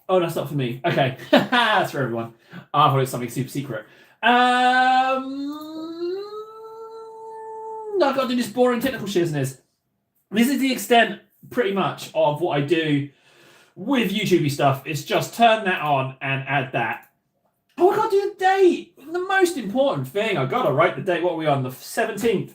Oh, that's not for me. Okay. That's for everyone. I thought it was something super secret. I've got to do this boring technical shizness. This is the extent, pretty much, of what I do with YouTubey stuff. It's just turn that on and add that. Oh, I got to do the date. The most important thing. I got to write the date. What are we on? The 17th.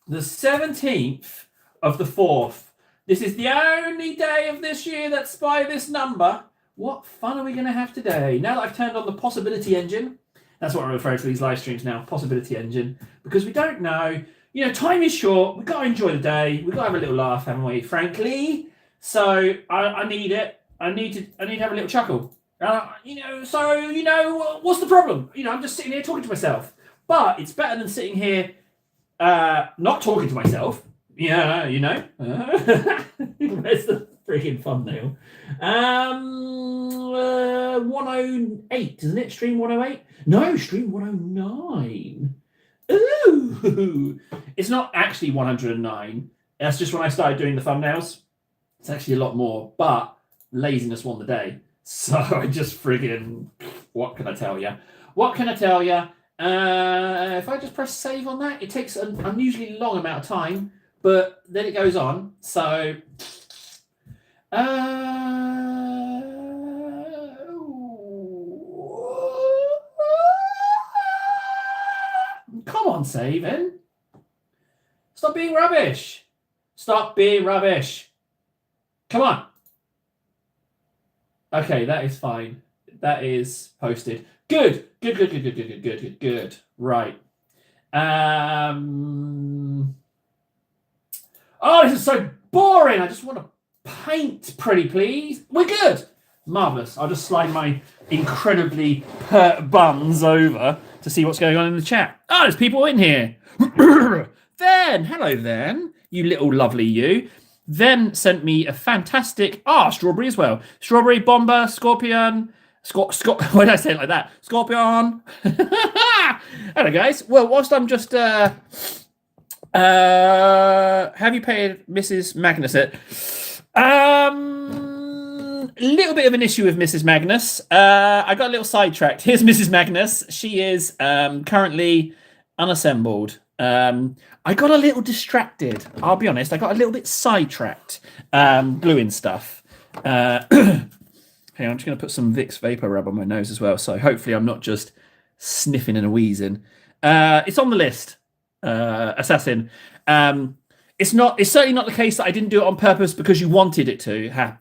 The 17th of the 4th. This is the only day of this year that's by this number. What fun are we going to have today? Now that I've turned on the possibility engine, that's what I refer to these live streams now, possibility engine, because we don't know. You know, time is short. We've got to enjoy the day. We've got to have a little laugh, haven't we, frankly? So I need it. I need to have a little chuckle. What's the problem? I'm just sitting here talking to myself. But it's better than sitting here not talking to myself. Yeah, Where's the freaking thumbnail? 108, isn't it? Stream 108? No, stream 109. Ooh. It's not actually 109. That's just when I started doing the thumbnails. It's actually a lot more, but laziness won the day. So I just friggin', what can I tell you? If I just press save on that, it takes an unusually long amount of time, but then it goes on. So, come on, saving. Stop being rubbish. Come on. Okay, that is fine. That is posted. Good. Right. Oh, this is so boring. I just want to paint pretty, please. We're good. Marvellous. I'll just slide my incredibly pert buns over to see what's going on in the chat. Oh, there's people in here. Then, hello then, you little lovely you. Then sent me a fantastic... Strawberry as well. Strawberry, Bomber, Scorpion... Why did I say it like that? Scorpion. Hello, guys. Well, whilst I'm just... have you paid Mrs. Magnus it? A little bit of an issue with Mrs. Magnus. I got a little sidetracked. Here's Mrs. Magnus. She is currently unassembled. I got a little distracted. I'll be honest. I got a little bit sidetracked gluing stuff. Hang on, I'm just going to put some Vicks Vapor Rub on my nose as well. So hopefully I'm not just sniffing and wheezing. It's on the list, Assassin. It's certainly not the case that I didn't do it on purpose because you wanted it to. I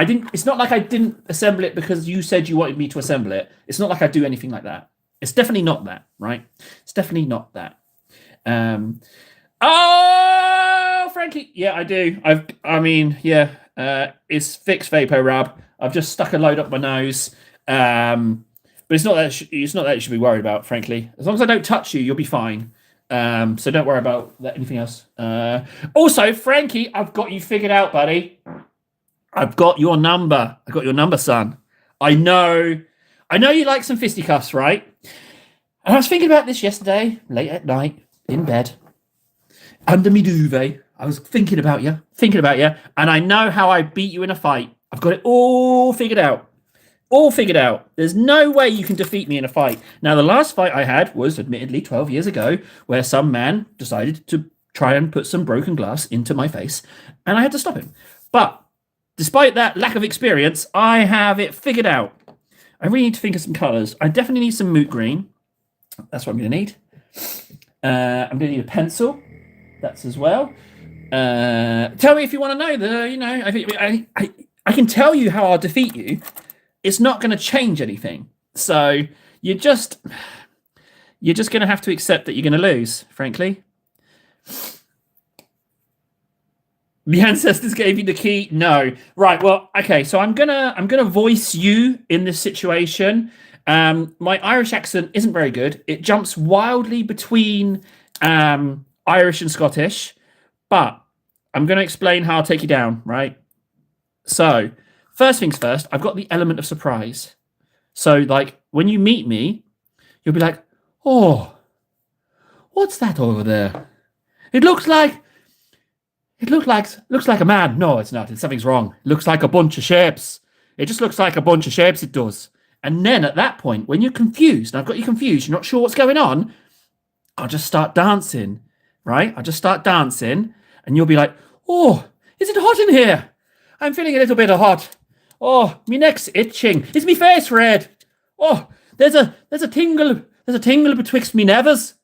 didn't. It's not like I didn't assemble it because you said you wanted me to assemble it. It's not like I do anything like that. It's definitely not that, right? It's definitely not that. Frankie, yeah, I do. It's Vicks Vapor Rub. I've just stuck a load up my nose, but it's not that you should be worried about. Frankly, as long as I don't touch you, you'll be fine. So don't worry about anything else. Also, Frankie, I've got you figured out, buddy. I've got your number. Son. I know you like some fisticuffs, right? And I was thinking about this yesterday, late at night, in bed, under me duvet. I was thinking about you, and I know how I beat you in a fight. I've got it all figured out. There's no way you can defeat me in a fight. Now, the last fight I had was admittedly 12 years ago, where some man decided to try and put some broken glass into my face, and I had to stop him. But despite that lack of experience, I have it figured out. I really need to think of some colours. I definitely need some moot green. That's what I'm going to need. I'm going to need a pencil. That's as well. Tell me if you want to know. I can tell you how I'll defeat you. It's not going to change anything. So you're just going to have to accept that you're going to lose, frankly. The ancestors gave you the key? No. Right, well, okay, so I'm gonna voice you in this situation. My Irish accent isn't very good. It jumps wildly between Irish and Scottish, but I'm going to explain how I'll take you down, right? So, first things first, I've got the element of surprise. So, like, when you meet me, you'll be like, oh, what's that over there? It looks like a man. No, it's not. Something's wrong. It looks like a bunch of shapes. It just looks like a bunch of shapes, it does. And then at that point, when you're confused, and I've got you confused, you're not sure what's going on, I'll just start dancing, right? I'll just start dancing, and you'll be like, oh, is it hot in here? I'm feeling a little bit hot. Oh, my neck's itching. Is my face red? Oh, there's a tingle betwixt me nevers,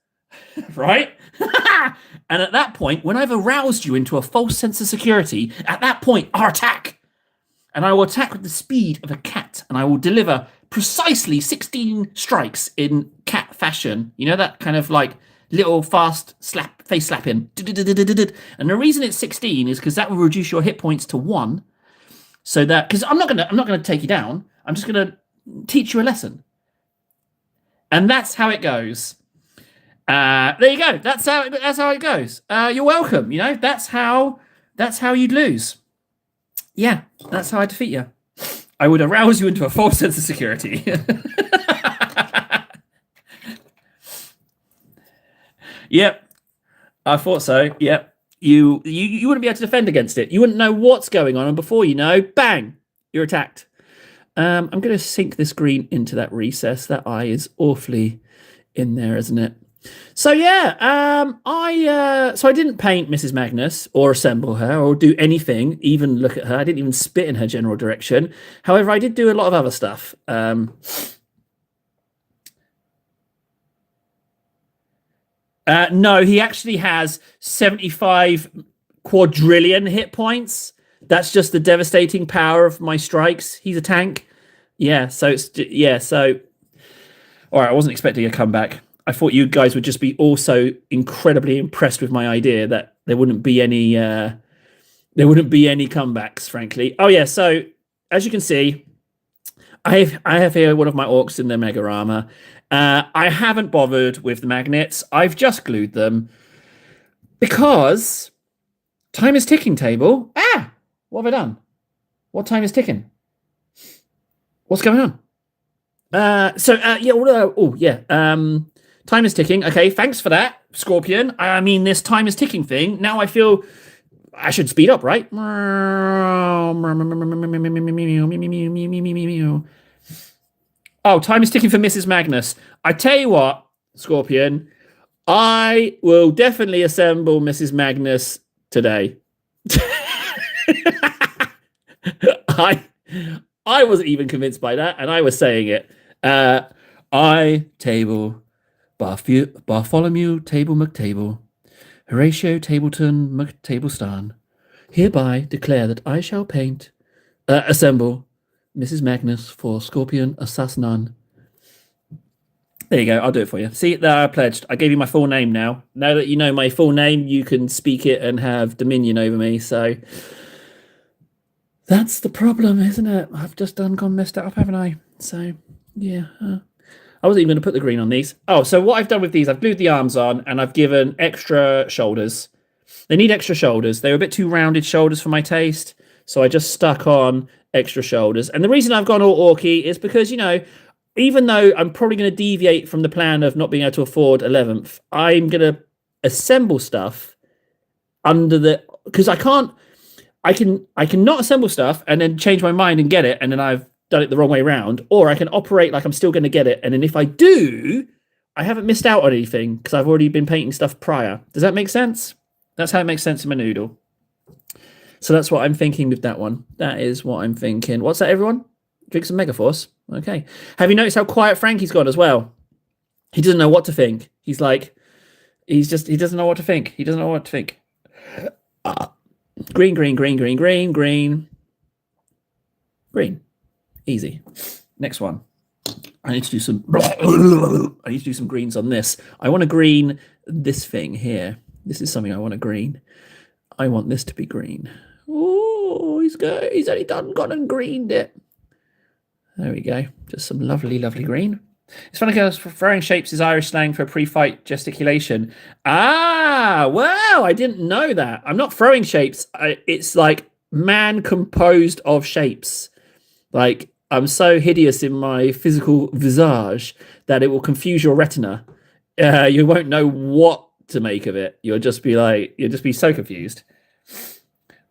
right? And at that point, when I've aroused you into a false sense of security, at that point, I'll attack. And I will attack with the speed of a cat, and I will deliver precisely 16 strikes in cat fashion. You know, that kind of like little fast face slapping. And the reason it's 16 is because that will reduce your hit points to 1. So that, because I'm not gonna take you down. I'm just gonna teach you a lesson. And that's how it goes. There you go. That's how it goes. You're welcome. You know, that's how you'd lose. Yeah, that's how I defeat you. I would arouse you into a false sense of security. Yep, I thought so. Yep, you wouldn't be able to defend against it. You wouldn't know what's going on, and before you know, bang, you're attacked. I'm going to sink this green into that recess. That eye is awfully in there, isn't it? So yeah, I didn't paint Mrs. Magnus or assemble her or do anything, even look at her. I didn't even spit in her general direction. However, I did do a lot of other stuff. No, he actually has 75 quadrillion hit points. That's just the devastating power of my strikes. He's a tank. Yeah, so all right, I wasn't expecting a comeback. I thought you guys would just be also incredibly impressed with my idea that there wouldn't be any comebacks, frankly. Oh yeah, so as you can see, I have here one of my orcs in their mega armor. I haven't bothered with the magnets. I've just glued them because time is ticking, table. What have I done? What time is ticking? What's going on? Time is ticking. Okay, thanks for that, Scorpion. I mean, this time is ticking thing. Now I feel I should speed up, right? Oh, time is ticking for Mrs. Magnus. I tell you what, Scorpion, I will definitely assemble Mrs. Magnus today. I wasn't even convinced by that, and I was saying it. I table Bartholomew Table McTable, Horatio Tableton McTablestan, hereby declare that I shall assemble Mrs. Magnus for Scorpion Assassinan. There you go. I'll do it for you. See, there I pledged. I gave you my full name now. Now that you know my full name, you can speak it and have dominion over me. So that's the problem, isn't it? I've just gone messed it up, haven't I? So yeah. I wasn't even going to put the green on these. Oh, so what I've done with these, I've glued the arms on and I've given extra shoulders. They need extra shoulders. They were a bit too rounded shoulders for my taste. So I just stuck on extra shoulders. And the reason I've gone all orky is because, you know, even though I'm probably going to deviate from the plan of not being able to afford 11th, I'm going to assemble stuff under the... Because I can not assemble stuff and then change my mind and get it, and then I've done it the wrong way around, or I can operate like I'm still going to get it, and then if I do, I haven't missed out on anything because I've already been painting stuff prior. Does that make sense? That's how it makes sense in my noodle. So that's what I'm thinking with that one. That is what I'm thinking. What's that, everyone? Drink some Megaforce. Okay. Have you noticed how quiet Frankie's got as well? He doesn't know what to think. He doesn't know what to think. He doesn't know what to think. Green, green, green, green, green, green. Green. Easy. Next one. I need to do some greens on this. I want to green this thing here. This is something I want to green. I want this to be green. Oh, he's only gone and greened it. There we go. Just some lovely, lovely green. It's funny because throwing shapes is Irish slang for pre-fight gesticulation. Well, I didn't know that. I'm not throwing shapes. It's like man composed of shapes. Like, I'm so hideous in my physical visage that it will confuse your retina. You won't know what to make of it. You'll just be so confused.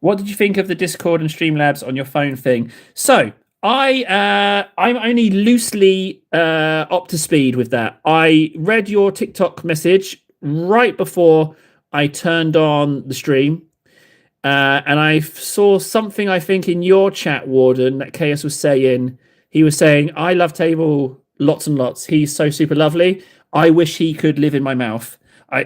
What did you think of the Discord and Streamlabs on your phone thing? So, I'm only loosely up to speed with that. I read your TikTok message right before I turned on the stream. And I saw something, I think, in your chat, Warden, that Chaos was saying. He was saying, I love Table lots and lots. He's so super lovely. I wish he could live in my mouth.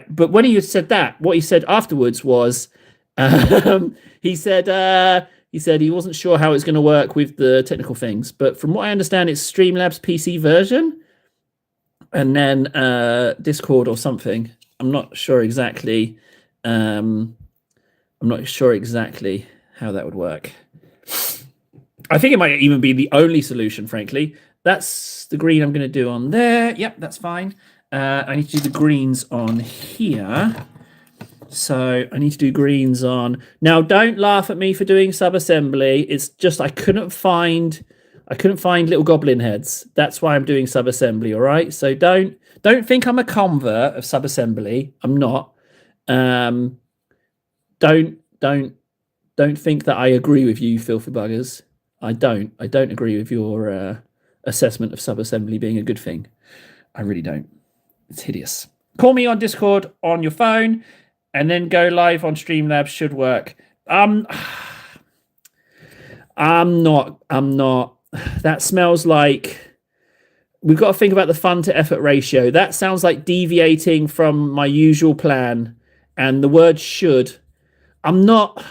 But when he said that, what he said afterwards was, he said he wasn't sure how it's going to work with the technical things. But from what I understand, it's Streamlabs PC version and then Discord or something. I'm not sure exactly. I'm not sure exactly how that would work. I think it might even be the only solution, frankly. That's the green I'm going to do on there. Yep, that's fine. I need to do the greens on here. So I need to do greens on. Now, don't laugh at me for doing sub-assembly. It's just I couldn't find little goblin heads. That's why I'm doing sub-assembly, all right? So don't think I'm a convert of sub-assembly. I'm not. Don't think that I agree with you, filthy buggers. I don't agree with your assessment of sub-assembly being a good thing. I really don't. It's hideous. Call me on Discord on your phone, and then go live on Streamlabs should work. I'm not. That smells like we've got to think about the fun to effort ratio. That sounds like deviating from my usual plan, and the word should. I'm not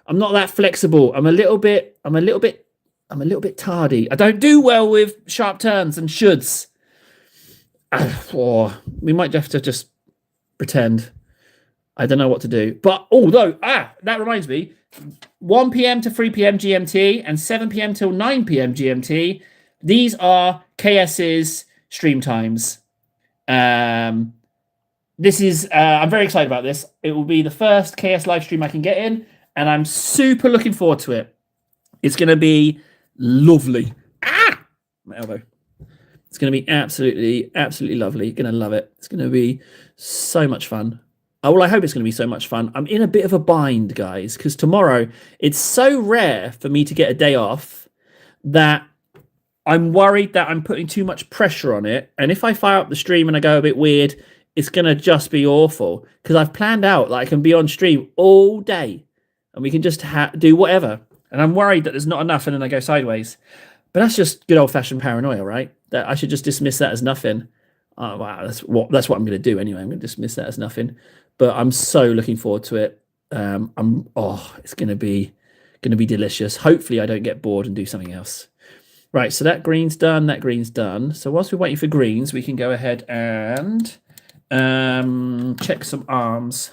that flexible. I'm a little bit tardy. I don't do well with sharp turns and shoulds. Or we might have to just pretend. I don't know what to do. But although, that reminds me, 1 p.m. to 3 p.m. GMT and 7 p.m. till 9 p.m. GMT, these are KS's stream times. This is, I'm very excited about this. It will be the first KS live stream I can get in, and I'm super looking forward to it. It's going to be lovely. My elbow. It's going to be absolutely, absolutely lovely. Going to love it. It's going to be so much fun. Well, I hope it's going to be so much fun. I'm in a bit of a bind, guys, because tomorrow, it's so rare for me to get a day off that I'm worried that I'm putting too much pressure on it. And if I fire up the stream and I go a bit weird, it's going to just be awful, because I've planned out that I can be on stream all day and we can just do whatever. And I'm worried that there's not enough and then I go sideways. But that's just good old-fashioned paranoia, right? That I should just dismiss that as nothing. Oh, wow, that's what I'm going to do anyway. I'm going to dismiss that as nothing. But I'm so looking forward to it. It's going to be delicious. Hopefully I don't get bored and do something else. Right, so that green's done, that green's done. So whilst we're waiting for greens, we can go ahead and check some arms.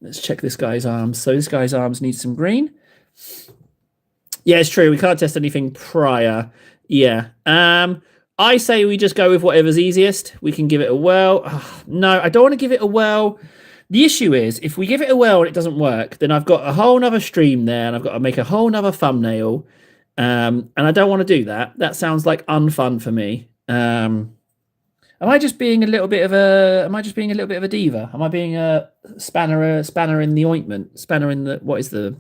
Let's check this guy's arms. So this guy's arms need some green. Yeah, it's true. We can't test anything prior. Yeah. I say we just go with whatever's easiest. We can give it a whirl. No, I don't want to give it a whirl. The issue is, if we give it a whirl and it doesn't work, then I've got a whole nother stream there and I've got to make a whole nother thumbnail. And I don't want to do that. That sounds like unfun for me. Am I just being a little bit of a diva? Am I being a spanner in the ointment? Spanner in the, what is the...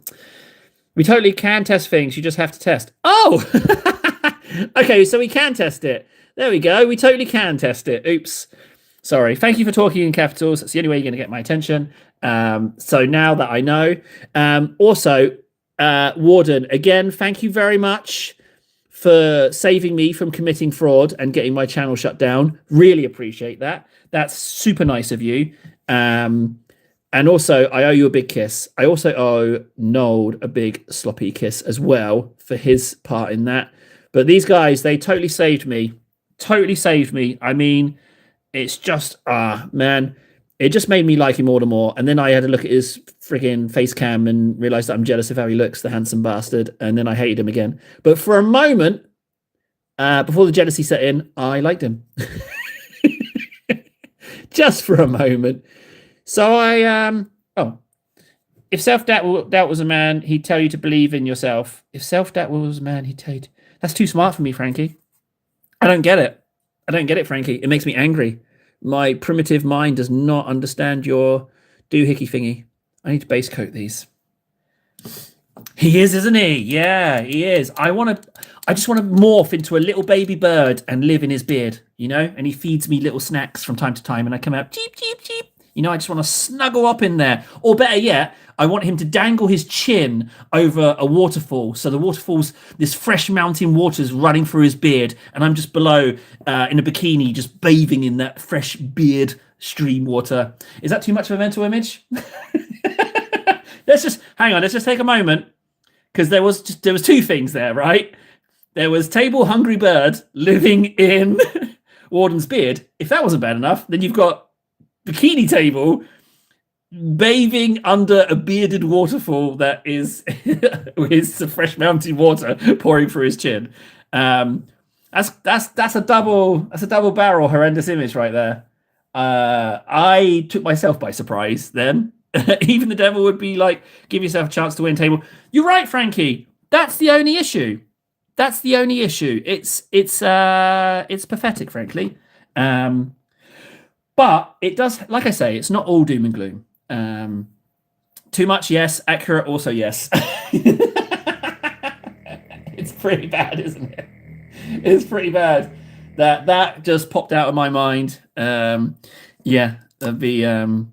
We totally can test things. You just have to test. Oh! Okay, so we can test it. There we go. We totally can test it. Oops. Sorry. Thank you for talking in capitals. That's the only way you're going to get my attention. So now that I know. Also, Warden, again, thank you very much for saving me from committing fraud and getting my channel shut down. Really appreciate that. That's super nice of you. And also, I owe you a big kiss. I also owe Nold a big sloppy kiss as well for his part in that. But these guys, they totally saved me. Totally saved me. I mean, it's just, man, it just made me like him all the more. And then I had to look at his frigging face cam and realized that I'm jealous of how he looks, the handsome bastard. And then I hated him again. But for a moment, before the jealousy set in, I liked him. Just for a moment. So if self-doubt was a man, he'd tell you to believe in yourself. If self-doubt was a man, he'd tell you that's too smart for me, Frankie. I don't get it. I don't get it, Frankie. It makes me angry. My primitive mind does not understand your doohickey thingy. I need to base coat these. He is, isn't he? Yeah, he is. I want I just want to morph into a little baby bird and live in his beard, you know? And he feeds me little snacks from time to time, and I come out, cheep, cheep, cheep. You know, I just want to snuggle up in there. Or better yet, I want him to dangle his chin over a waterfall. So the waterfall's this fresh mountain water's running through his beard, and I'm just below in a bikini, just bathing in that fresh beard stream water. Is that too much of a mental image? Let's just hang on. Let's just take a moment, because there was two things there, right? There was Table Hungry Bird living in Warden's beard. If that wasn't bad enough, then you've got Bikini Table bathing under a bearded waterfall that is with fresh mountain water pouring through his chin. That's a double barrel horrendous image right there. I took myself by surprise then. Even the devil would be like, give yourself a chance to win Table. You're right, Frankie. That's the only issue. That's the only issue. It's pathetic, frankly. But it does, like I say, it's not all doom and gloom. Too much, yes. Accurate, also yes. It's pretty bad, isn't it? It's pretty bad. That just popped out of my mind. Yeah, that'd be. Oh,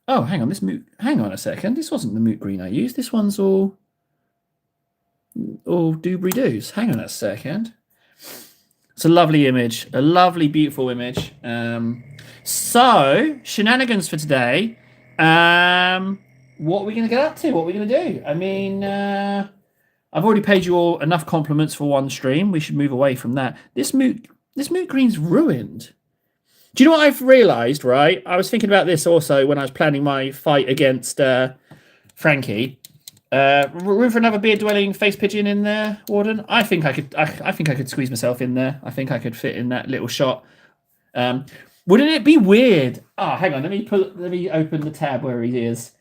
hang on. Hang on a second. This wasn't the moot green I used. This one's all doobly doos. Hang on a second. It's a lovely image, a lovely, beautiful image. So shenanigans for today. What are we going to get up to? What are we going to do? I mean, I've already paid you all enough compliments for one stream. We should move away from that. This moot green's ruined. Do you know what I've realised, right? I was thinking about this also when I was planning my fight against Frankie. Room for another beard-dwelling face pigeon in there, Warden? I think I could squeeze myself in there. I think I could fit in that little shot. Wouldn't it be weird? Oh, hang on. Let me open the tab where he is.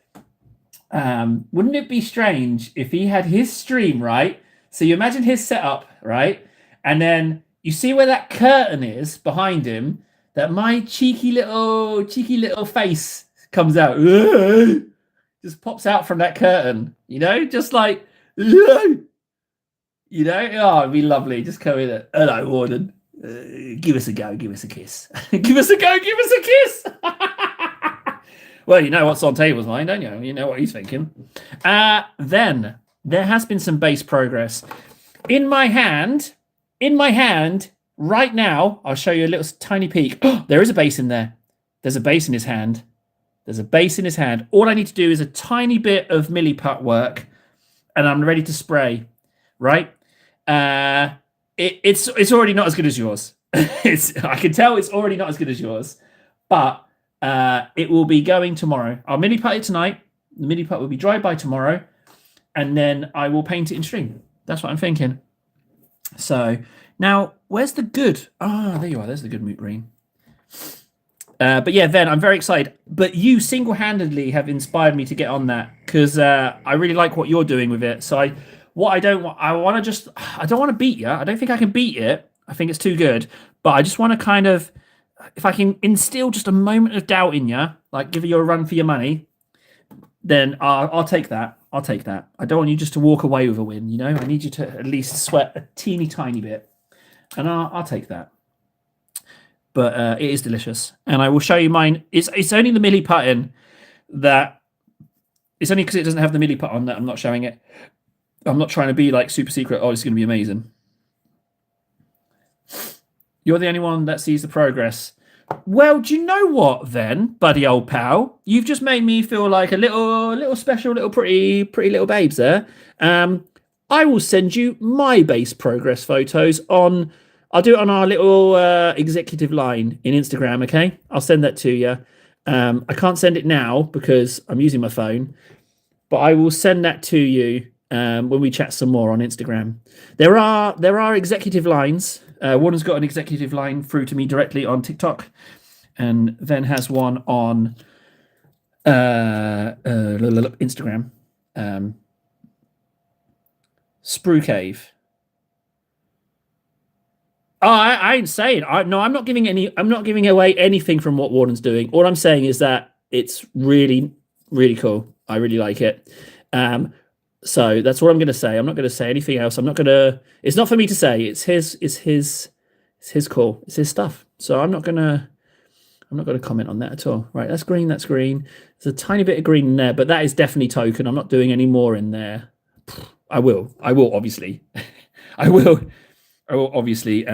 Wouldn't it be strange if he had his stream, right? So you imagine his setup, right? And then you see where that curtain is behind him, that my cheeky little face comes out. Just pops out from that curtain, you know, just like, you know, oh, it'd be lovely. Just come in. Hello, Warden. Give us a go. Give us a kiss. Give us a go. Give us a kiss. Well, you know what's on Table's mind, don't you? You know what he's thinking. Then there has been some base progress. In my hand, right now, I'll show you a little tiny peek. There is a base in there. There's a base in his hand. There's a base in his hand. All I need to do is a tiny bit of milliput work, and I'm ready to spray. Right? It's already not as good as yours. I can tell it's already not as good as yours, but it will be going tomorrow. I'll milliput it tonight. The milliput will be dry by tomorrow, and then I will paint it in stream. That's what I'm thinking. So now, where's the good? There you are. There's the good moot green. But yeah, Ven, I'm very excited. But you single-handedly have inspired me to get on that, because I really like what you're doing with it. So I don't want to beat you. I don't think I can beat it. I think it's too good. But I just want to kind of, if I can instill just a moment of doubt in you, like give you a run for your money, then I'll take that. I'll take that. I don't want you just to walk away with a win, you know? I need you to at least sweat a teeny tiny bit. And I'll take that. But it is delicious. And I will show you mine. It's only the milliput that... It's only because it doesn't have the milliput on that I'm not showing it. I'm not trying to be like super secret. Oh, it's going to be amazing. You're the only one that sees the progress. Well, do you know what then, buddy old pal? You've just made me feel like a little special, little pretty little babes there. I will send you my base progress photos on... I'll do it on our little executive line in Instagram, okay? I'll send that to you. I can't send it now because I'm using my phone, but I will send that to you when we chat some more on Instagram. There are executive lines. Warden's got an executive line through to me directly on TikTok, and then has one on Instagram. Sprue Cave. Oh, I ain't saying. I'm not giving away anything from what Warden's doing. All I'm saying is that it's really, really cool. I really like it. So that's what I'm going to say. I'm not going to say anything else. I'm not going to. It's not for me to say. It's his. It's his call. It's his stuff. So I'm not going to. I'm not going to comment on that at all. Right, that's green. That's green. There's a tiny bit of green in there, but that is definitely token. I'm not doing any more in there. I will. I will obviously. I will. I will obviously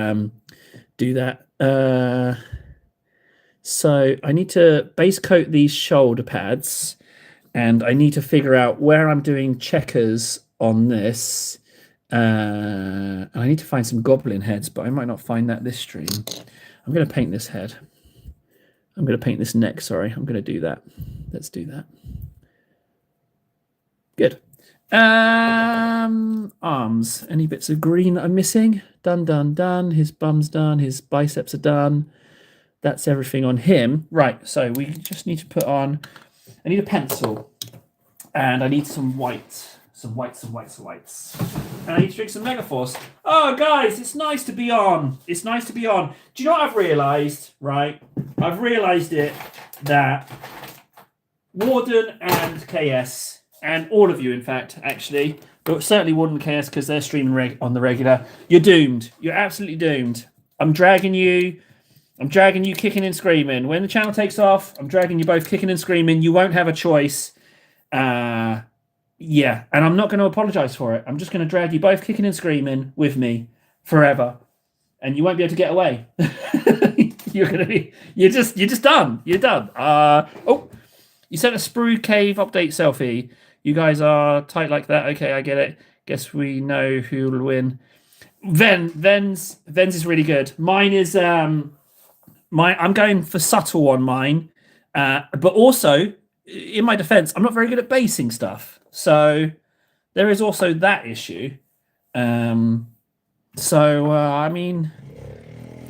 do that. So I need to base coat these shoulder pads, and I need to figure out where I'm doing checkers on this. And I need to find some goblin heads, but I might not find that this stream. I'm going to paint this head. I'm going to paint this neck. Sorry, I'm going to do that. Let's do that. Good. Arms. Any bits of green that I'm missing? Done, done, done. His bum's done. His biceps are done. That's everything on him. Right, so we just need to put on... I need a pencil. And I need some white. Some whites. And I need to drink some Megaforce. Oh, guys, it's nice to be on. It's nice to be on. Do you know what I've realised? Right? I've realised it that Warden and KS, and all of you, in fact, actually, but certainly Warden and KS because they're streaming on the regular, you're doomed. You're absolutely doomed. I'm dragging you kicking and screaming. When the channel takes off, I'm dragging you both kicking and screaming. You won't have a choice. Yeah, and I'm not going to apologize for it. I'm just going to drag you both kicking and screaming with me forever, and you won't be able to get away. You're just done. You're done. Oh, you sent a Sprue Cave update selfie. You guys are tight like that. Okay, I get it. Guess we know who will win. Ven's is really good. Mine is I'm going for subtle on mine, but also in my defense, I'm not very good at basing stuff. So there is also that issue. I mean,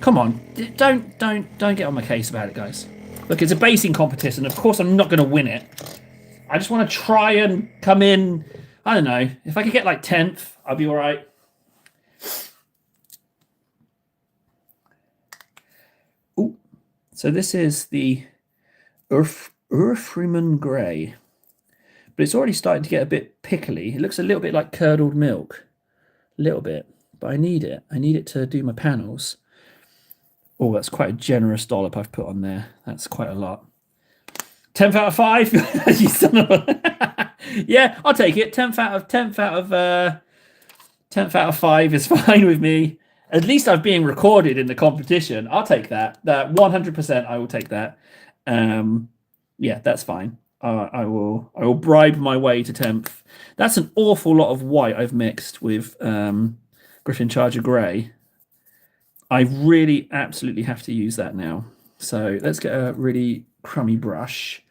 come on, don't get on my case about it, guys. Look, it's a basing competition. Of course, I'm not going to win it. I just want to try and come in. I don't know, if I could get like 10th, I'll be all right. Ooh, so this is the Urfriman Grey. But it's already starting to get a bit pickly. It looks a little bit like curdled milk. A little bit. But I need it. I need it to do my panels. Oh, that's quite a generous dollop I've put on there. That's quite a lot. 10th out of 5? You son of a... Yeah, I'll take it. 10th out of 5 is fine with me. At least I'm being recorded in the competition. I'll take that. That 100% I will take that. Yeah, that's fine. I will bribe my way to 10th. That's an awful lot of white I've mixed with Griffin Charger Grey. I really absolutely have to use that now. So let's get a really crummy brush.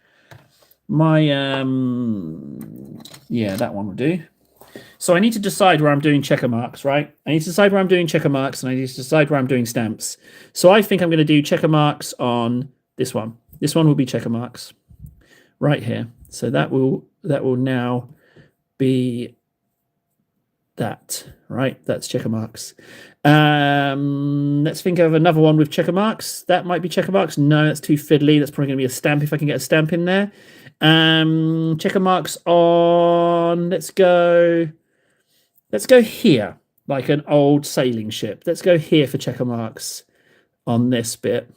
My yeah, that one will do. So I need to decide where I'm doing checker marks, right? I need to decide where I'm doing checker marks, and I need to decide where I'm doing stamps. So I think I'm going to do checker marks on this one. This one will be checker marks right here. So that will now be that, right? That's checker marks. Let's think of another one with checker marks. That might be checker marks. No, that's too fiddly. That's probably going to be a stamp if I can get a stamp in there. Checker marks on, let's go here, like an old sailing ship. Let's go here for checker marks on this bit,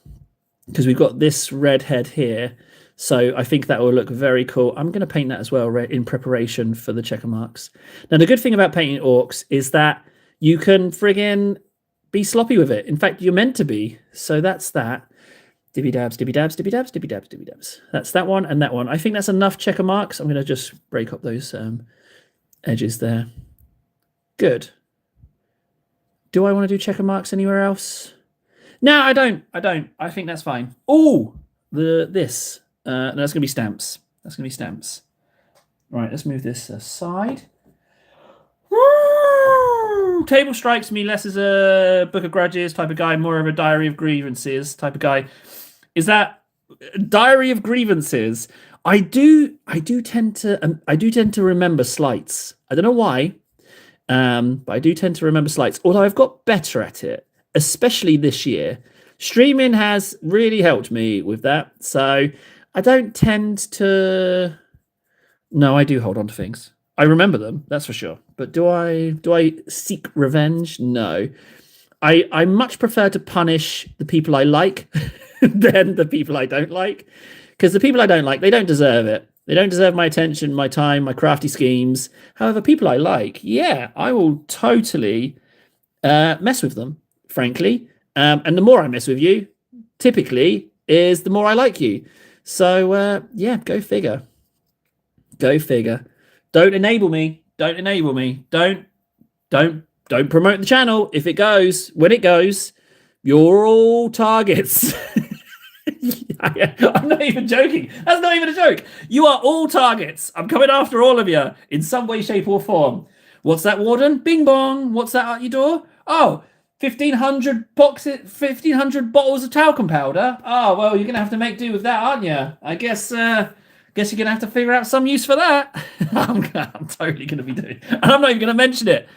because we've got this red head here. So I think that will look very cool. I'm going to paint that as well in preparation for the checker marks. Now, the good thing about painting orcs is that you can friggin' be sloppy with it. In fact, you're meant to be. So that's that. Dibby dabs, dibby dabs, dibby dabs, dibby dabs, dibby dabs. That's that one and that one. I think that's enough checker marks. I'm going to just break up those edges there. Good. Do I want to do checker marks anywhere else? No, I don't. I think that's fine. Oh, this. No, that's going to be stamps. That's going to be stamps. Right, let's move this aside. Woo! Table strikes me less as a Book of Grudges type of guy, more of a Diary of Grievances type of guy. Is that Diary of Grievances? I do tend to remember slights. I don't know why, but I do tend to remember slights. Although I've got better at it, especially this year. Streaming has really helped me with that. So I don't tend to... No, I do hold on to things. I remember them, that's for sure. But do I seek revenge? No. I much prefer to punish the people I like than the people I don't like. Because the people I don't like, they don't deserve it. They don't deserve my attention, my time, my crafty schemes. However, people I like, yeah, I will totally mess with them, frankly. And the more I mess with you, typically, is the more I like you. So, yeah, go figure. Go figure. Don't enable me. Don't enable me. Don't promote the channel. If it goes, when it goes, you're all targets. I'm not even joking. That's not even a joke. You are all targets. I'm coming after all of you in some way, shape, or form. What's that, Warden? Bing bong. What's that at your door? Oh, 1,500 boxes, 1,500 bottles of talcum powder. Oh, well, you're gonna have to make do with that, aren't you? I guess you're gonna have to figure out some use for that. I'm totally gonna be doing, and I'm not even gonna mention it.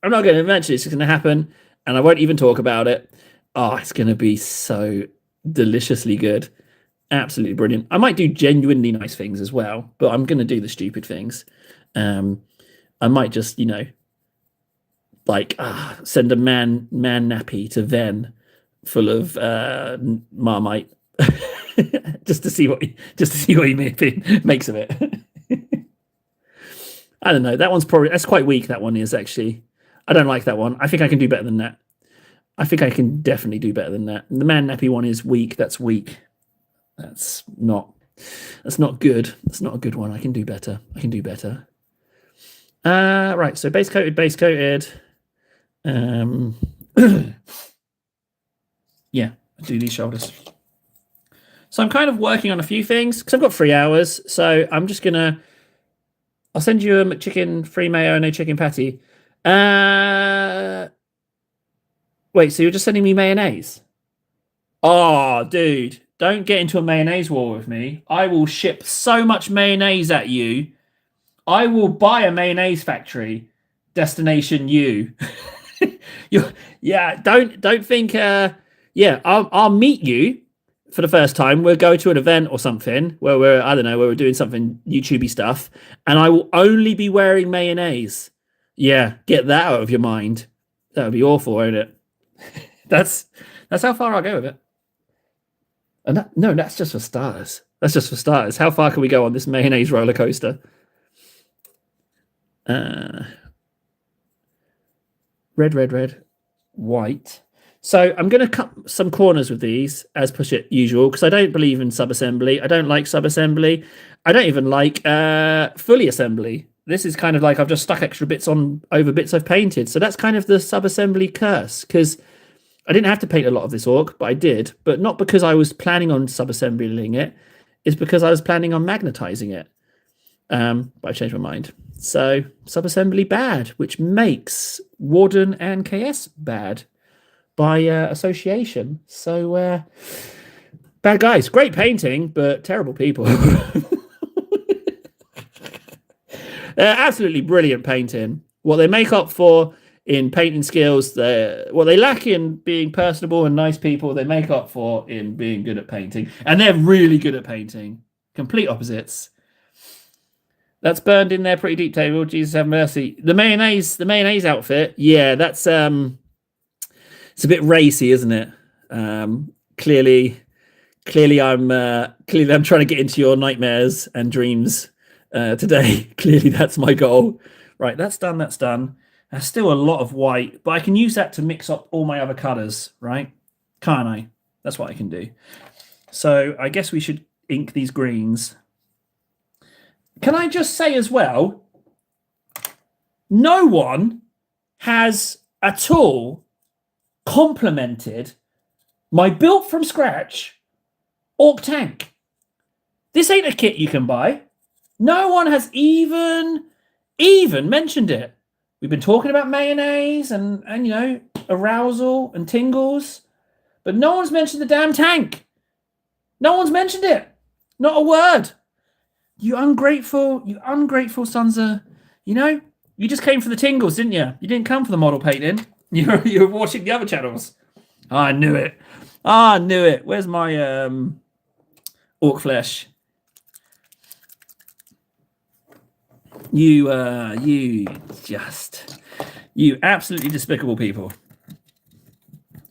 I'm not gonna mention it. It's gonna happen, and I won't even talk about it. Oh, it's gonna be so deliciously good. Absolutely brilliant. I might do genuinely nice things as well, but I'm gonna do the stupid things. I might just, like send a man nappy to Ven full of Marmite just to see what he makes of it. I don't know. That's quite weak. That one is actually. I don't like that one. I think I can do better than that. I think I can definitely do better than that. The man nappy one is weak. That's weak. That's not good. That's not a good one. I can do better. Right. So base coated. Yeah, I do these shoulders. So I'm kind of working on a few things because I've got 3 hours. So I'm just gonna. I'll send you a McChicken free mayo, no chicken patty. Wait, so you're just sending me mayonnaise? Oh, dude, don't get into a mayonnaise war with me. I will ship so much mayonnaise at you. I will buy a mayonnaise factory. Destination you. Don't think. I'll meet you for the first time. We'll go to an event or something where we're doing something YouTubey stuff, and I will only be wearing mayonnaise. Yeah, get that out of your mind. That would be awful, won't it? That's how far I'll go with it. And that's just for starters. How far can we go on this mayonnaise roller coaster? Red, white. So I'm going to cut some corners with these as push it usual because I don't believe in sub-assembly. I don't like sub-assembly. I don't even like fully assembly. This is kind of like I've just stuck extra bits on over bits I've painted. So that's kind of the sub-assembly curse because I didn't have to paint a lot of this orc, but I did. But not because I was planning on sub-assembling it. It's because I was planning on magnetizing it. But I changed my mind. So sub-assembly bad, which makes Warden and KS bad by association. So bad guys. Great painting, but terrible people. Absolutely brilliant painting. What they make up for in painting skills, what they lack in being personable and nice people, they make up for in being good at painting. And they're really good at painting. Complete opposites. That's burned in there pretty deep, table. Jesus have mercy. The mayonnaise outfit. Yeah, that's it's a bit racy, isn't it? Clearly I'm trying to get into your nightmares and dreams today. Clearly that's my goal. Right, that's done. There's still a lot of white, but I can use that to mix up all my other colors, right? Can't I? That's what I can do. So I guess we should ink these greens. Can I just say as well, no one has at all complimented my built from scratch orc tank. This ain't a kit you can buy. No one has even mentioned it. We've been talking about mayonnaise and arousal and tingles, but no one's mentioned the damn tank. No one's mentioned it. Not a word. You ungrateful sons of, you just came for the tingles, didn't you? You didn't come for the model painting. You were watching the other channels. Oh, I knew it. Where's my orc flesh? You absolutely despicable people.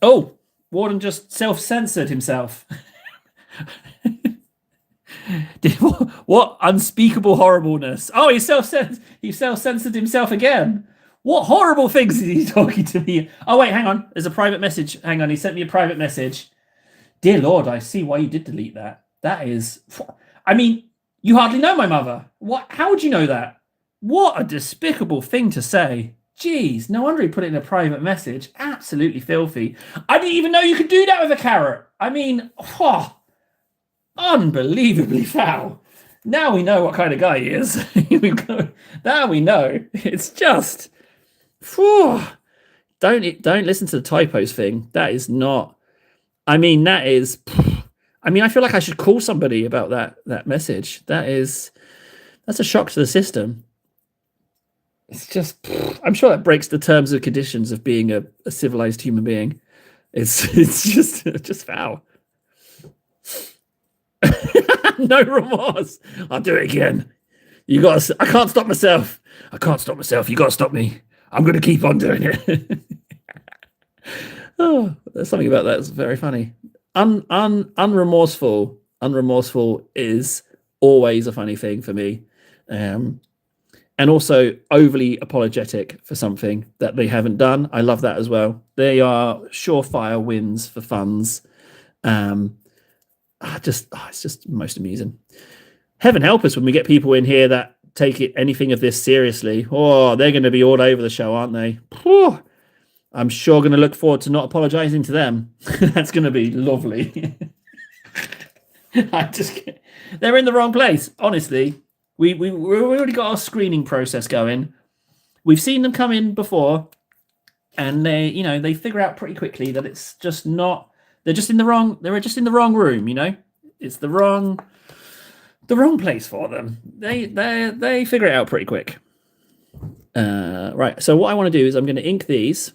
Oh, Warden just self-censored himself. What unspeakable horribleness? Oh, he self-censored himself again. What horrible things is he talking to me? Oh wait, hang on. There's a private message. Hang on, he sent me a private message. Dear Lord, I see why you did delete that. That is, I mean, you hardly know my mother. What? How would you know that? What a despicable thing to say. Jeez, no wonder he put it in a private message. Absolutely filthy. I didn't even know you could do that with a carrot. I mean, unbelievably foul. Now we know what kind of guy he is. Now we know. It's just, don't listen to the typos thing. That is not. I mean, that is. I mean, I feel like I should call somebody about that message. That's a shock to the system. It's just. I'm sure that breaks the terms and conditions of being a civilized human being. It's just foul. No remorse. I'll do it again. I can't stop myself. I can't stop myself. You got to stop me. I'm going to keep on doing it. Oh, there's something about that that's very funny. Unremorseful is always a funny thing for me. And also overly apologetic for something that they haven't done. I love that as well. They are surefire wins for funds. It's just most amusing. Heaven help us when we get people in here that take anything of this seriously. Oh, they're going to be all over the show, aren't they? Whew. I'm sure going to look forward to not apologizing to them. That's going to be lovely. They're in the wrong place. Honestly, we've already got our screening process going. We've seen them come in before, and they figure out pretty quickly that it's just not. They were just in the wrong room. It's the wrong place for them. They figure it out pretty quick. Right. So what I want to do is I'm going to ink these.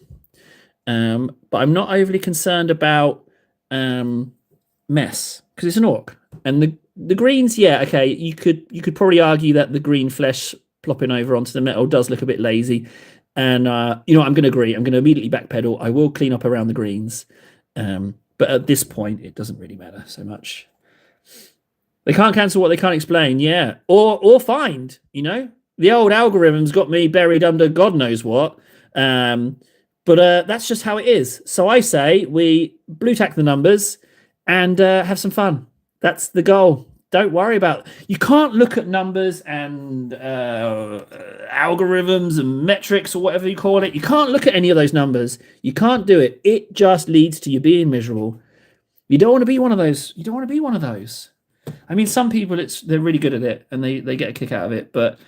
But I'm not overly concerned about mess because it's an orc, and the greens. Yeah, okay. You could probably argue that the green flesh plopping over onto the metal does look a bit lazy, and I'm going to agree. I'm going to immediately backpedal. I will clean up around the greens, but at this point, it doesn't really matter so much. They can't cancel what they can't explain. Yeah, or find. The old algorithm's got me buried under God knows what. But that's just how it is. So I say we blue tack the numbers and have some fun. That's the goal. Don't worry about it. You can't look at numbers and algorithms and metrics or whatever you call it. You can't look at any of those numbers. You can't do it. It just leads to you being miserable. You don't want to be one of those. I mean, some people, they're really good at it and they get a kick out of it. But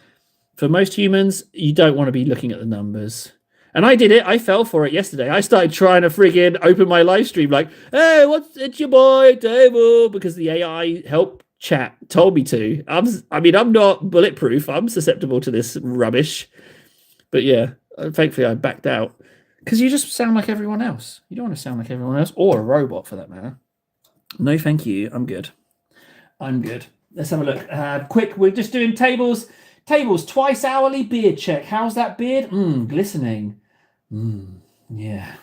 for most humans, you don't want to be looking at the numbers. And I did it. I fell for it yesterday. I started trying to friggin' open my live stream like, hey, it's your boy, Table, because the AI help chat told me to. I'm not bulletproof. I'm susceptible to this rubbish. But yeah, thankfully I backed out. Because you just sound like everyone else. You don't want to sound like everyone else, or a robot for that matter. No, thank you. I'm good. Let's have a look. Quick, we're just doing tables. Tables, twice hourly beard check. How's that beard? Glistening. Yeah.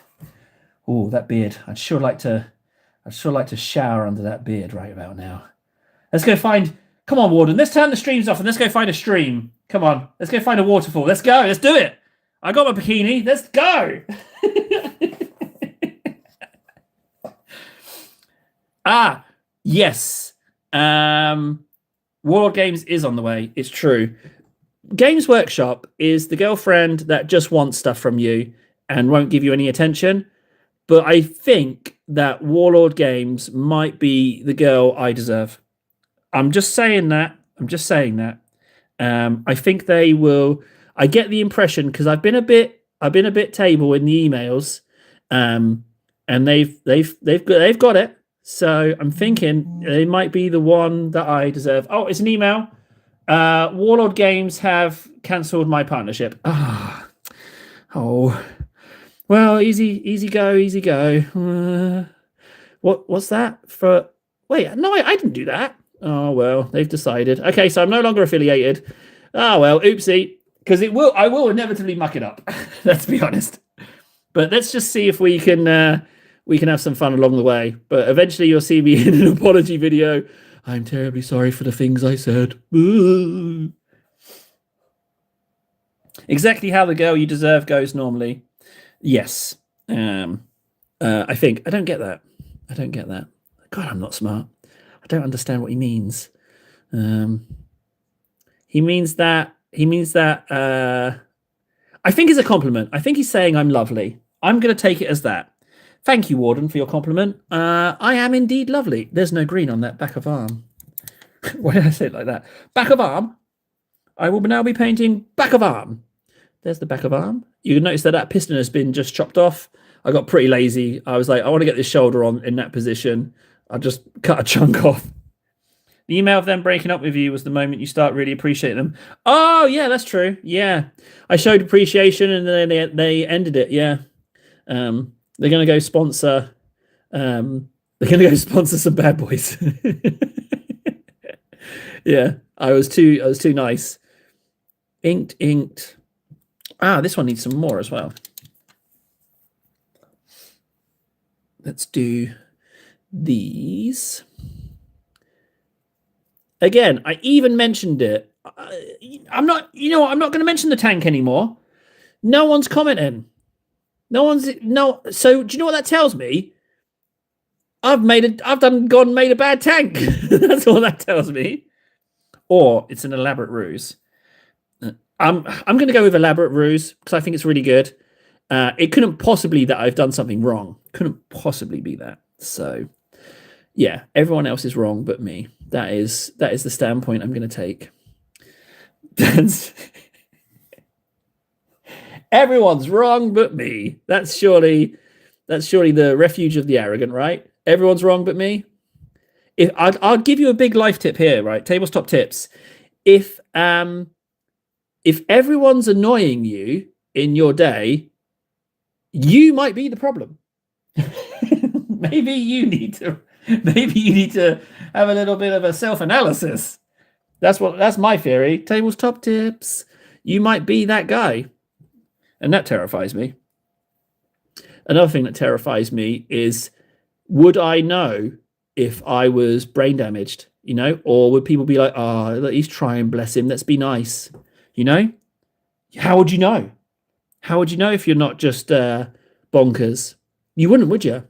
Oh, that beard. I'd sure like to shower under that beard right about now. Let's go find. Come on, Warden. Let's turn the streams off and let's go find a stream. Come on. Let's go find a waterfall. Let's go. Let's do it. I got my bikini. Let's go. Yes. Warlord Games is on the way. It's true. Games Workshop is the girlfriend that just wants stuff from you and won't give you any attention. But I think that Warlord Games might be the girl I deserve. I'm just saying that. I think they will. I get the impression because I've been a bit Table in the emails, and they've got it. So I'm thinking they might be the one that I deserve. Oh, it's an email. Warlord Games have cancelled my partnership. Oh, well, easy go. What's that for? Wait, no, I didn't do that. Oh well, they've decided. Okay, so I'm no longer affiliated. Oh well, oopsie. Because I will inevitably muck it up. Let's be honest. But let's just see if we can have some fun along the way. But eventually you'll see me in an apology video. I'm terribly sorry for the things I said. Exactly how the girl you deserve goes normally. Yes. I think. I don't get that. God, I'm not smart. I don't understand what he means. He means that I think it's a compliment. I think he's saying I'm lovely. I'm going to take it as that. Thank you, Warden, for your compliment. I am indeed lovely. There's no green on that back of arm. Why did I say it like that? Back of arm. I will now be painting back of arm. There's the back of arm. You can notice that piston has been just chopped off. I got pretty lazy. I was like, I want to get this shoulder on in that position. I just cut a chunk off. The email of them breaking up with you was the moment you start really appreciating them. Oh, yeah, that's true. Yeah. I showed appreciation and then they ended it. Yeah. They're going to go sponsor. They're going to go sponsor some bad boys. Yeah. I was too nice. Inked. Ah, this one needs some more as well. Let's do these. Again, I even mentioned it. I'm not going to mention the tank anymore. No one's commenting. So do you know what that tells me? I've made a bad tank. That's all that tells me. Or it's an elaborate ruse. I'm going to go with elaborate ruse because I think it's really good. It couldn't possibly be that I've done something wrong. Couldn't possibly be that. So, yeah, everyone else is wrong but me. That is the standpoint I'm going to take. Everyone's wrong but me. That's surely the refuge of the arrogant, right? Everyone's wrong but me. I'll give you a big life tip here, right? Table's top tips. If everyone's annoying you in your day, you might be the problem. Maybe you need to have a little bit of a self-analysis. That's my theory. Table's top tips. You might be that guy. And that terrifies me. Another thing that terrifies me is, would I know if I was brain damaged, or would people be like, oh, he's trying, bless him, let's be nice, How would you know? How would you know if you're not just bonkers? You wouldn't, would you?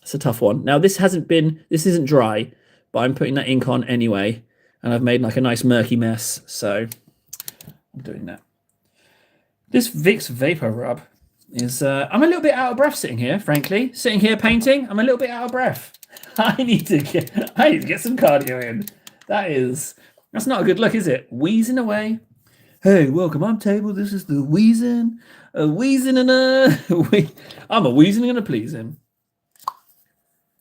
It's a tough one. Now, this isn't dry, but I'm putting that ink on anyway, and I've made like a nice murky mess, so I'm doing that. This Vicks Vapor Rub is, I'm a little bit out of breath sitting here, frankly. Sitting here painting, I'm a little bit out of breath. I need to get some cardio in. That's not a good look, is it? Wheezing away. Hey, welcome, I'm Table. This is the wheezing. I'm a wheezing and a pleasing.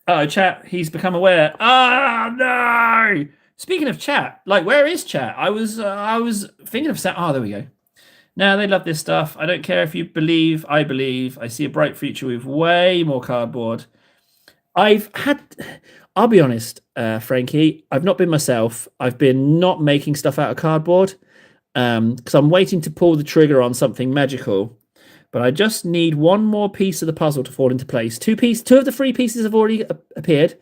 Oh, chat, he's become aware. Ah, no! Speaking of chat, where is chat? I was thinking of there we go. Now, they love this stuff. I don't care if you believe, I believe. I see a bright future with way more cardboard. I'll be honest, Frankie, I've not been myself. I've been not making stuff out of cardboard because I'm waiting to pull the trigger on something magical. But I just need one more piece of the puzzle to fall into place. Two of the 3 pieces have already appeared,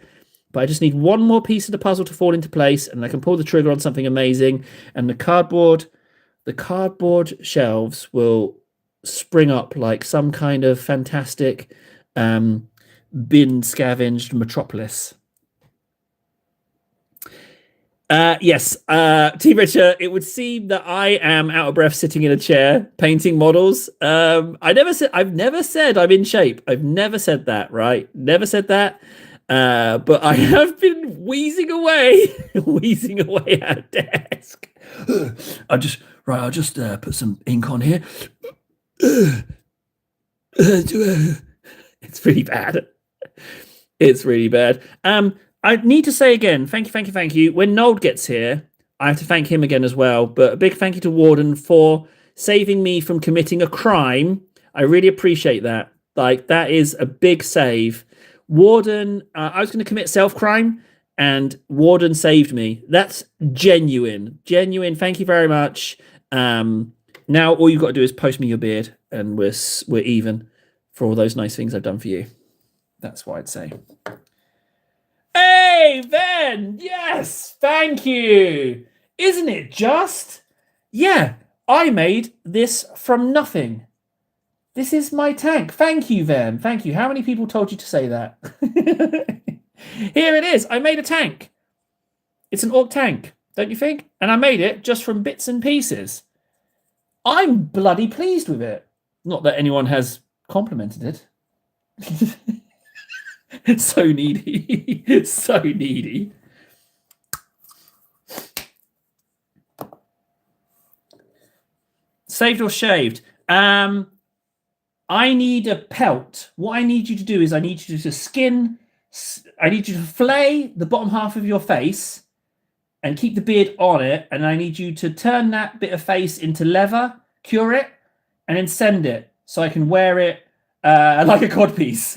but I just need one more piece of the puzzle to fall into place, and I can pull the trigger on something amazing, and the cardboard shelves will spring up like some kind of fantastic bin scavenged metropolis. Yes, T. Richard, it would seem that I am out of breath sitting in a chair painting models. I've never said I'm in shape. I've never said that, right? Never said that. But I have been wheezing away at a desk. I'll just put some ink on here. It's really bad. It's really bad. I need to say again, thank you. When Nold gets here, I have to thank him again as well. But a big thank you to Warden for saving me from committing a crime. I really appreciate that. That is a big save. Warden, I was going to commit self-crime, and Warden saved me. That's genuine. Thank you very much. Now all you've got to do is post me your beard, and we're even for all those nice things I've done for you. That's what I'd say. Hey, Ben! Yes! Thank you! Isn't it just? Yeah, I made this from nothing. This is my tank. Thank you, Ven. Thank you. How many people told you to say that? Here it is. I made a tank. It's an orc tank, don't you think? And I made it just from bits and pieces. I'm bloody pleased with it. Not that anyone has complimented it. So needy. So needy. Saved or shaved? I need a pelt. What I need you to do is I need you to flay the bottom half of your face and keep the beard on it. And I need you to turn that bit of face into leather, cure it, and then send it so I can wear it like a codpiece.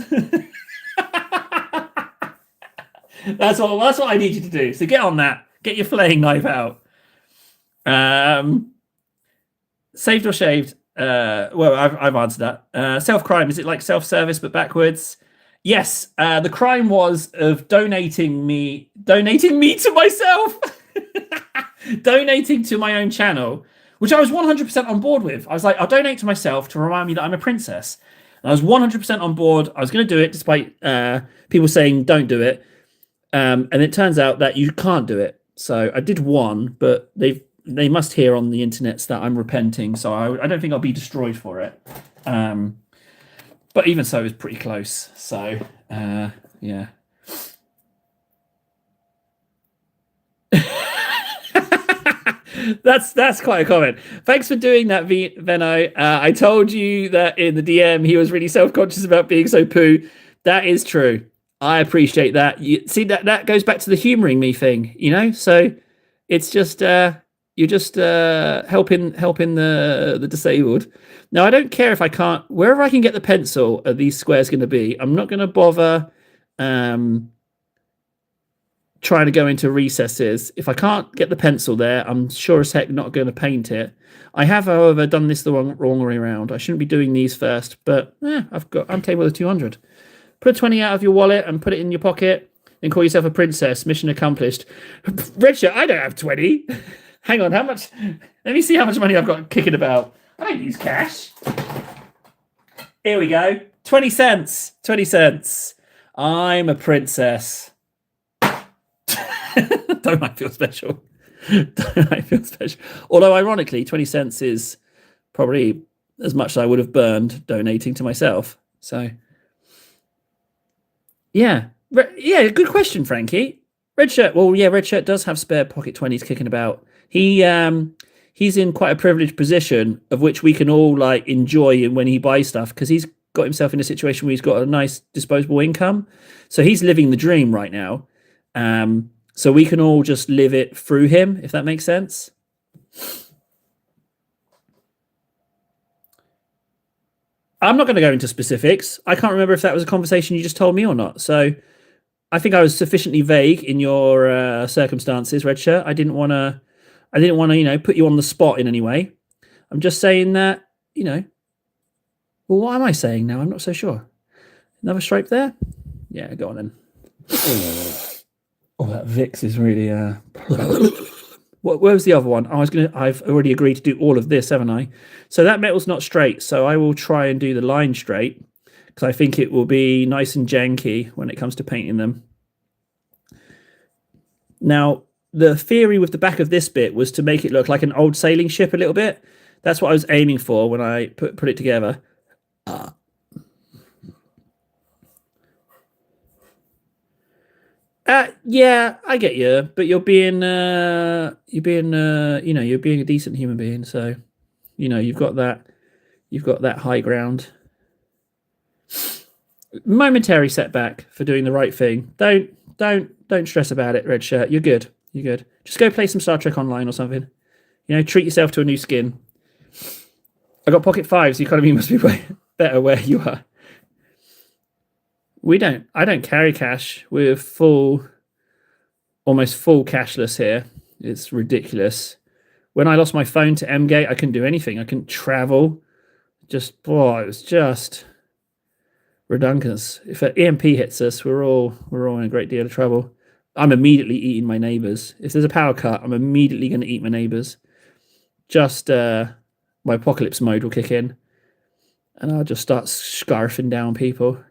That's what I need you to do. So get on that. Get your flaying knife out. Saved or shaved? Well, I've answered that. Self-crime, is it like self-service but backwards? Yes. The crime was of donating me to myself. Donating to my own channel, which I was 100% on board with. I was like, I'll donate to myself to remind me that I'm a princess. And I was 100% on board. I was going to do it despite people saying don't do it. And it turns out that you can't do it. So I did one, but they must hear on the internet that I'm repenting. So I don't think I'll be destroyed for it. But even so, it was pretty close. So, yeah. That's quite a comment. Thanks for doing that, Venno. I told you that in the DM he was really self-conscious about being so poo. That is true. I appreciate that. You see that goes back to the humoring me thing, you know? So it's just you're just helping the disabled. Now I don't care if I can't, wherever I can get the pencil are these squares going to be. I'm not going to bother trying to go into recesses. If I can't get the pencil there, I'm sure as heck not going to paint it. I have, however, done this the wrong way around. I shouldn't be doing these first, but I'm taking with a 200. Put a 20 out of your wallet and put it in your pocket and call yourself a princess. Mission accomplished. Richard, I don't have 20. Hang on, how much? Let me see how much money I've got kicking about. I don't use cash. Here we go. 20 cents. 20 cents. I'm a princess. Don't I feel special? Don't I feel special? Although, ironically, 20 cents is probably as much as I would have burned donating to myself. So, yeah. Yeah, good question, Frankie. Red Shirt. Well, yeah, Red Shirt does have spare pocket 20s kicking about. He's in quite a privileged position of which we can all like enjoy when he buys stuff because he's got himself in a situation where he's got a nice disposable income. So he's living the dream right now. So we can all just live it through him, if that makes sense. I'm not going to go into specifics. I can't remember if that was a conversation you just told me or not. So I think I was sufficiently vague in your circumstances, Red Shirt. I didn't want to, put you on the spot in any way. I'm just saying that, well, what am I saying now? I'm not so sure. Another stripe there? Yeah, go on then. Oh, that Vix is really. Where was the other one? I've already agreed to do all of this, haven't I? So that metal's not straight. So I will try and do the line straight because I think it will be nice and janky when it comes to painting them. Now, the theory with the back of this bit was to make it look like an old sailing ship a little bit. That's what I was aiming for when I put it together. Yeah, I get you, but you're being a decent human being. So, you've got that high ground. Momentary setback for doing the right thing. Don't stress about it, Red Shirt. You're good. Just go play some Star Trek Online or something. Treat yourself to a new skin. I got pocket 5s. The economy must be way better where you are. I don't carry cash with full almost full cashless here. It's ridiculous. When I lost my phone to Mgate, I couldn't do anything. I couldn't travel. It was just redundant. If an EMP hits us, we're all in a great deal of trouble. I'm immediately eating my neighbors. If there's a power cut, I'm immediately going to eat my neighbors. Just my apocalypse mode will kick in, and I'll just start scarfing down people.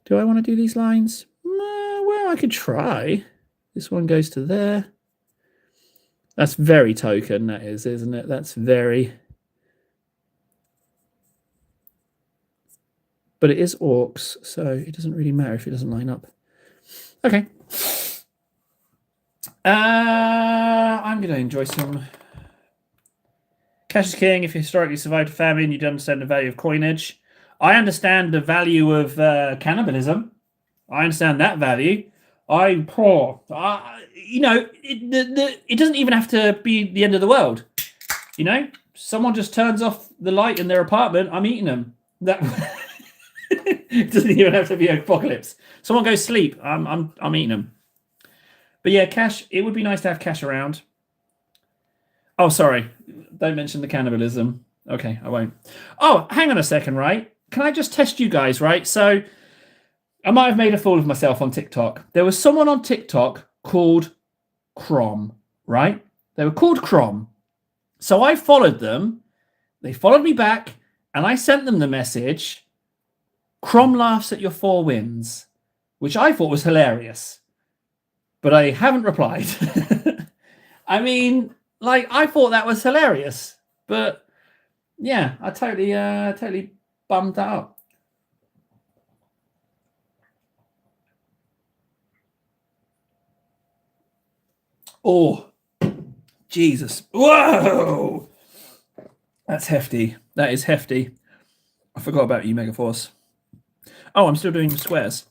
Do I want to do these lines? Well, I could try. This one goes to there. That's very token, that is, isn't it? That's very... But it is orcs, so it doesn't really matter if it doesn't line up. Okay. I'm going to enjoy some... Cash is king. If you historically survived a famine, you'd understand the value of coinage. I understand the value of cannibalism. I understand that value. It doesn't even have to be the end of the world. You know, someone just turns off the light in their apartment, I'm eating them. That it doesn't even have to be an apocalypse. Someone goes sleep, I'm eating them. But yeah, cash. It would be nice to have cash around. Oh, sorry. Don't mention the cannibalism. Okay, I won't. Oh, hang on a second, right? Can I just test you guys, right? So I might have made a fool of myself on TikTok. There was someone on TikTok called Crom, right? They were called Crom. So I followed them. They followed me back, and I sent them the message, Crom laughs at your 4 wins, which I thought was hilarious. But I haven't replied. I mean, like, I thought that was hilarious. But, yeah, I totally bummed that up. Oh, Jesus. Whoa! That's hefty. That is hefty. I forgot about you, Megaforce. Oh, I'm still doing squares.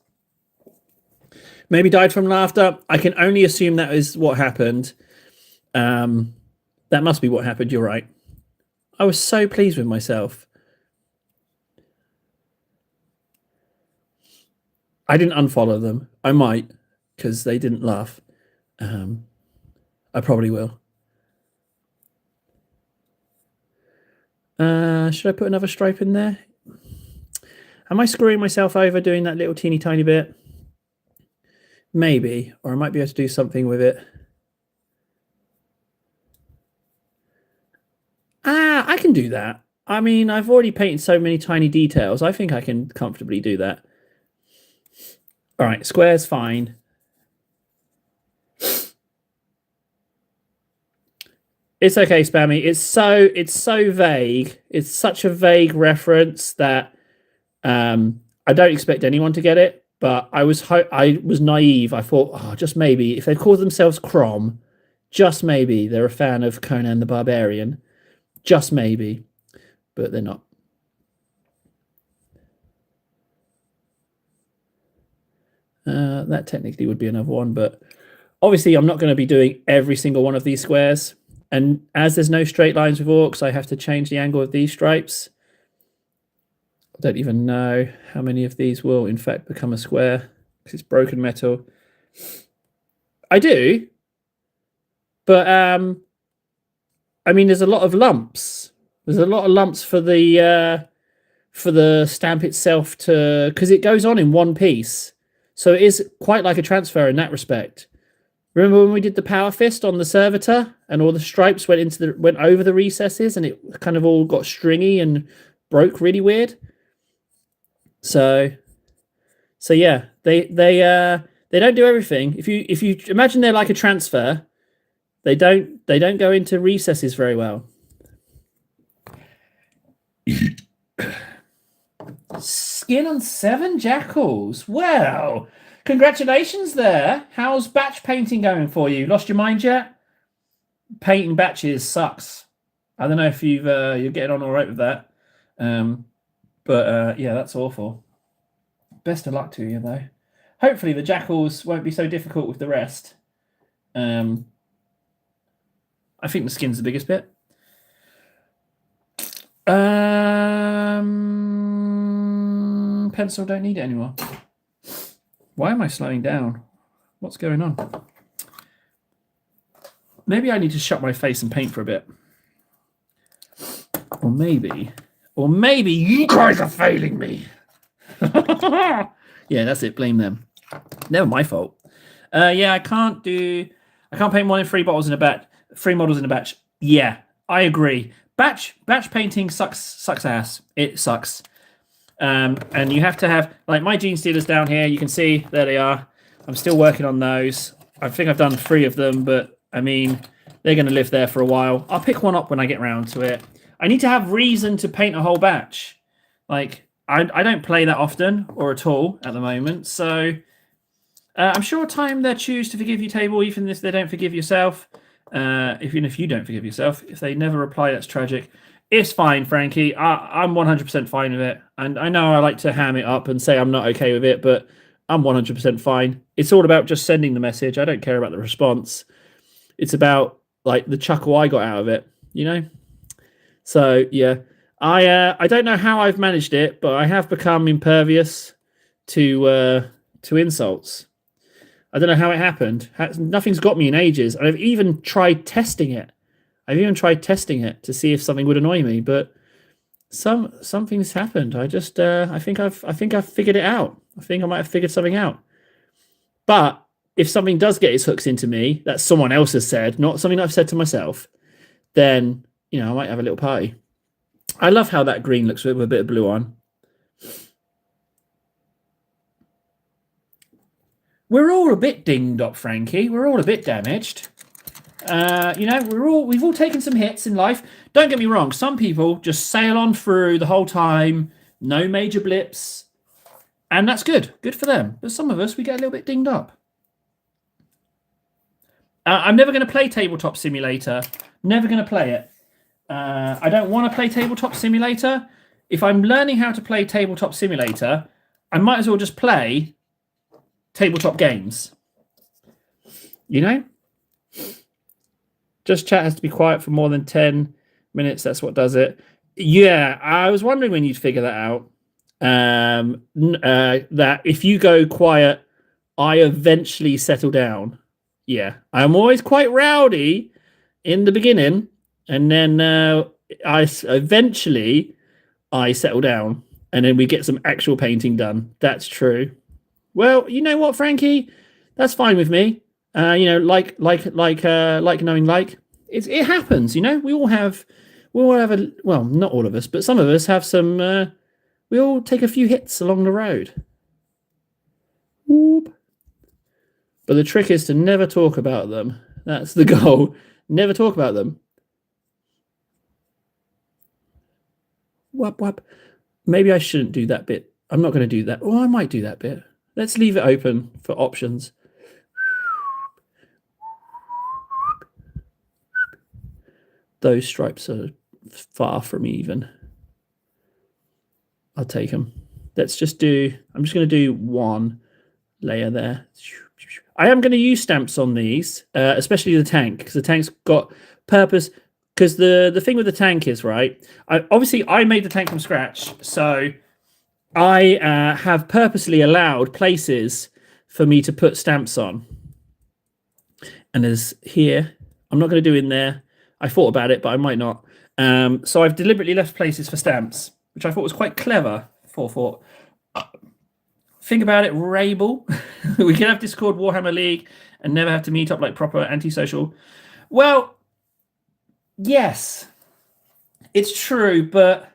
Maybe died from laughter. I can only assume that is what happened. That must be what happened. You're right. I was so pleased with myself. I didn't unfollow them. I might, because they didn't laugh. I probably will. Should I put another stripe in there? Am I screwing myself over doing that little teeny tiny bit? Maybe, or I might be able to do something with it. I can do that. I mean, I've already painted so many tiny details. I think I can comfortably do that. All right, square's fine. It's okay, Spammy. It's so vague. It's such a vague reference that I don't expect anyone to get it. But I was naive. I thought, oh, just maybe if they call themselves Crom, just maybe they're a fan of Conan the Barbarian. Just maybe, but they're not. That technically would be another one, but obviously I'm not going to be doing every single one of these squares. And as there's no straight lines with orcs, I have to change the angle of these stripes. I don't even know how many of these will, in fact, become a square because it's broken metal. I do, but I mean, there's a lot of lumps. There's a lot of lumps for the stamp itself because it goes on in one piece. So it is quite like a transfer in that respect. Remember when we did the power fist on the servitor and all the stripes went over the recesses and it kind of all got stringy and broke really weird. So yeah, they don't do everything. If you imagine they're like a transfer, they don't go into recesses very well. Skin on 7 jackals. Well, congratulations there. How's batch painting going for you? Lost your mind yet? Painting batches sucks. I don't know if you're getting on all right with that. But yeah, that's awful. Best of luck to you, though. Hopefully the jackals won't be so difficult with the rest. I think the skin's the biggest bit. Pencil, don't need it anymore. Why am I slowing down? What's going on? Maybe I need to shut my face and paint for a bit. Or maybe you guys are failing me. Yeah, that's it. Blame them. Never my fault. Yeah, I can't paint more than 3 bottles in a batch. 3 models in a batch. Yeah, I agree. Batch painting sucks ass. It sucks. And you have to have, like, my Gene Stealers down here. You can see there they are. I'm still working on those. I think I've done 3 of them, but I mean, they're going to live there for a while. I'll pick one up when I get round to it. I need to have reason to paint a whole batch. Like, I don't play that often or at all at the moment, so I'm sure time they choose to forgive you, table, even if they don't forgive yourself. Even if you don't forgive yourself, if they never reply, that's tragic. It's fine, Frankie. I'm 100% fine with it, and I know I like to ham it up and say I'm not okay with it, but I'm 100% fine. It's all about just sending the message. I don't care about the response. It's about, like, the chuckle I got out of it, you know? So, yeah. I don't know how I've managed it, but I have become impervious to insults. I don't know how it happened. Nothing's got me in ages. I've even tried testing it. To see if something would annoy me, but something's happened. I just I think I've figured it out. I think I might have figured something out. But if something does get its hooks into me that someone else has said, not something I've said to myself, then, you know, I might have a little party. I love how that green looks with a bit of blue on. We're all a bit dinged up, Frankie. We're all a bit damaged. You know, we've all taken some hits in life. Don't get me wrong. Some people just sail on through the whole time, no major blips, and that's good. Good for them. But some of us, we get a little bit dinged up. I'm never going to play Tabletop Simulator. Never going to play it. I don't want to play Tabletop Simulator. If I'm learning how to play Tabletop Simulator, I might as well just play tabletop games. You know? Just chat has to be quiet for more than 10 minutes. That's what does it. Yeah, I was wondering when you'd figure that out. That if you go quiet, I eventually settle down. Yeah, I'm always quite rowdy in the beginning, and then I settle down, and then we get some actual painting done. That's true. Well, you know what, Frankie? That's fine with me. You know, like knowing like. It happens, you know. We all have a, well, not all of us, but some of us have some. We all take a few hits along the road. Whoop. But the trick is to never talk about them. That's the goal. Never talk about them. Whap whap. Maybe I shouldn't do that bit. I'm not going to do that. Well, I might do that bit. Let's leave it open for options. Those stripes are far from even. I'll take them. Let's just do, I'm just going to do one layer there. I am going to use stamps on these, especially the tank, because the tank's got purpose. Because the thing with the tank is, right, obviously I made the tank from scratch, so I have purposely allowed places for me to put stamps on. And there's here, I'm not going to do in there. I thought about it, but I might not. So I've deliberately left places for stamps, which I thought was quite clever. Think about it, Rabel. We can have Discord, Warhammer League, and never have to meet up like proper antisocial. Well, yes, it's true, but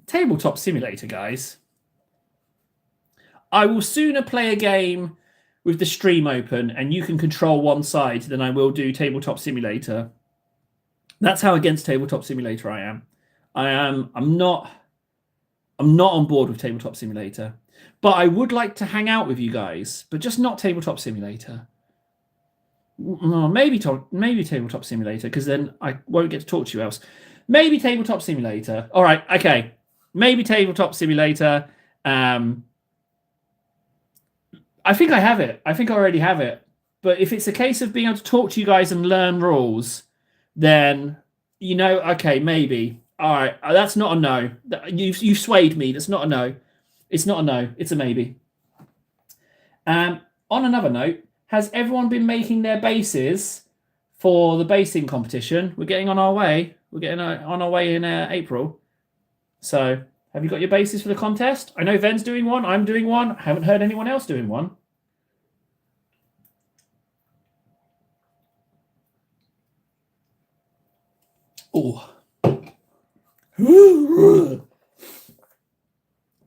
Tabletop Simulator, guys. I will sooner play a game with the stream open and you can control one side than I will do Tabletop Simulator. That's how against Tabletop Simulator I am. I'm not on board with Tabletop Simulator. But I would like to hang out with you guys, but just not Tabletop Simulator. No, maybe Tabletop Simulator, because then I won't get to talk to you else. Maybe Tabletop Simulator. All right, okay. Maybe Tabletop Simulator. I think I have it. I think I already have it. But if it's a case of being able to talk to you guys and learn rules, then, you know, okay, maybe. All right, that's not a no. You've swayed me. That's not a no. It's not a no. It's a maybe. On another note, has everyone been making their bases for the basing competition. We're getting on our way. We're getting on our way in April. So, have you got your bases for the contest? I know Ven's doing one. I'm doing one. I haven't heard anyone else doing one. Oh.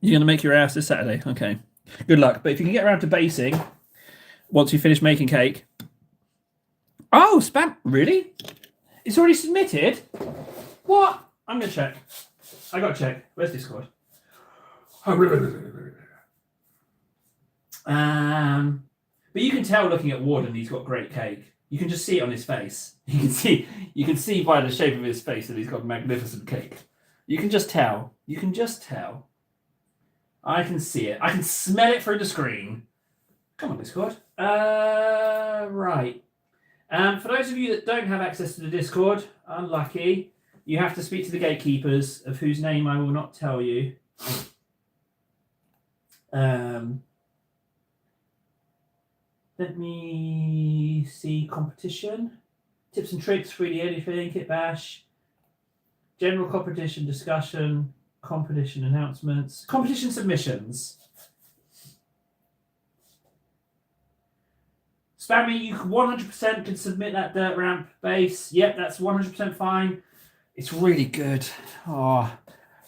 You're going to make your ass this Saturday. Okay. Good luck. But if you can get around to basing, once you finish making cake. Oh, spam. Really? It's already submitted? What? I'm going to check. I got to check. Where's Discord? But you can tell looking at Warden he's got great cake. You can just see it on his face. You can see by the shape of his face that he's got magnificent cake. You can just tell. You can just tell. I can see it. I can smell it through the screen. Come on, Discord. Right. For those of you that don't have access to the Discord, unlucky, you have to speak to the gatekeepers, of whose name I will not tell you. Let me see. Competition. Tips and tricks, 3D anything, Kit Bash. General competition discussion, competition announcements, competition submissions. Spammy, you 100% can submit that dirt ramp base. Yep, that's 100% fine. It's really good. Oh,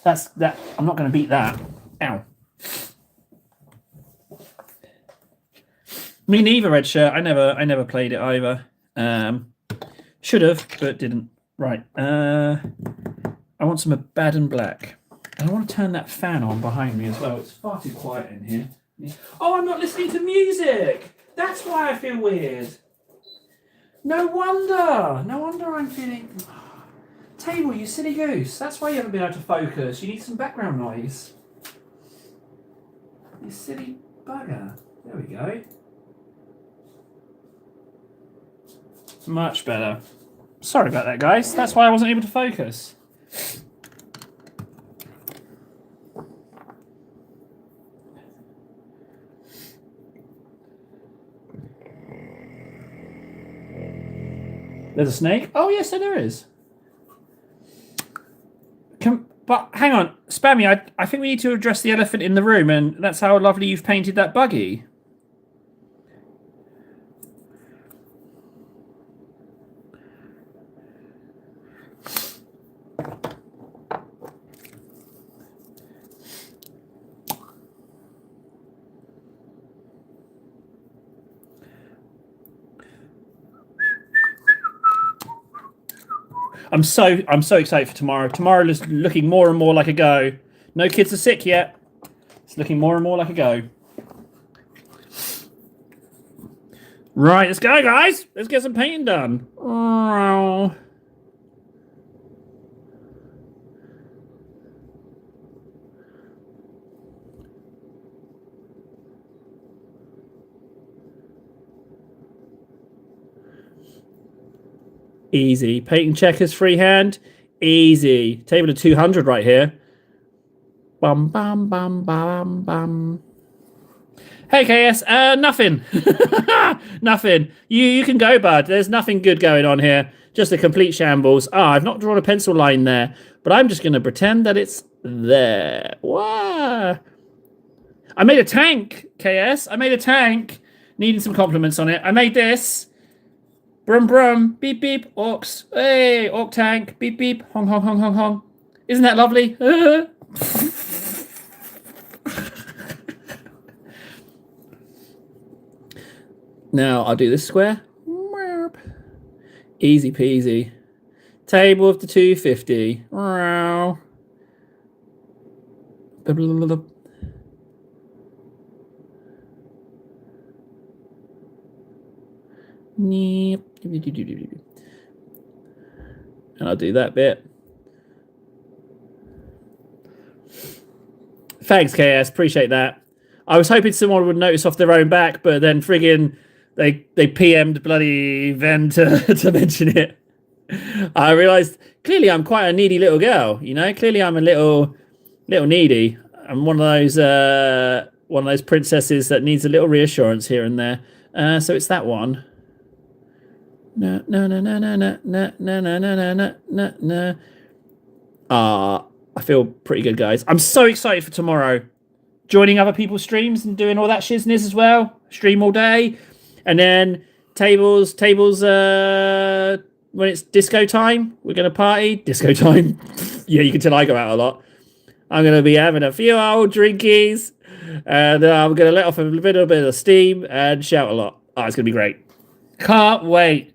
that's that. I'm not going to beat that. Ow. Me neither, Red Shirt. I never played it either. Should have, but didn't. Right. I want some Bad and Black. And I want to turn that fan on behind me as well. It's far too quiet in here. Oh, I'm not listening to music. That's why I feel weird. No wonder. No wonder I'm feeling... Table, you silly goose. That's why you haven't been able to focus. You need some background noise. You silly bugger. There we go. Much better. Sorry about that, guys. That's why I wasn't able to focus. There's a snake? Oh, yes, there is. But hang on, Spammy, I think we need to address the elephant in the room, and that's how lovely you've painted that buggy. I'm so excited for tomorrow. Tomorrow is looking more and more like a go. No kids are sick yet. It's looking more and more like a go. Right, let's go, guys. Let's get some painting done. Oh. Easy. Painting checkers freehand. Easy. Table of 200 right here. Bum, bum, bum, bum, bum. Hey, KS. Nothing. Nothing. You can go, bud. There's nothing good going on here. Just a complete shambles. I've not drawn a pencil line there, but I'm just going to pretend that it's there. Wow. I made a tank, KS. I made a tank. Needing some compliments on it. I made this. Brum brum, beep beep, orcs. Hey, orc tank, beep beep, hong hong hong hong hong. Isn't that lovely? Now I'll do this square. Easy peasy. Table of the 250. And I'll do that bit. Thanks, KS. Appreciate that. I was hoping someone would notice off their own back, but then friggin' they PM'd bloody Ven to mention it. I realised clearly I'm quite a needy little girl. You know, clearly I'm a little needy. I'm one of those princesses that needs a little reassurance here and there. So it's that one. Na na na na na na na na na na na na na. I feel pretty good, guys. I'm so excited for tomorrow. Joining other people's streams and doing all that shizness as well. Stream all day. And then tables, when it's disco time, we're going to party. Disco time. Yeah, you can tell I go out a lot. I'm going to be having a few old drinkies. And I'm going to let off a little bit of steam and shout a lot. Oh, it's going to be great. Can't wait.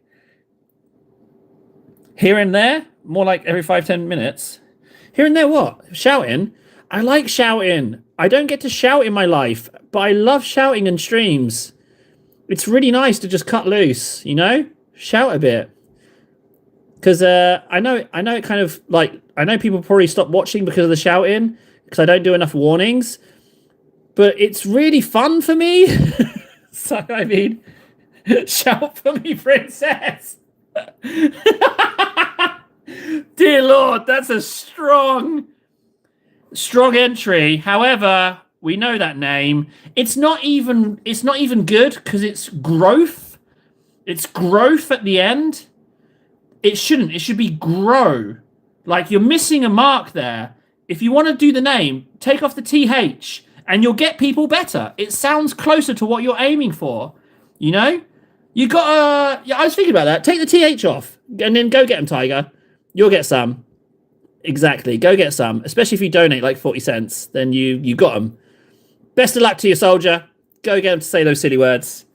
Here and there, more like every 5-10 minutes. Here and there, what? Shouting? I like shouting. I don't get to shout in my life, but I love shouting in streams. It's really nice to just cut loose, you know? Shout a bit. Because I know it kind of, like, I know people probably stop watching because of the shouting, because I don't do enough warnings. But it's really fun for me. So, I mean, shout for me, princess. Dear Lord, that's a strong entry. However, we know that name. It's not even good because it's growth. It's growth at the end. It shouldn't. It should be grow. Like, you're missing a mark there. If you want to do the name, take off the TH and you'll get people better. It sounds closer to what you're aiming for. You know? You gotta... Yeah, I was thinking about that. Take the TH off and then go get them, Tiger. You'll get some. Exactly. Go get some. Especially if you donate like 40 cents. Then you got them. Best of luck to you, soldier. Go get them to say those silly words.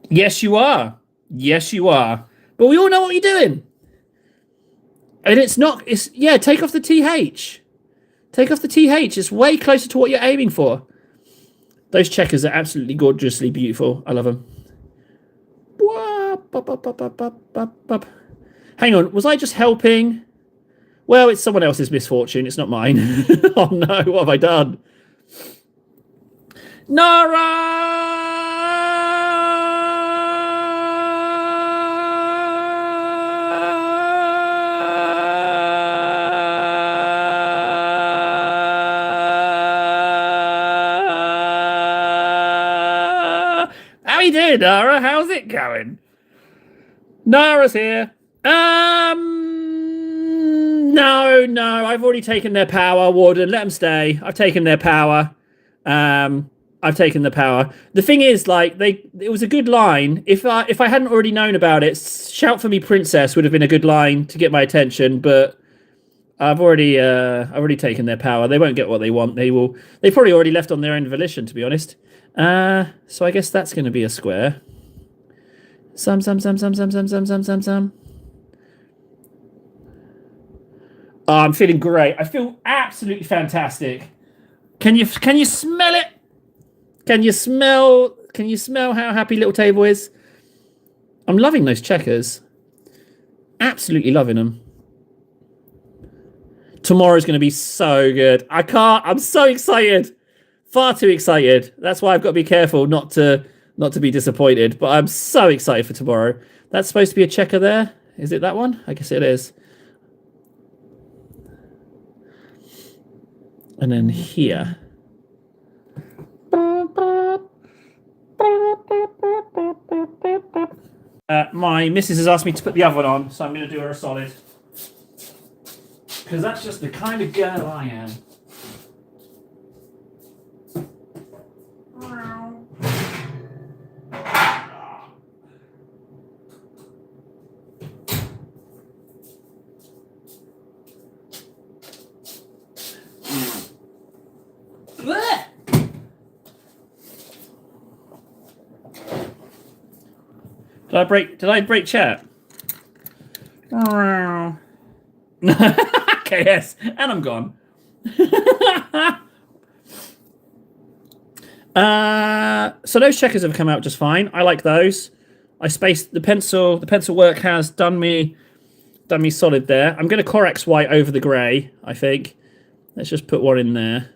Yes, you are. Yes, you are. But we all know what you're doing. And it's not... Yeah, take off the TH. Take off the TH. It's way closer to what you're aiming for. Those checkers are absolutely gorgeously beautiful. I love them. Hang on, was I just helping? Well, it's someone else's misfortune. It's not mine. Oh no, what have I done? Nara! How you doing, Nara? How's it going? Nara's here. No, I've already taken their power, Warden. Let them stay. I've taken their power. I've taken the power. The thing is, like, it was a good line. If I hadn't already known about it, shout for me, princess would have been a good line to get my attention. But I've already taken their power. They won't get what they want. They've probably already left on their own volition, to be honest. So I guess that's going to be a square. Some. Oh, I'm feeling great. I feel absolutely fantastic. Can you smell it? Can you smell how happy little table is? I'm loving those checkers. Absolutely loving them. Tomorrow's going to be so good. I'm so excited. Far too excited. That's why I've got to be careful not to be disappointed. But I'm so excited for tomorrow. That's supposed to be a checker there. Is it that one? I guess it is. And then here. My missus has asked me to put the other one on, so I'm going to do her a solid. Because that's just the kind of girl I am. Did I break chat? Okay, yes, and I'm gone. So those checkers have come out just fine. I like those. I spaced the pencil. The pencil work has done me solid there. I'm going to Corax white over the grey, I think. Let's just put one in there.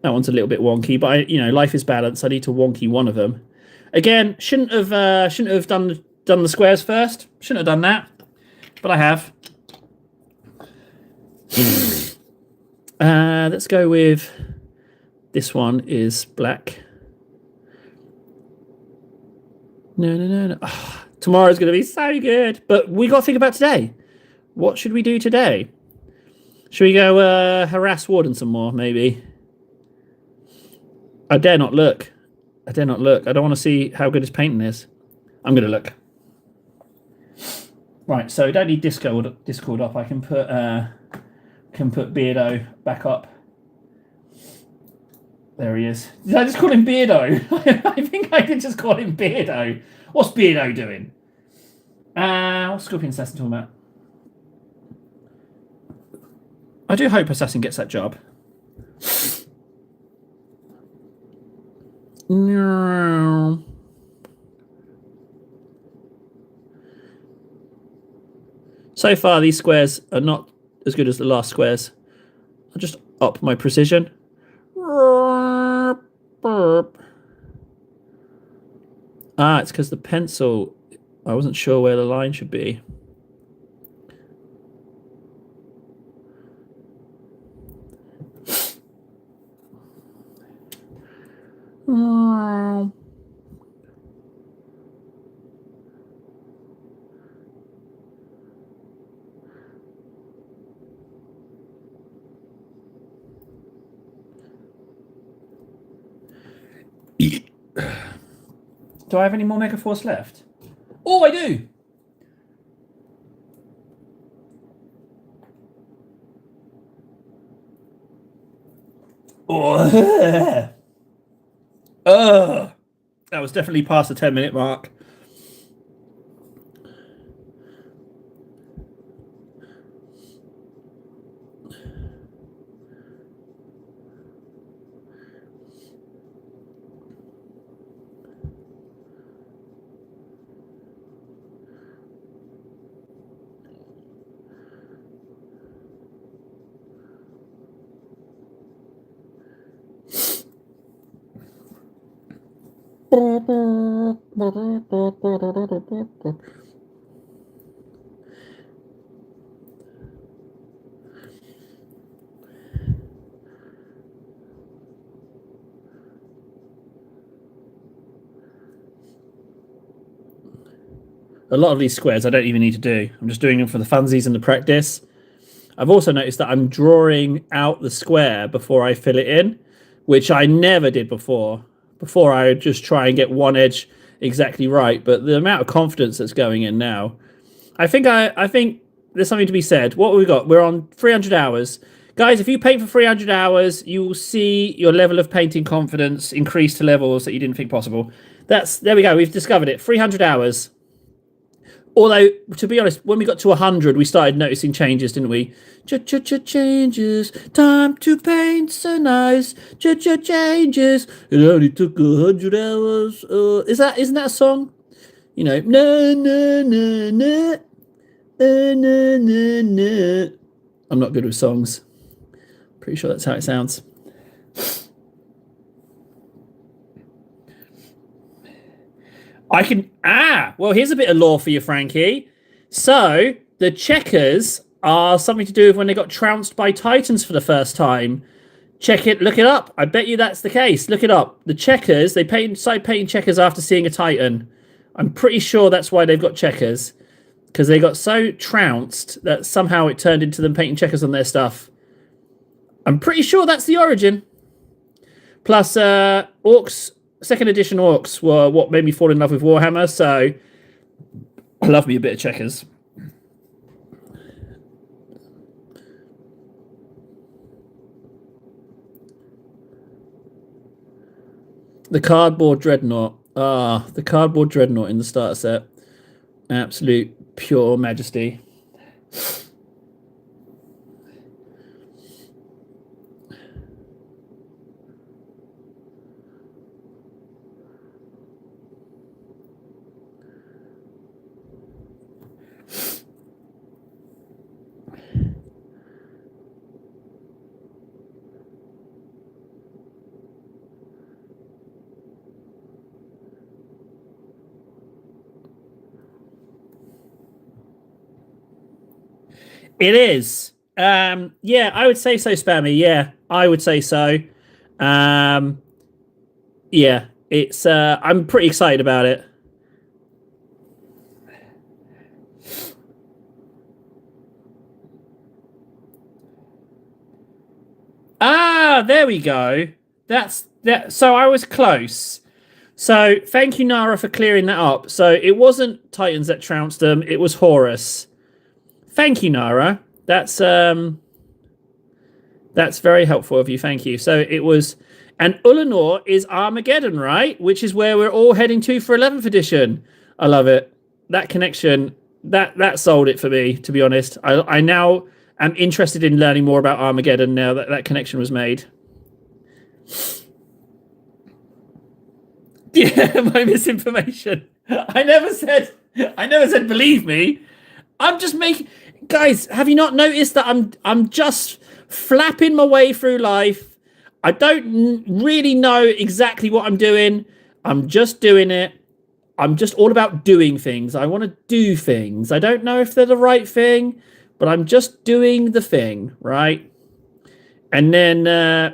That one's a little bit wonky, but life is balanced. I need to wonky one of them. Again, shouldn't have done the squares first. Shouldn't have done that, but I have. Let's go with this one is black. No. Oh, tomorrow's going to be so good. But we got to think about today. What should we do today? Should we go harass Warden some more, maybe? I dare not look. I don't want to see how good his painting is. I'm going to look. Right, so don't need Discord up. I can put Beardo back up. There he is. Did I just call him Beardo? I think I did just call him Beardo. What's Beardo doing? What's Scorpion Assassin talking about? I do hope Assassin gets that job. No. So far, these squares are not as good as the last squares. I'll just up my precision. Ah, it's because the pencil, I wasn't sure where the line should be. Do I have any more Mega Force left? Oh, I do! Oh, that was definitely past the 10-minute mark. A lot of these squares I don't even need to do. I'm just doing them for the funsies and the practice. I've also noticed that I'm drawing out the square before I fill it in, which I never did before. Before I would just try and get one edge exactly right, but the amount of confidence that's going in now, I think there's something to be said. What have we got? We're on 300 hours. Guys, if you paint for 300 hours, you will see your level of painting confidence increase to levels that you didn't think possible. There we go. We've discovered it. 300 hours. Although, to be honest, when we got to 100, we started noticing changes, didn't we? Changes. Time to paint so nice. Changes. It only took 100 hours. Isn't that a song? You know, no. I'm not good with songs. Pretty sure that's how it sounds. Well, here's a bit of lore for you, Frankie. So, the checkers are something to do with when they got trounced by Titans for the first time. Look it up. I bet you that's the case. Look it up. The checkers, they started painting checkers after seeing a Titan. I'm pretty sure that's why they've got checkers. Because they got so trounced that somehow it turned into them painting checkers on their stuff. I'm pretty sure that's the origin. Plus, Orcs, second edition Orcs were what made me fall in love with Warhammer, so I love me a bit of checkers. The cardboard dreadnought. The cardboard dreadnought in the starter set. Absolute pure majesty. It is. Yeah, I would say so, Spammy. Yeah, I would say so. Yeah, it's. I'm pretty excited about it. there we go. That's that. So I was close. So thank you, Nara, for clearing that up. So it wasn't Titans that trounced them. It was Horus. Thank you, Nara. That's very helpful of you. Thank you. So it was, and Ulanor is Armageddon, right? Which is where we're all heading to for 11th edition. I love it. That connection, that sold it for me, to be honest. I now am interested in learning more about Armageddon now that that connection was made. Yeah, my misinformation. I never said believe me. I'm just making, guys, have you not noticed that I'm just flapping my way through life? I don't really know exactly what I'm doing. I'm just doing it. I'm just all about doing things. I want to do things. I don't know if they're the right thing, but I'm just doing the thing, right? And then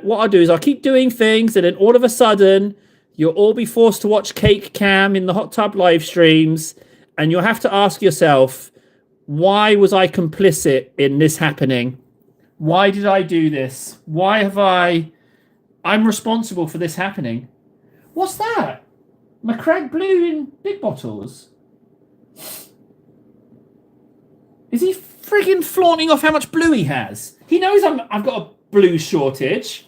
what I'll do is I'll keep doing things, and then all of a sudden, you'll all be forced to watch Cake Cam in the hot tub live streams, and you'll have to ask yourself, why was I complicit in this happening? Why did I do this? Why have I'm responsible for this happening. What's that? McCrag Blue in big bottles. Is he friggin' flaunting off how much blue he has? He knows I've got a blue shortage.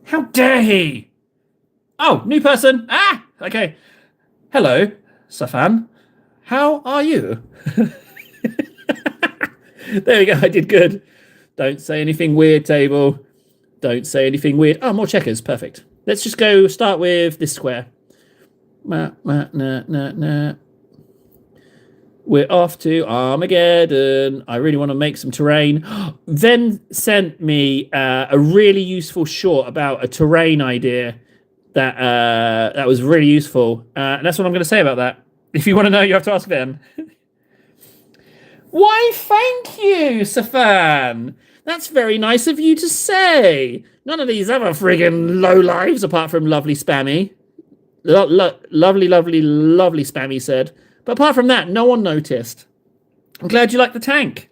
How dare he? Oh, new person. Ah, okay. Hello, Safan. How are you? There we go. I did good. Don't say anything weird, table. Don't say anything weird. Oh, more checkers. Perfect. Let's just go start with this square. We're off to Armageddon. I really want to make some terrain. Then sent me a really useful short about a terrain idea that was really useful. And that's what I'm going to say about that. If you want to know, you have to ask Ben. Why, thank you, Safan. That's very nice of you to say. None of these other friggin' low lives, apart from lovely Spammy. Lovely, lovely, lovely Spammy said. But apart from that, no one noticed. I'm glad you like the tank.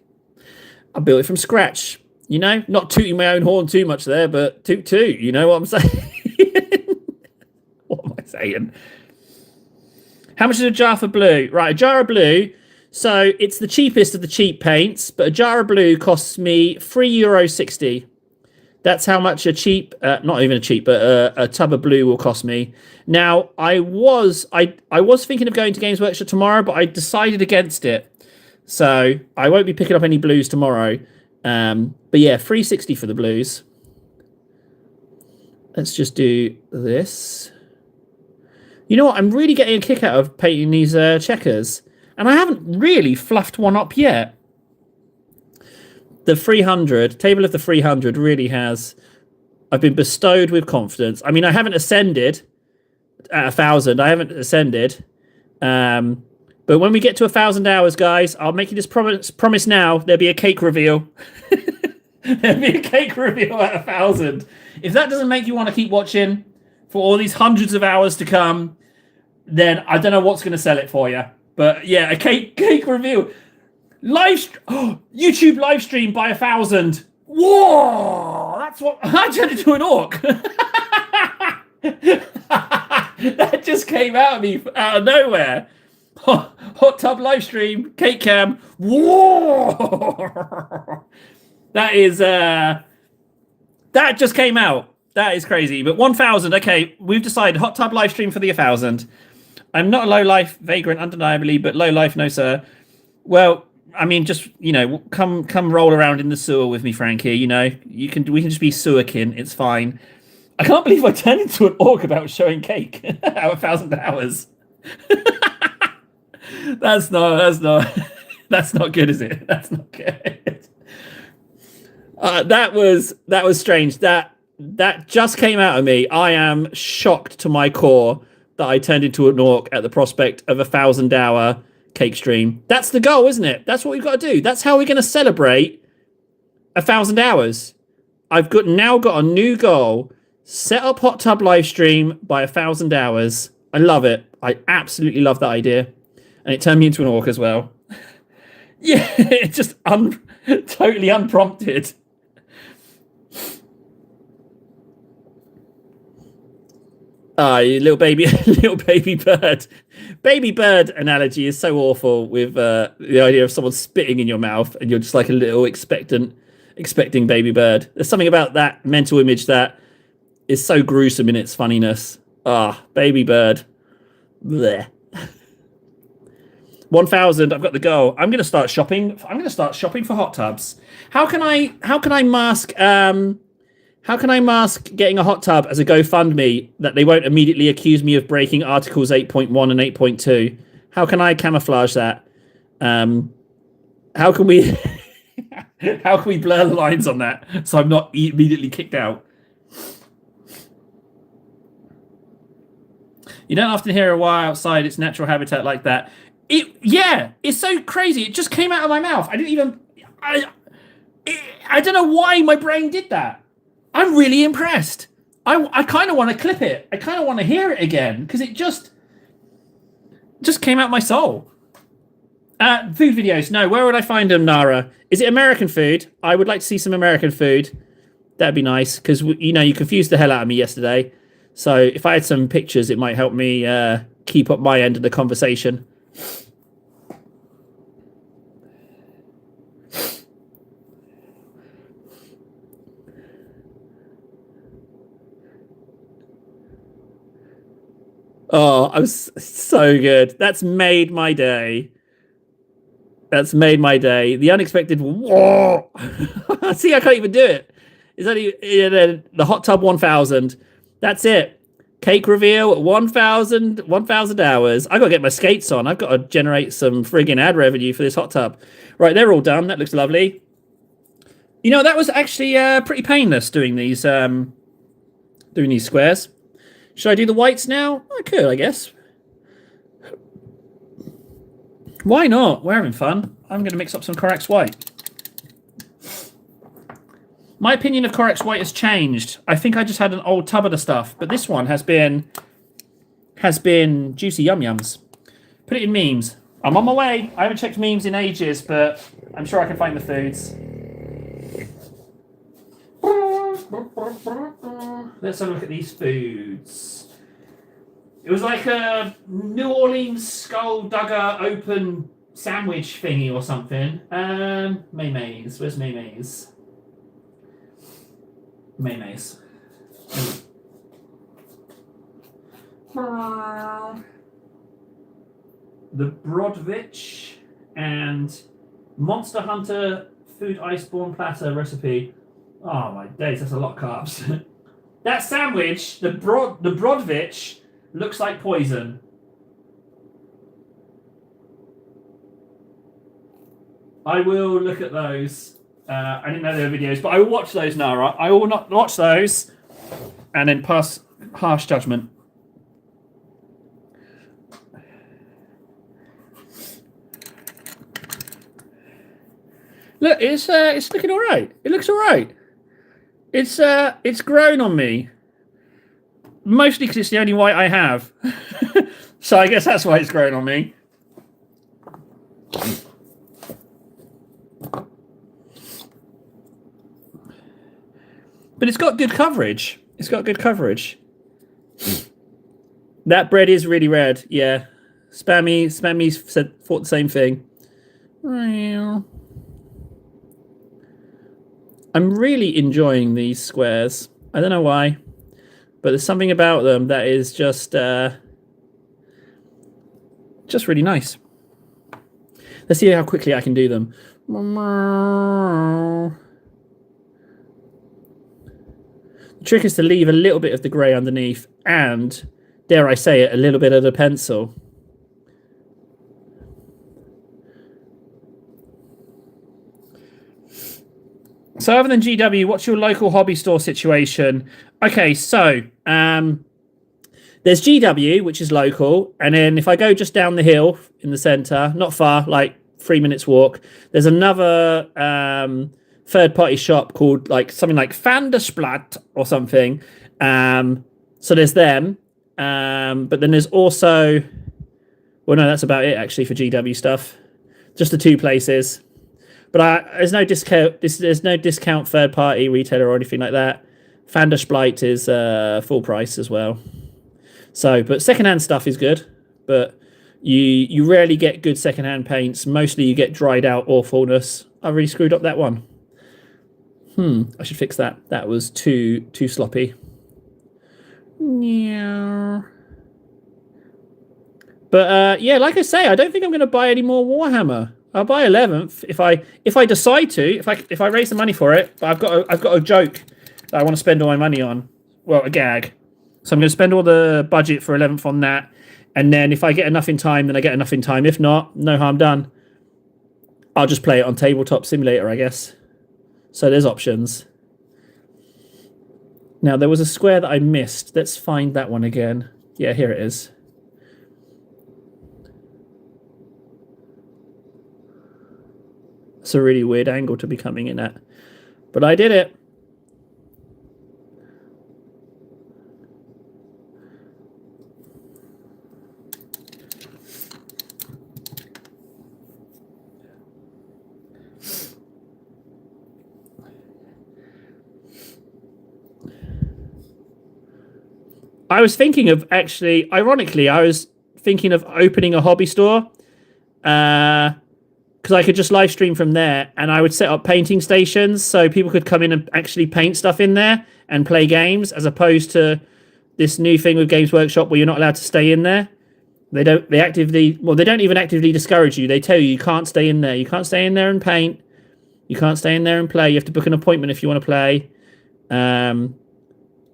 I built it from scratch. You know, not tooting my own horn too much there, but toot toot. You know what I'm saying? What am I saying? How much is a jar for blue? Right, a jar of blue. So it's the cheapest of the cheap paints, but a jar of blue costs me €3.60. That's how much a cheap, not even a cheap, but a tub of blue will cost me. Now, I was thinking of going to Games Workshop tomorrow, but I decided against it. So I won't be picking up any blues tomorrow. But yeah, $3.60 for the blues. Let's just do this. You know what? I'm really getting a kick out of painting these checkers. And I haven't really fluffed one up yet. The 300, Table of the 300 really has... I've been bestowed with confidence. I mean, I haven't ascended at 1,000. I haven't ascended. But when we get to 1,000 hours, guys, I'll make you this promise now. There'll be a cake reveal. There'll be a cake reveal at 1,000. If that doesn't make you want to keep watching for all these hundreds of hours to come, then I don't know what's going to sell it for you. But yeah, a cake reveal. YouTube live stream by 1,000. Whoa! That's what I turned into an orc. That just came out of me out of nowhere. Hot tub live stream, cake cam. Whoa! That is that just came out. That is crazy. But 1,000. Okay, we've decided hot tub live stream for the 1,000. I'm not a low life vagrant, undeniably, but low life, no sir. Well, I mean, just come roll around in the sewer with me, Frankie. We can just be sewerkin. It's fine. I can't believe I turned into an orc about showing cake at 1,000 hours. That's not good, is it? That's not good. That was strange. That just came out of me. I am shocked to my core that I turned into an orc at the prospect of 1,000-hour cake stream. That's the goal, isn't it? That's what we've got to do. That's how we're going to celebrate 1,000 hours. I've now got a new goal. Set up hot tub live stream by 1,000 hours. I love it. I absolutely love that idea. And it turned me into an orc as well. Yeah, it's just totally unprompted. Ah, you little baby, little baby bird. Baby bird analogy is so awful with the idea of someone spitting in your mouth and you're just like a little expecting baby bird. There's something about that mental image that is so gruesome in its funniness. Ah, baby bird. Blech. 1,000. I've got the goal. I'm going to start shopping. I'm going to start shopping for hot tubs. How can I mask getting a hot tub as a GoFundMe that they won't immediately accuse me of breaking Articles 8.1 and 8.2? How can I camouflage that? How can we how can we blur the lines on that so I'm not immediately kicked out? You don't often hear a wire outside its natural habitat like that. It's so crazy. It just came out of my mouth. I don't know why my brain did that. I'm really impressed. I kind of want to clip it. I kind of want to hear it again because it just came out my soul. Food videos. No, where would I find them, Nara? Is it American food? I would like to see some American food. That'd be nice because, you confused the hell out of me yesterday. So if I had some pictures, it might help me keep up my end of the conversation. Oh, I was so good. That's made my day. That's made my day. The unexpected. Whoa! See, I can't even do it. It's only the hot tub 1,000. That's it. Cake reveal 1,000 hours. I got to get my skates on. I've got to generate some friggin' ad revenue for this hot tub. Right, they're all done. That looks lovely. That was actually pretty painless doing these squares. Should I do the whites now? I could, I guess. Why not? We're having fun. I'm going to mix up some Corex White. My opinion of Corex White has changed. I think I just had an old tub of the stuff, but this one has been juicy yum yums. Put it in memes. I'm on my way. I haven't checked memes in ages, but I'm sure I can find the foods. Let's have a look at these foods. It was like a New Orleans skulldugger open sandwich thingy or something. Mayonnaise. Where's mayonnaise? Mayonnaise. The Brodvich and Monster Hunter Food Iceborne Platter recipe. Oh my days, that's a lot of carbs. That sandwich, the Brodvich, looks like poison. I will look at those. I didn't know they were videos, but I will watch those, Nara. I will not watch those and then pass harsh judgment. Look, it's looking all right. It looks all right. It's grown on me. Mostly because it's the only white I have. So I guess that's why it's grown on me. But it's got good coverage. That bread is really red. Yeah. Spammy thought the same thing. I'm really enjoying these squares. I don't know why, but there's something about them that is just really nice. Let's see how quickly I can do them. The trick is to leave a little bit of the grey underneath and, dare I say it, a little bit of the pencil. So other than GW, what's your local hobby store situation? Okay, so there's GW, which is local. And then if I go just down the hill in the centre, not far, like 3 minutes walk, there's another third-party shop called something like Fandersplat or something. So there's them. But then there's also... Well, no, that's about it, actually, for GW stuff. Just the two places. But there's no discount. There's no discount third-party retailer or anything like that. Fandersplat is full price as well. So, but secondhand stuff is good, but you rarely get good secondhand paints. Mostly you get dried out awfulness. I really screwed up that one. I should fix that. That was too sloppy. Yeah. But yeah, like I say, I don't think I'm going to buy any more Warhammer. I'll buy 11th if I decide to, if I raise the money for it. But I've got a joke that I want to spend all my money on. Well, a gag. So I'm going to spend all the budget for 11th on that, and then if I get enough in time, then I get enough in time. If not, no harm done. I'll just play it on Tabletop Simulator, I guess. So there's options. Now there was a square that I missed. Let's find that one again. Yeah, here it is. It's a really weird angle to be coming in at, but I did it. I was thinking of actually, ironically, I was thinking of opening a hobby store. Because I could just live stream from there, and I would set up painting stations so people could come in and actually paint stuff in there and play games, as opposed to this new thing with Games Workshop where you're not allowed to stay in there. They don't even actively discourage you. They tell you can't stay in there. You can't stay in there and paint. You can't stay in there and play. You have to book an appointment if you want to play. And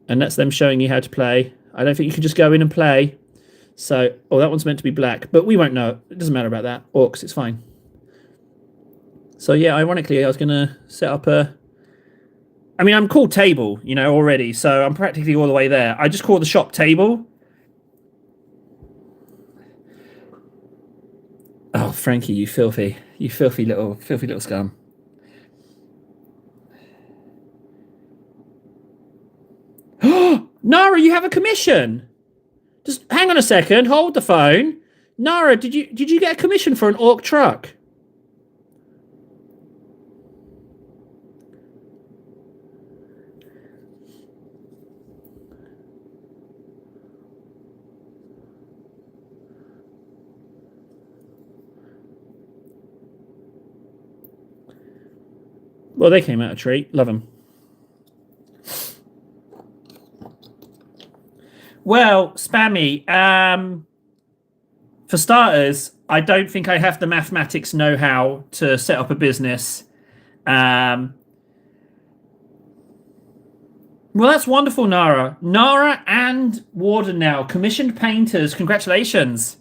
that's them showing you how to play. I don't think you can just go in and play. So, that one's meant to be black, but we won't know. It doesn't matter about that. Orcs, it's fine. So yeah, ironically, I was going to set up I'm called Table, already, so I'm practically all the way there. I just call the shop Table. Oh, Frankie, you filthy little scum. Nara, you have a commission. Just hang on a second. Hold the phone. Nara, did you get a commission for an orc truck? Well, they came out a treat. Love them. Well, Spammy, for starters, I don't think I have the mathematics know-how to set up a business. Well, that's wonderful, Nara. Nara and Warden now, commissioned painters. Congratulations.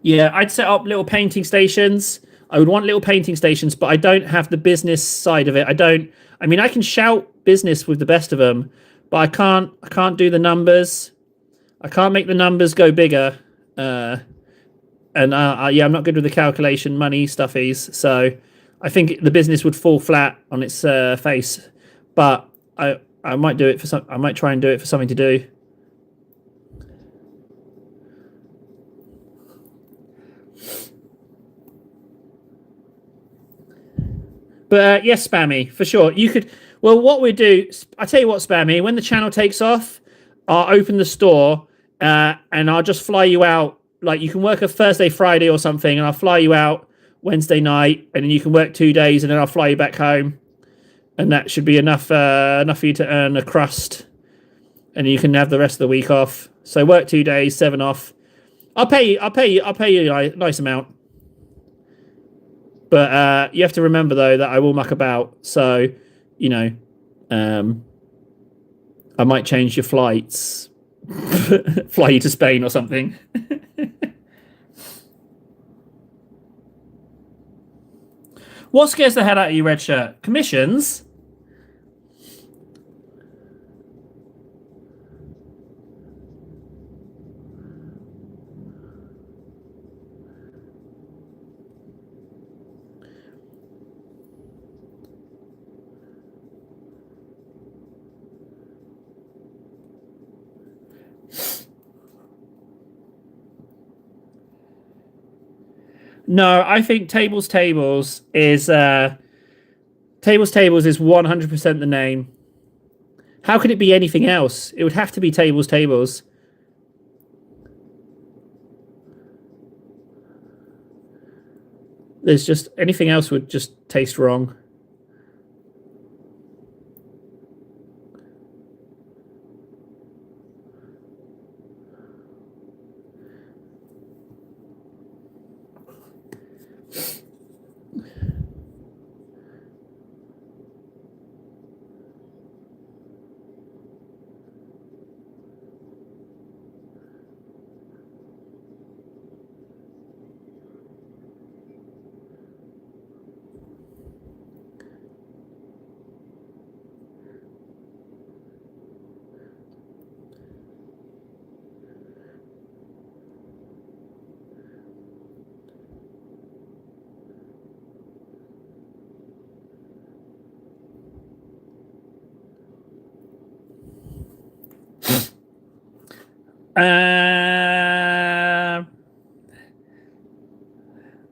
Yeah, I'd set up little painting stations. I would want little painting stations, but I don't have the business side of it. I can shout business with the best of them, but I can't do the numbers. I can't make the numbers go bigger. I'm not good with the calculation money stuffies. So I think the business would fall flat on its face. But I might do it for some. I might try and do it for something to do. But yes, Spammy, for sure. You could. Well, what we do, I tell you what, Spammy, when the channel takes off, I'll open the store and I'll just fly you out. Like, you can work a Thursday, Friday or something, and I'll fly you out Wednesday night, and then you can work 2 days, and then I'll fly you back home. And that should be enough for you to earn a crust, and you can have the rest of the week off. So work 2 days, 7 off. I'll pay you a nice amount. But you have to remember, though, that I will muck about. So, I might change your flights. Fly you to Spain or something. What scares the hell out of you, Red Shirt? Commissions? No, I think tables is Tables is 100% the name. How could it be anything else? It would have to be Tables. There's just anything else would just taste wrong.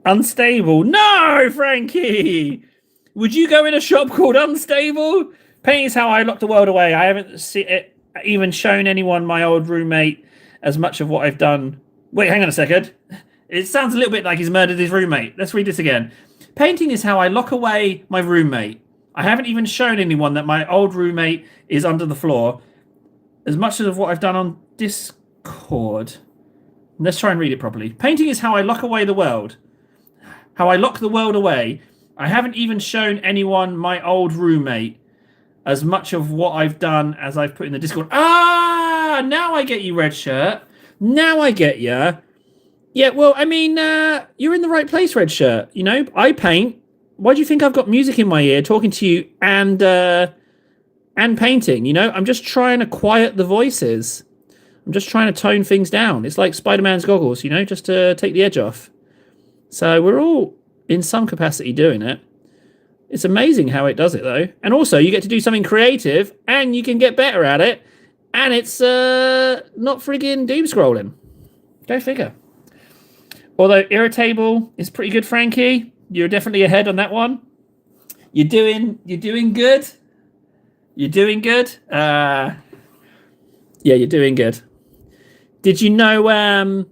Unstable. No, Frankie! Would you go in a shop called Unstable? Painting is how I lock the world away. I haven't even shown anyone, my old roommate, as much of what I've done. Wait, hang on a second. It sounds a little bit like he's murdered his roommate. Let's read this again. Painting is how I lock away my roommate. I haven't even shown anyone that my old roommate is under the floor. As much of what I've done on Discord. Let's try and read it properly. Painting is how I lock away the world. How I lock the world away. I haven't even shown anyone, my old roommate, as much of what I've done as I've put in the Discord. Ah, now I get you, Red Shirt. Now I get you. Yeah, well, I mean, you're in the right place, Red Shirt. You know, I paint. Why do you think I've got music in my ear talking to you and painting? You know, I'm just trying to quiet the voices. I'm just trying to tone things down. It's like Spider-Man's goggles, you know, just to take the edge off. So we're all in some capacity doing it. It's amazing how it does it, though. And also, you get to do something creative, and you can get better at it, and it's not friggin' doom scrolling. Go figure. Although Irritable is pretty good, Frankie. You're definitely ahead on that one. You're doing good. You're doing good. Yeah, you're doing good. Did you know?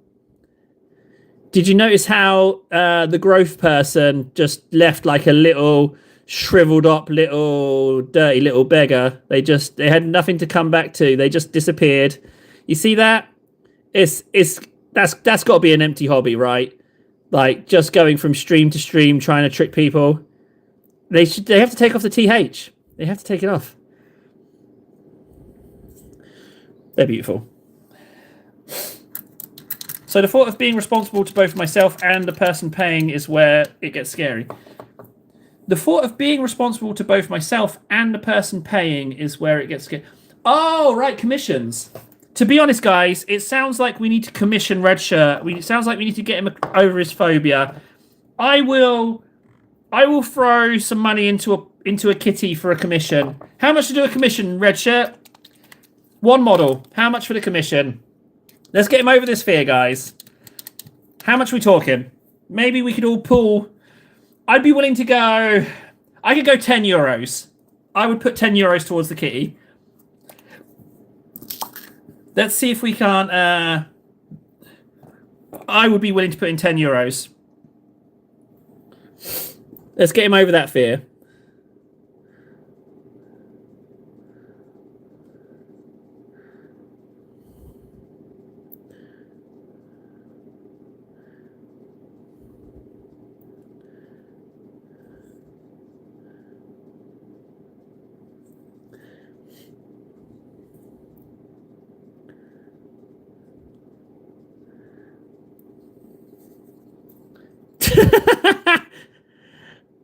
Did you notice how the growth person just left like a little shriveled up, little dirty little beggar? They had nothing to come back to. They just disappeared. You see that? That's got to be an empty hobby, right? Like just going from stream to stream, trying to trick people. They have to take off the TH. They have to take it off. They're beautiful. So the thought of being responsible to both myself and the person paying is where it gets scary. The thought of being responsible to both myself and the person paying is where it gets scary. Oh, right, commissions. To be honest, guys, it sounds like we need to commission Red Shirt. It sounds like we need to get him over his phobia. I will throw some money into a kitty for a commission. How much to do a commission, Red Shirt? One model. How much for the commission? Let's get him over this fear, guys. How much are we talking? Maybe we could all pool. I'd be willing to go. I could go 10 euros. I would put 10 euros towards the kitty. Let's see if we can't. I would be willing to put in 10 euros. Let's get him over that fear.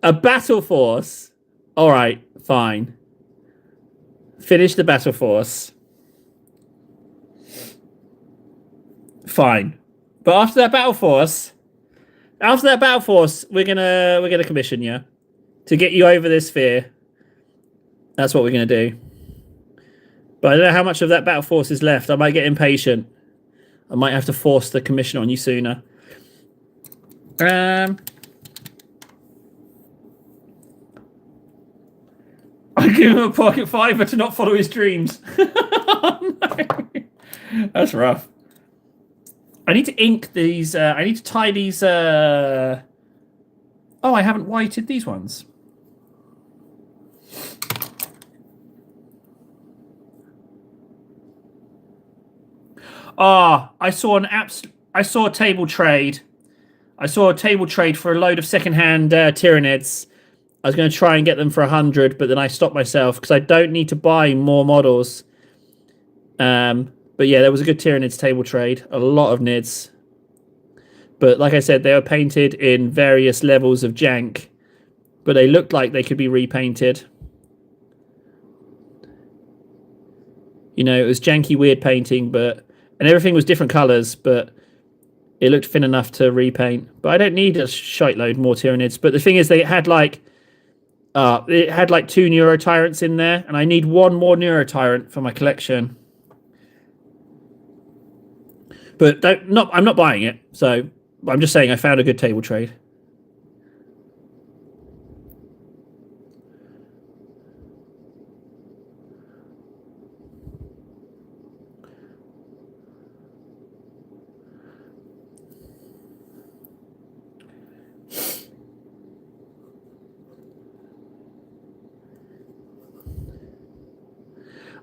A battle force. All right, fine. Finish the battle force. Fine. But after that battle force, we're gonna commission you to get you over this fear. That's what we're gonna do. But I don't know how much of that battle force is left. I might get impatient. I might have to force the commission on you sooner. give him a pocket fiver to not follow his dreams. Oh, no. That's rough. I need to ink these. I need to tie these. Oh, I haven't whited these ones. Ah, I saw a table trade. I saw a table trade for a load of secondhand Tyranids. I was going to try and get them for 100, but then I stopped myself because I don't need to buy more models. But yeah, there was a good Tyranids table trade. A lot of Nids. But like I said, they were painted in various levels of jank. But they looked like they could be repainted. You know, it was janky, weird painting, and everything was different colours, but it looked thin enough to repaint. But I don't need a shite load more Tyranids. But the thing is, they had like... it had like 2 Neurotyrants in there, and I need 1 more Neurotyrant for my collection. But I'm not buying it, so I'm just saying I found a good table trade.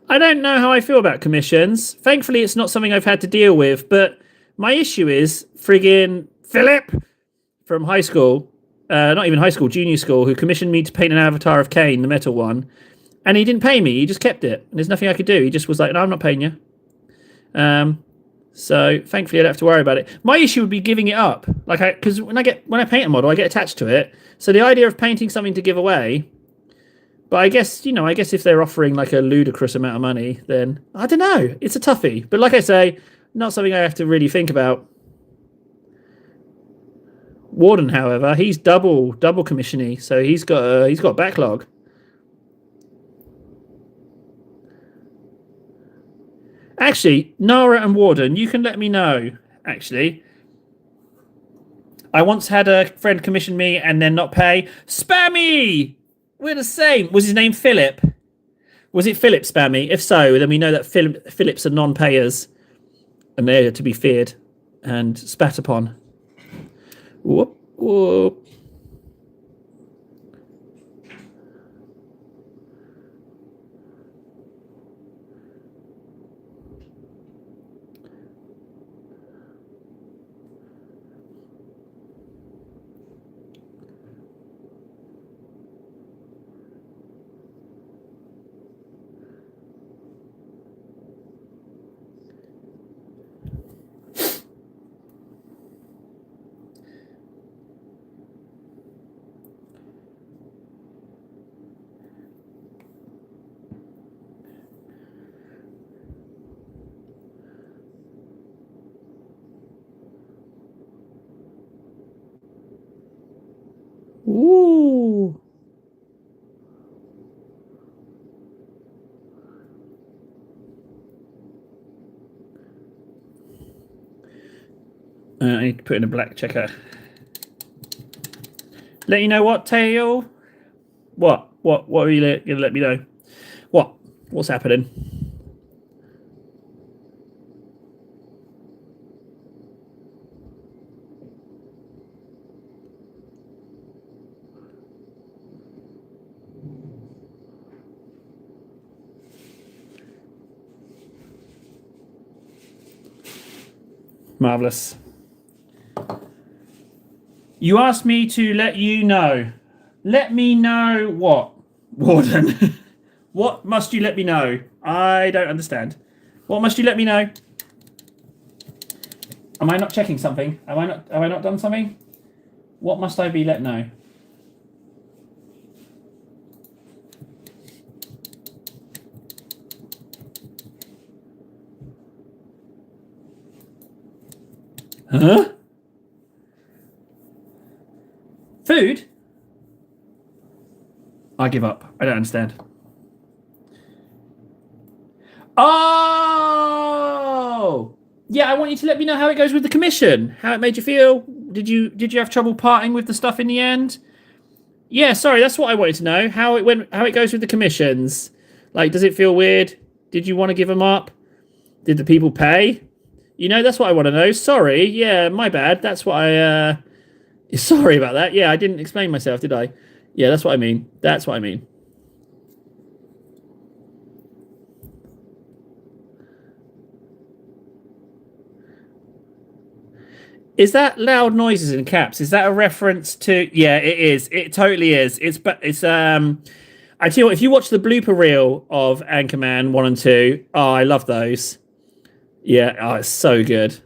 I don't know how I feel about commissions. Thankfully, it's not something I've had to deal with, but my issue is friggin' Philip from high school, not even high school, junior school, who commissioned me to paint an avatar of Kane, the metal one, and he didn't pay me. He just kept it, and there's nothing I could do. He just was like, no, I'm not paying you. So thankfully, I don't have to worry about it. My issue would be giving it up, because when I paint a model, I get attached to it. So the idea of painting something to give away. But I guess, if they're offering like a ludicrous amount of money, then I don't know. It's a toughie. But like I say, not something I have to really think about. Warden, however, he's double commissiony, so he's got a backlog. Actually, Nara and Warden, you can let me know. Actually, I once had a friend commission me and then not pay. Spammy. We're the same. Was his name Philip? Was it Philip Spammy? If so, then we know that Philips are non-payers, and they're to be feared and spat upon. Whoop, whoop. Ooh. I need to put in a black checker. Let you know what, Tail? What are you going to let me know? What's happening? Marvellous. You asked me to let you know. Let me know what? Warden. What must you let me know? I don't understand. What must you let me know? Am I not checking something? Have I not done something? What must I be let know? Huh? Food? I give up. I don't understand. Oh! Yeah, I want you to let me know how it goes with the commission. How it made you feel. Did you have trouble parting with the stuff in the end? Yeah, sorry, that's what I wanted to know. How it goes with the commissions. Like, does it feel weird? Did you want to give them up? Did the people pay? That's what I want to know. Sorry, yeah, my bad. That's what I. Sorry about that. Yeah, I didn't explain myself, did I? Yeah, that's what I mean. That's what I mean. Is that loud noises in caps? Is that a reference to? Yeah, it is. It totally is. It's. I tell you what, if you watch the blooper reel of Anchorman 1 and 2, oh, I love those. Yeah, oh, it's so good.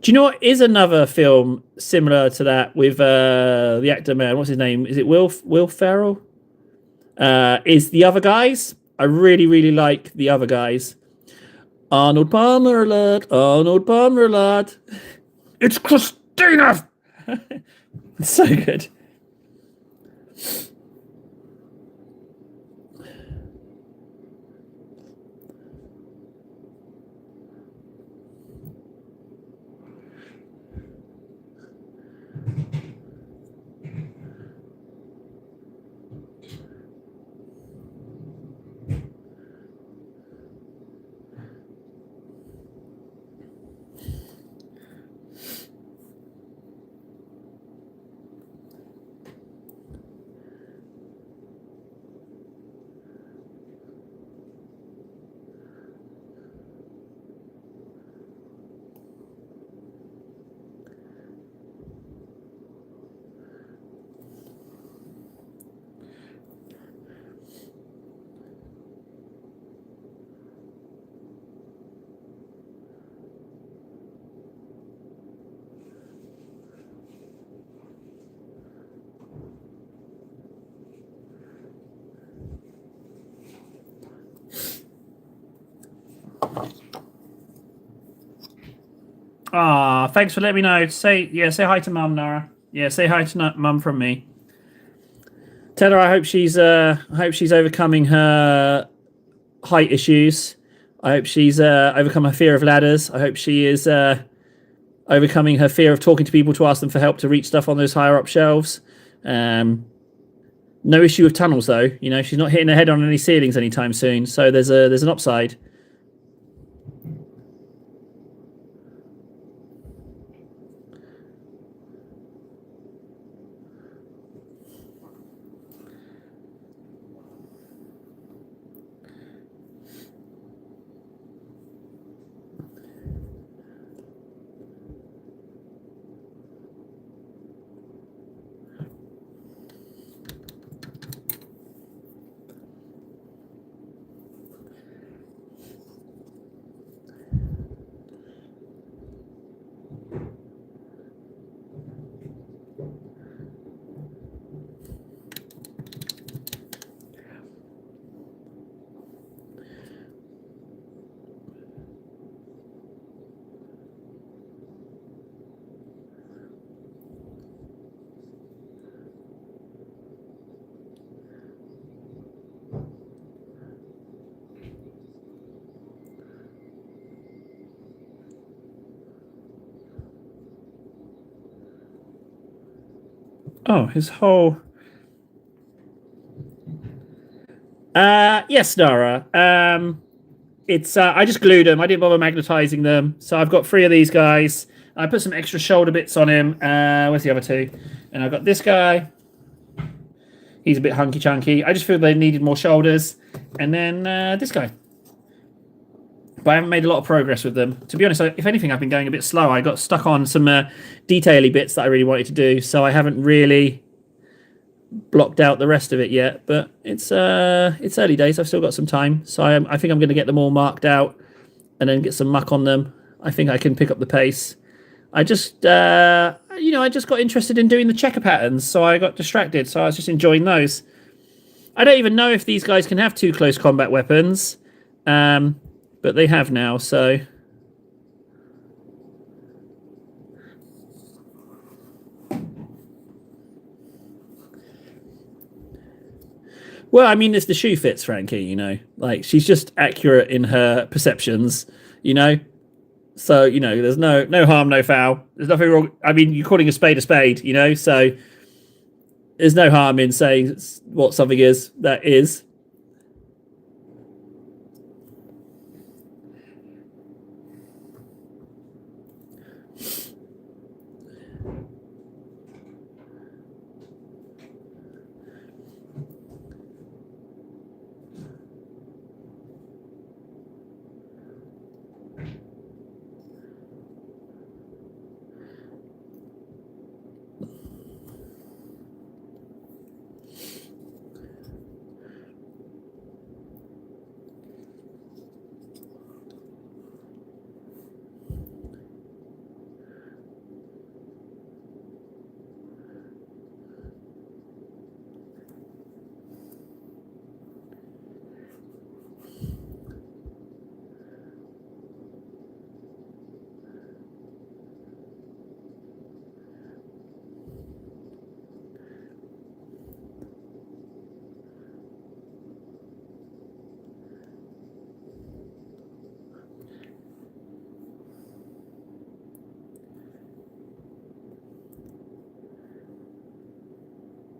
Do you know what is another film similar to that with the actor man? What's his name? Is it Will Ferrell? Is The Other Guys? I really really like The Other Guys. Arnold Palmer alert! Arnold Palmer alert! It's Christina. It's so good. Ah, thanks for letting me know. Say hi to Mum, Nara. Yeah, say hi to Mum from me. Tell her I hope she's overcoming her height issues. I hope she's overcome her fear of ladders. I hope she is overcoming her fear of talking to people to ask them for help to reach stuff on those higher up shelves. No issue with tunnels though. She's not hitting her head on any ceilings anytime soon. So there's an upside. Oh, his whole. Yes, Nara. It's I just glued them. I didn't bother magnetizing them. So I've got three of these guys. I put some extra shoulder bits on him. Where's the other two? And I've got this guy. He's a bit hunky chunky. I just feel they needed more shoulders. And then this guy. But I haven't made a lot of progress with them. To be honest, if anything, I've been going a bit slow. I got stuck on some detaily bits that I really wanted to do. So I haven't really blocked out the rest of it yet, but it's early days. I've still got some time, so I think I'm going to get them all marked out and then get some muck on them. I think I can pick up the pace. I just I just got interested in doing the checker patterns, so I got distracted. So I was just enjoying those. I don't even know if these guys can have two close combat weapons, but they have now. So. Well, I mean, it's the shoe fits, Frankie, like she's just accurate in her perceptions, you know? So there's no harm, no foul. There's nothing wrong. I mean, you're calling a spade, so there's no harm in saying what something is that is.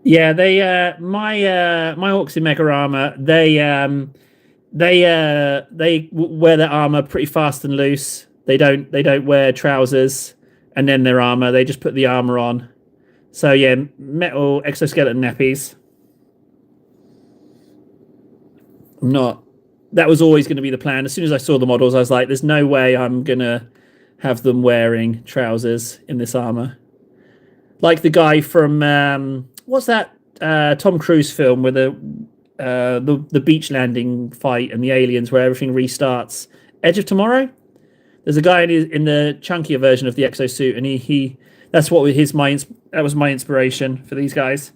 Yeah, they my orcs in Mega Armor, they wear their armor pretty fast and loose. They don't wear trousers and then their armor. They just put the armor on. So yeah, metal exoskeleton nappies. I'm not. That was always going to be the plan. As soon as I saw the models, I was like, "There's no way I'm gonna have them wearing trousers in this armor." Like the guy from what's that Tom Cruise film with the beach landing fight and the aliens where everything restarts. Edge of Tomorrow. There's a guy in the chunkier version of the exosuit, and he that's what his my that was my inspiration for these guys.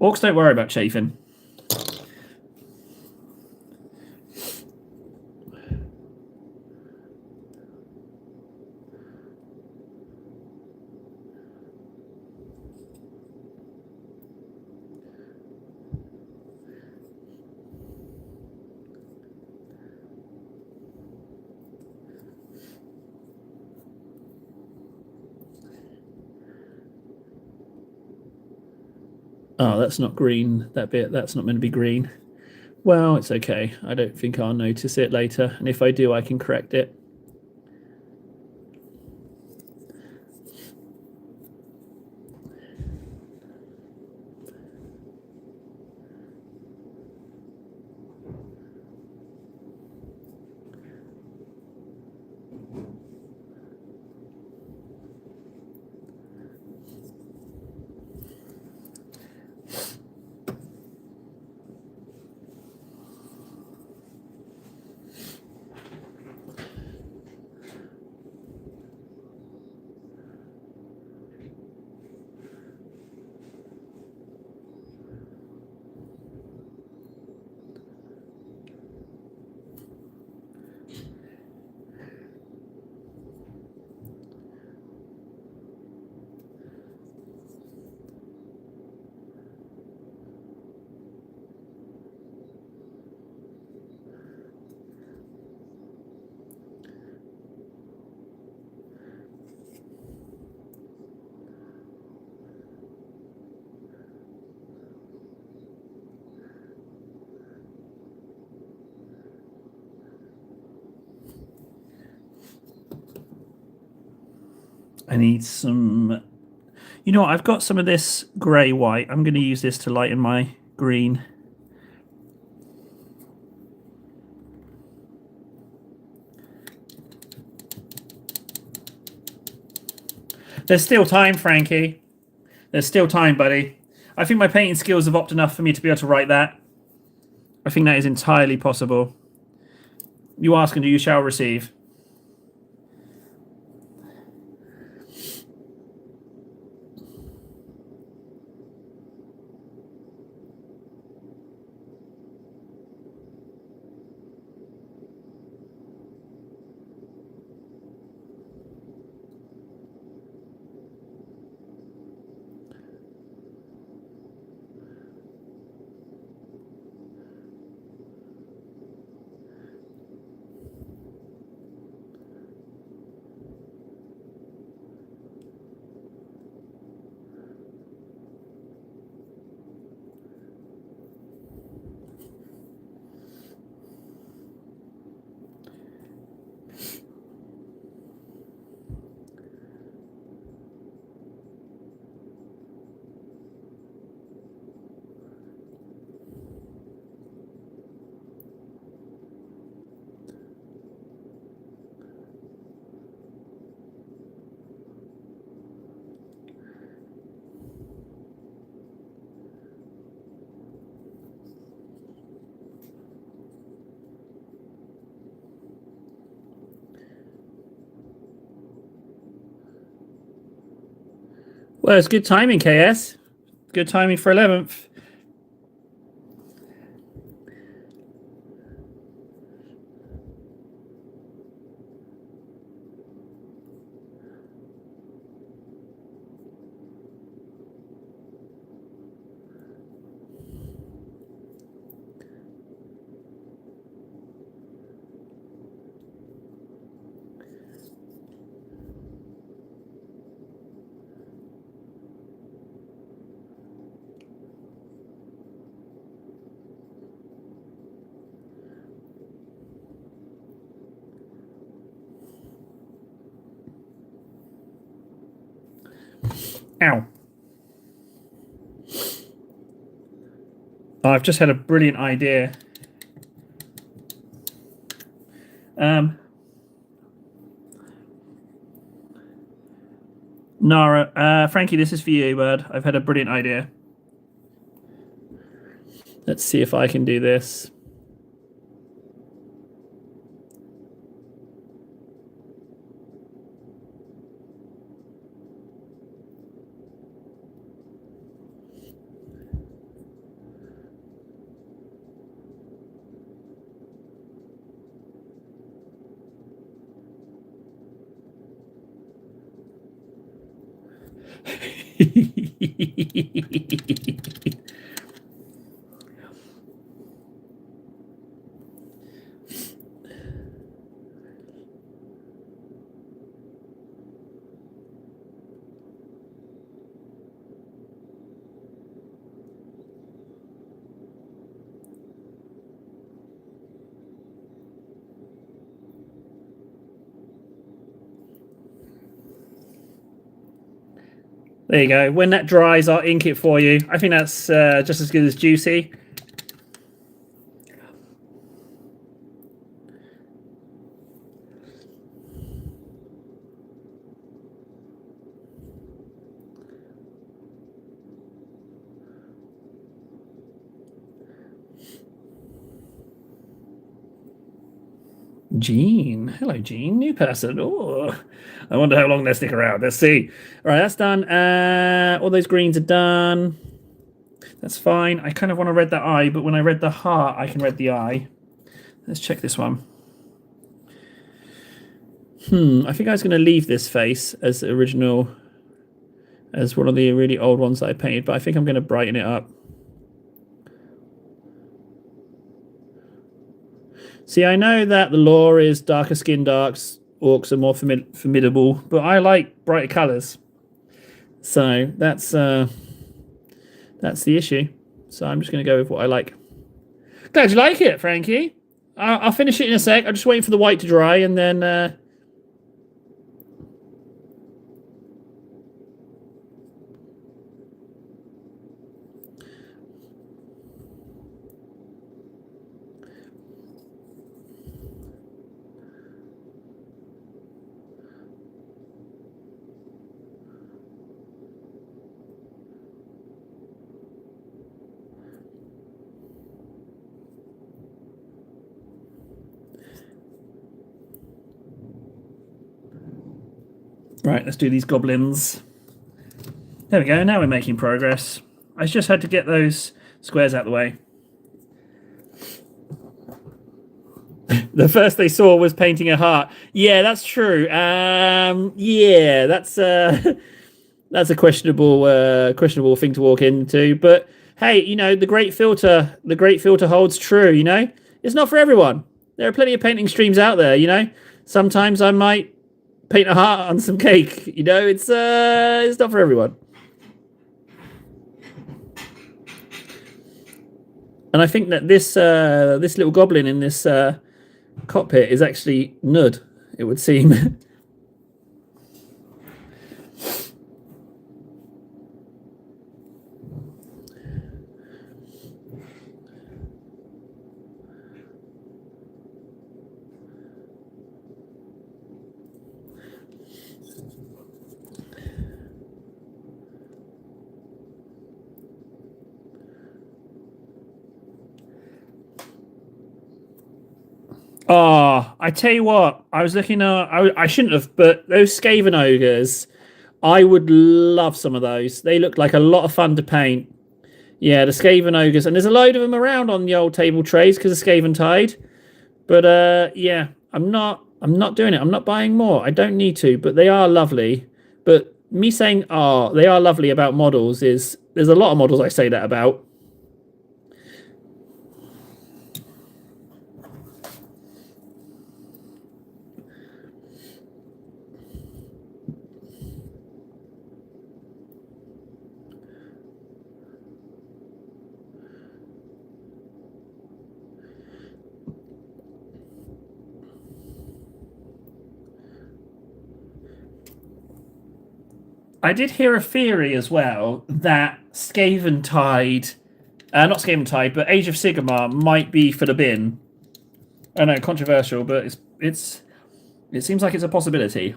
Orcs don't worry about chafing. Oh, that's not green. That bit, that's not meant to be green. Well, it's okay. I don't think I'll notice it later. And if I do, I can correct it. I need some. You know what? I've got some of this grey white. I'm going to use this to lighten my green. There's still time, Frankie. There's still time, buddy. I think my painting skills have upped enough for me to be able to write that. I think that is entirely possible. You ask and you shall receive. Well, it's good timing, KS. Good timing for 11th. Ow. Oh, I've just had a brilliant idea. Nara, Frankie, this is for you, bud. I've had a brilliant idea. Let's see if I can do this. There you go. When that dries, I'll ink it for you. I think that's just as good as Juicy. Jean. Hello, Jean. New person. Oh, I wonder how long they'll stick around. Let's see. All right, that's done. All those greens are done. That's fine. I kind of want to read the eye, but when I read the heart, I can read the eye. Let's check this one. I think I was going to leave this face as original, as one of the really old ones that I painted, but I think I'm going to brighten it up. See, I know that the law is darker skin darks, orcs are more formidable, but I like brighter colours. So that's the issue. So I'm just going to go with what I like. Glad you like it, Frankie. I'll finish it in a sec. I'm just waiting for the white to dry, and then... Right, let's do these goblins. There we go, now we're making progress. I just had to get those squares out of the way. The first they saw was painting a heart. Yeah, that's true. Yeah, that's a questionable thing to walk into. But hey, you know, the great filter holds true, you know? It's not for everyone. There are plenty of painting streams out there, you know? Sometimes I might paint a heart on some cake, you know? It's not for everyone. And I think that this little goblin in this cockpit is actually Nud, it would seem. Oh, I tell you what, I was looking at... I shouldn't have, but those Skaven ogres I would love some of those. They look like a lot of fun to paint. Yeah, the Skaven Ogres. And there's a load of them around on the old table trays because of Skaven Tide. But yeah, I'm not doing it. I'm not buying more. I don't need to, but they are lovely. But me saying, oh, they are lovely about models is, there's a lot of models I say that about. I did hear a theory as well that Skaven Tide, not Skaven Tide, but Age of Sigmar might be for the bin. I know, controversial, but it seems like it's a possibility.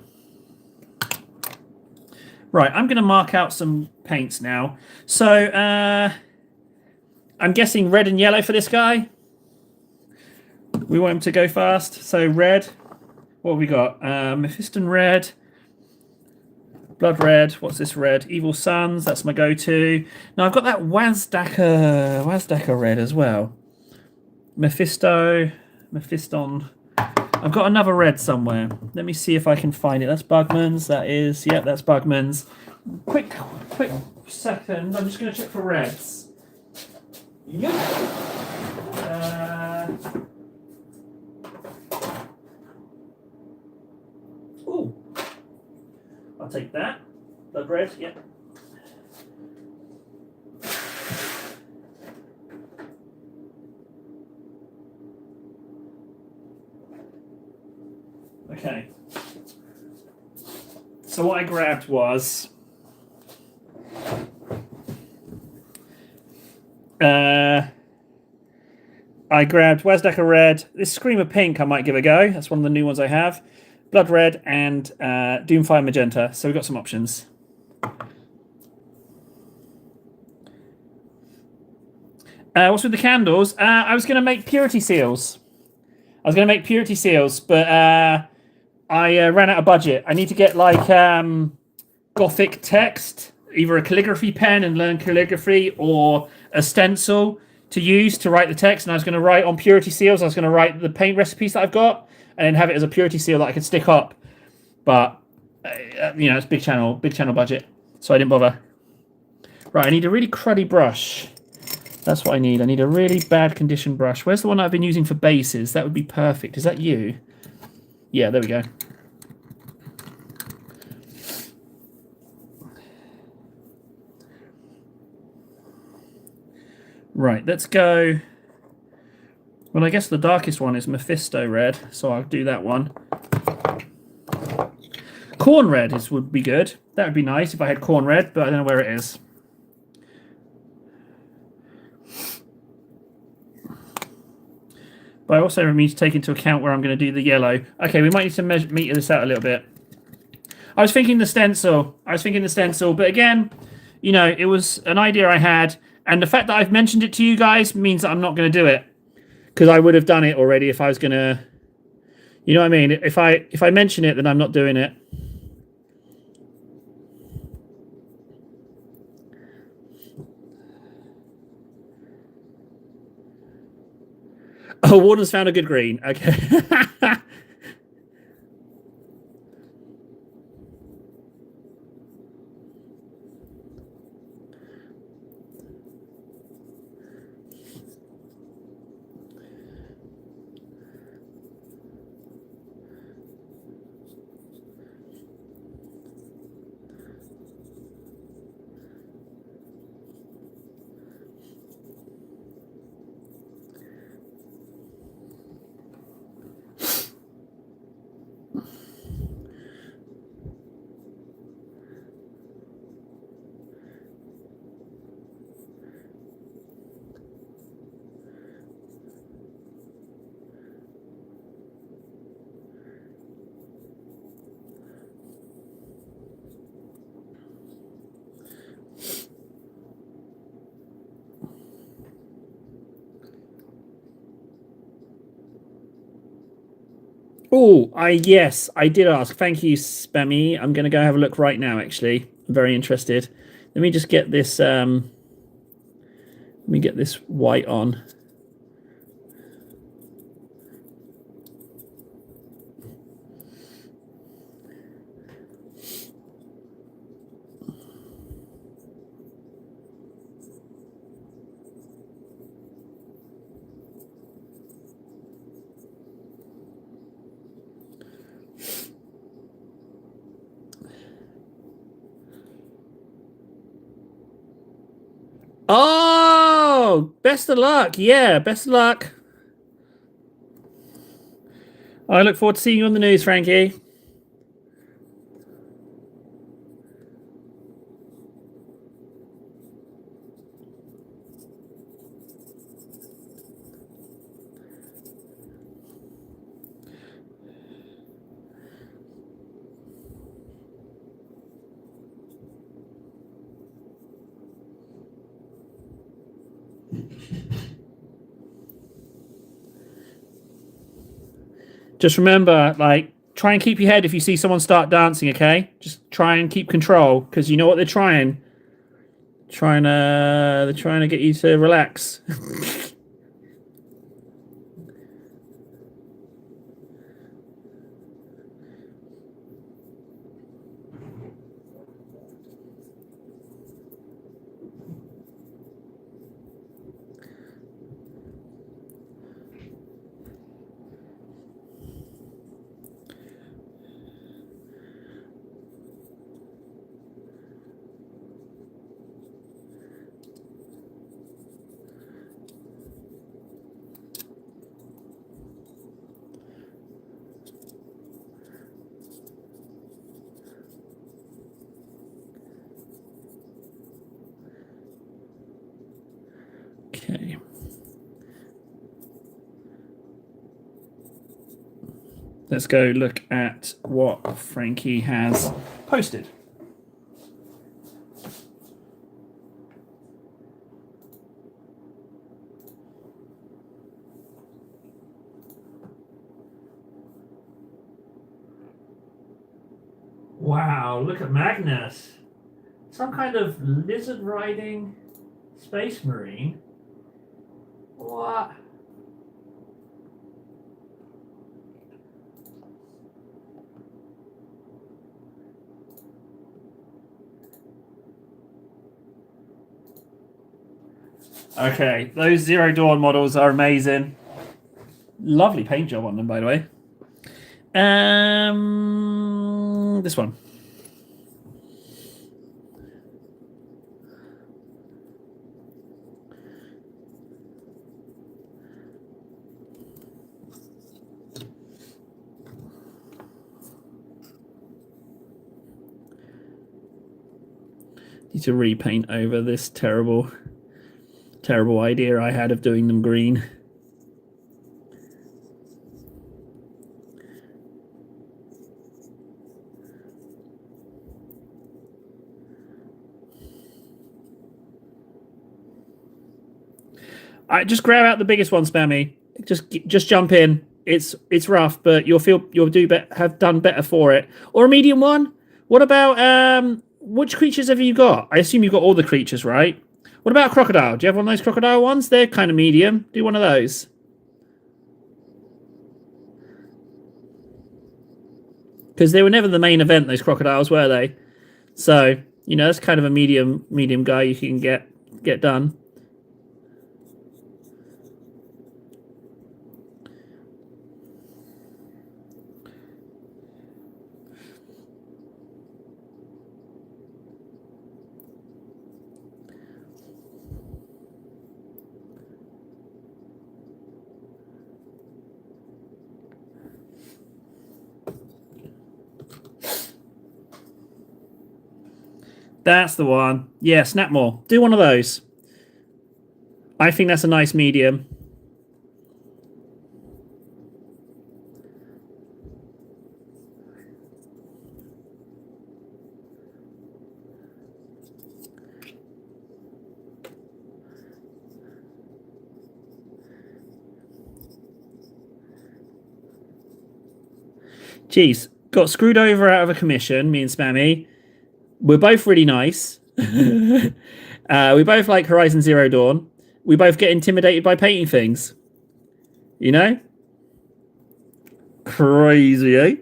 Right, I'm going to mark out some paints now. So, I'm guessing red and yellow for this guy. We want him to go fast. So, red. What have we got? Mephiston red. Blood red. What's this red? Evil Sons. That's my go-to. Now, I've got that Wazdakka red as well. Mephiston. I've got another red somewhere. Let me see if I can find it. That's Bugman's. That is, yep, that's Bugman's. Quick second. I'm just going to check for reds. Yep. Ooh. I'll take that. Blood red, yep. Okay. So what I grabbed was I grabbed Wazdakka red. This Screamer pink I might give a go. That's one of the new ones I have. Blood red and Doomfire magenta. So we've got some options. What's with the candles? I was going to make purity seals. But I ran out of budget. I need to get like Gothic text, either a calligraphy pen and learn calligraphy, or a stencil to use to write the text. And I was going to write on purity seals. I was going to write the paint recipes that I've got, and then have it as a purity seal that I could stick up. But you know, it's big channel budget, so I didn't bother. Right, I need a really cruddy brush. That's what I need. I need a really bad condition brush. Where's the one I've been using for bases? That would be perfect. Is that you? Yeah, there we go. Right, let's go. Well, I guess the darkest one is Mephisto red, so I'll do that one. Corn red would be good. That would be nice if I had corn red, but I don't know where it is. But I also need to take into account where I'm going to do the yellow. Okay, we might need to meter this out a little bit. I was thinking the stencil. But again, you know, it was an idea I had. And the fact that I've mentioned it to you guys means that I'm not going to do it. Because I would have done it already if I was going to... You know what I mean? If I mention it, then I'm not doing it. Oh, Warden's found a good green. Okay. Oh, yes, I did ask. Thank you, Spammy. I'm going to go have a look right now. Actually, I'm very interested. Let me just get this. Let me get this white on. Oh, best of luck. Yeah, best of luck. I look forward to seeing you on the news, Frankie. Just remember, like, try and keep your head if you see someone start dancing, okay? Just try and keep control, because you know what they're trying. They're trying to get you to relax. Okay. Let's go look at what Frankie has posted. Wow, look at Magnus. Some kind of lizard riding space marine. What? Okay, those Zero Dawn models are amazing. Lovely paint job on them, by the way. This one. Need to repaint over this terrible idea I had of doing them green. I just grab out the biggest one, Spammy. Just jump in. It's rough, but you'll have done better for it. Or a medium one. What about which creatures have you got? I assume you've got all the creatures, right? What about a crocodile? Do you have one of those crocodile ones? They're kind of medium. Do one of those. Because they were never the main event, those crocodiles, were they? So, that's kind of a medium guy you can get done. That's the one. Yeah, Snapmore. Do one of those. I think that's a nice medium. Jeez, got screwed over out of a commission, me and Spammy. We're both really nice. We both like Horizon Zero Dawn. We both get intimidated by painting things. You know? Crazy, eh?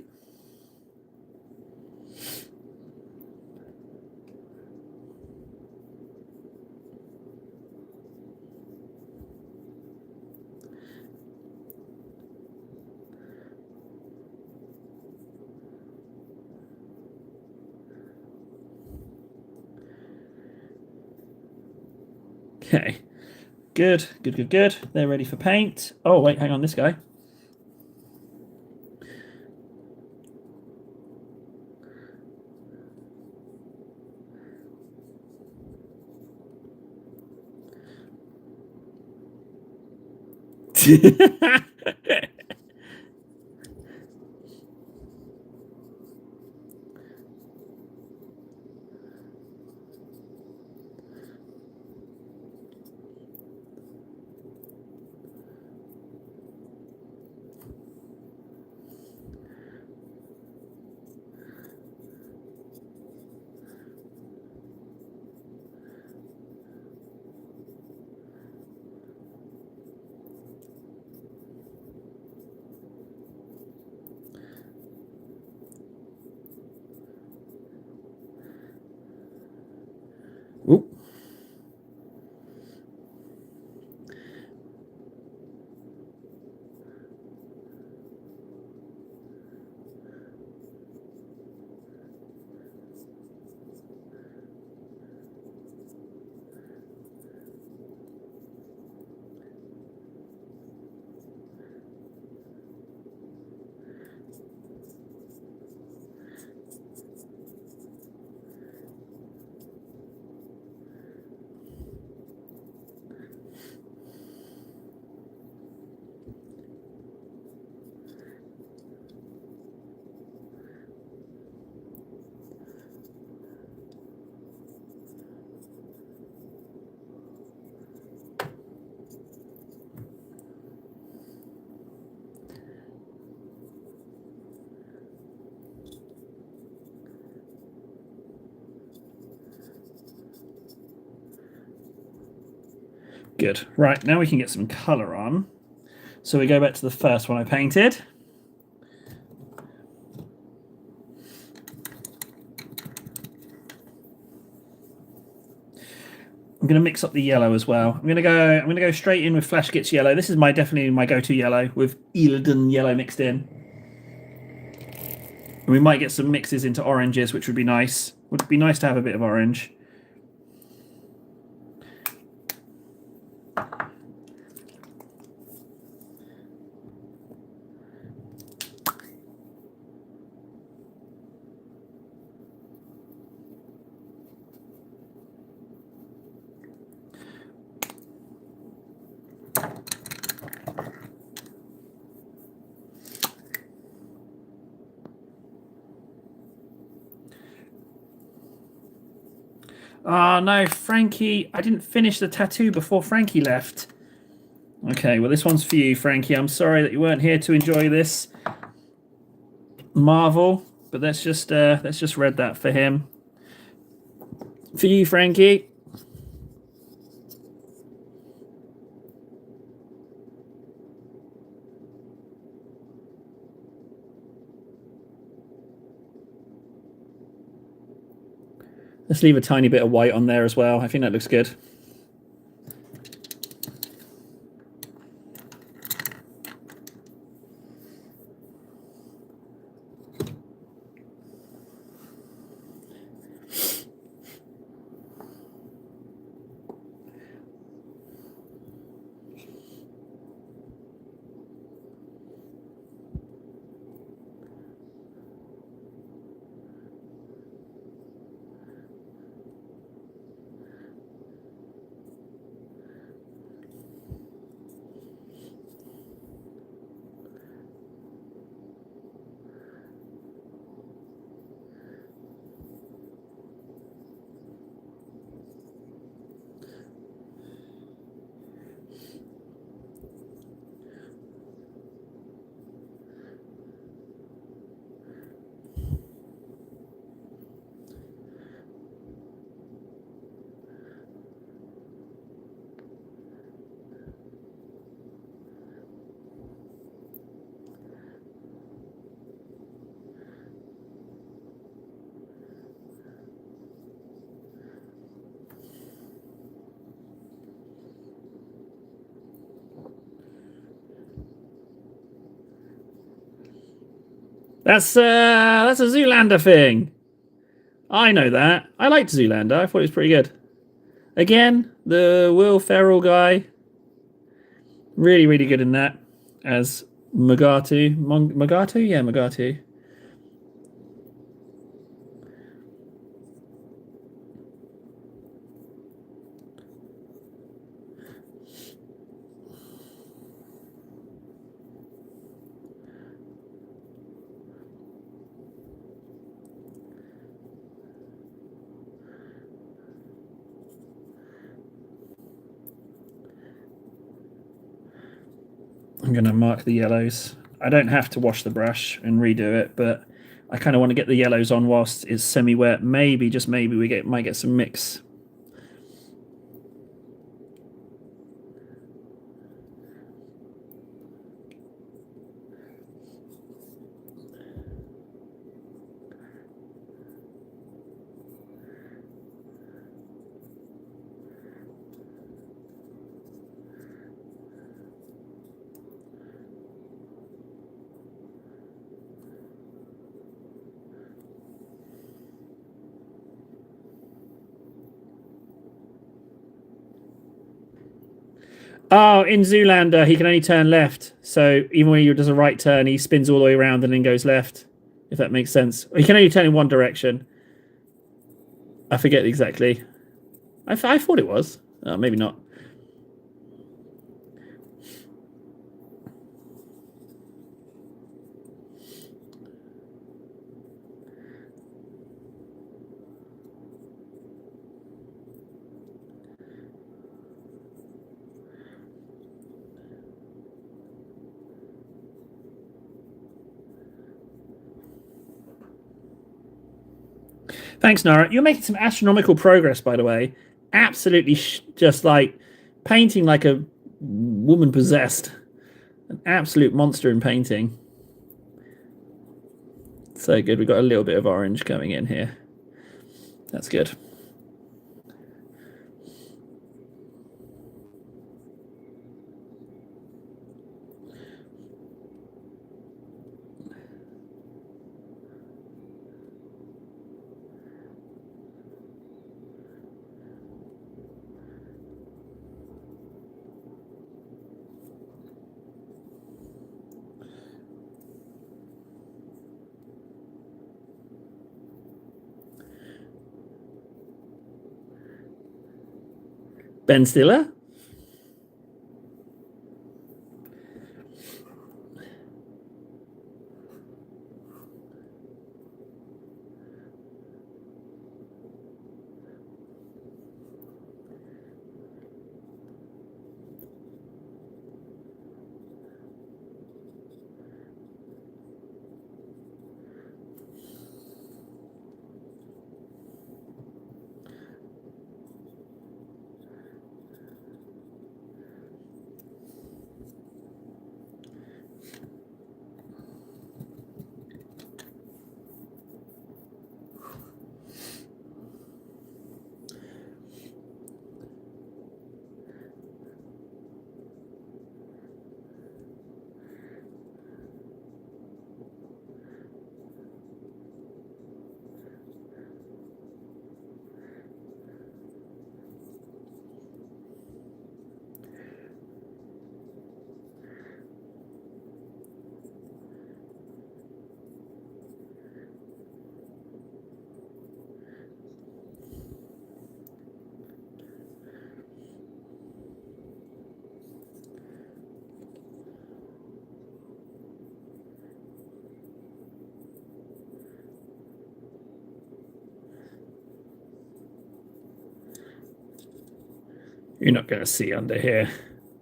Okay. Good, good, good, good. They're ready for paint. Oh, wait, hang on, this guy. Oop. Good. Right, now we can get some colour on. So we go back to the first one I painted. I'm going to mix up the yellow as well. I'm going to go straight in with Flash Gits yellow. This is definitely my go-to yellow with Illidan yellow mixed in. And we might get some mixes into oranges, which would be nice. Would be nice to have a bit of orange. Oh no, Frankie, I didn't finish the tattoo before Frankie left. Okay, well this one's for you, Frankie. I'm sorry that you weren't here to enjoy this marvel, but let's just read that for him. For you, Frankie. Let's leave a tiny bit of white on there as well. I think that looks good. That's a Zoolander thing. I know that. I liked Zoolander. I thought it was pretty good. Again, the Will Ferrell guy, really, really good in that as Mugatu. Mugatu? Yeah, Mugatu. I'm going to mark the yellows. I don't have to wash the brush and redo it, but I kind of want to get the yellows on whilst it's semi-wet. Maybe, just maybe, might get some mix. Oh, in Zoolander, he can only turn left. So even when he does a right turn, he spins all the way around and then goes left, if that makes sense. He can only turn in one direction. I forget exactly. I thought it was. Maybe not. Thanks, Nara. You're making some astronomical progress, by the way. Absolutely, just like painting like a woman possessed. An absolute monster in painting. So good. We've got a little bit of orange coming in here. That's good. Ben Stiller. You're not going to see under here.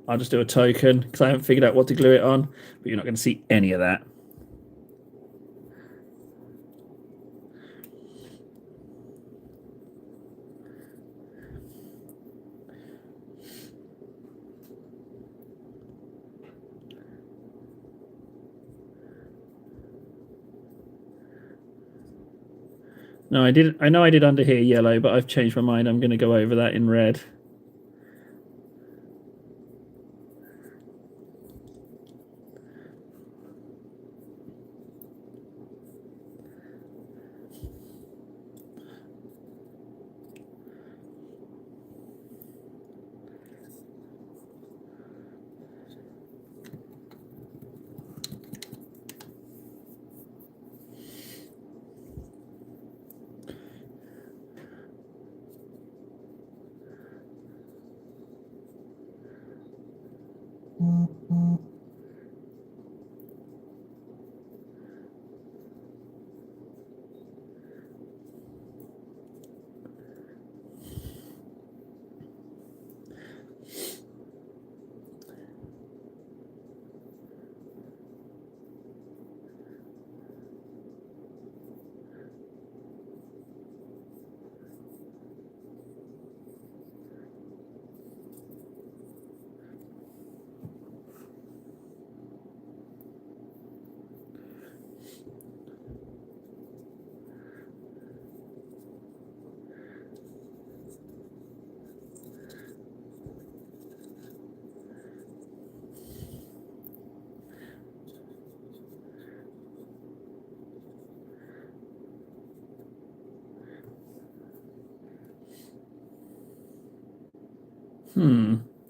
I'll just do a token because I haven't figured out what to glue it on, but you're not going to see any of that. No, I did. I know I did under here yellow, but I've changed my mind. I'm going to go over that in red.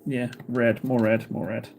Yeah, red, more red, more red.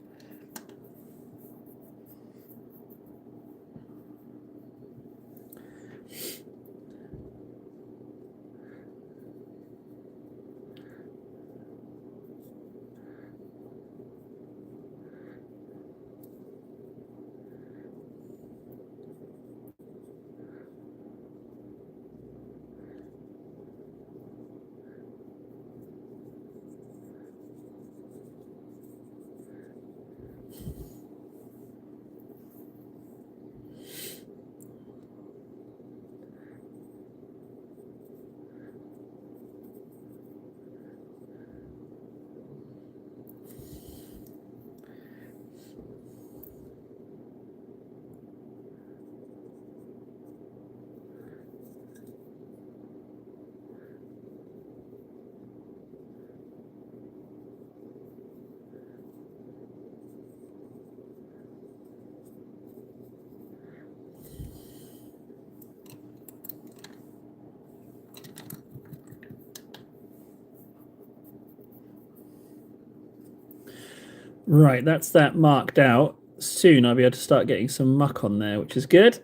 Right, that's that marked out. Soon I'll be able to start getting some muck on there, which is good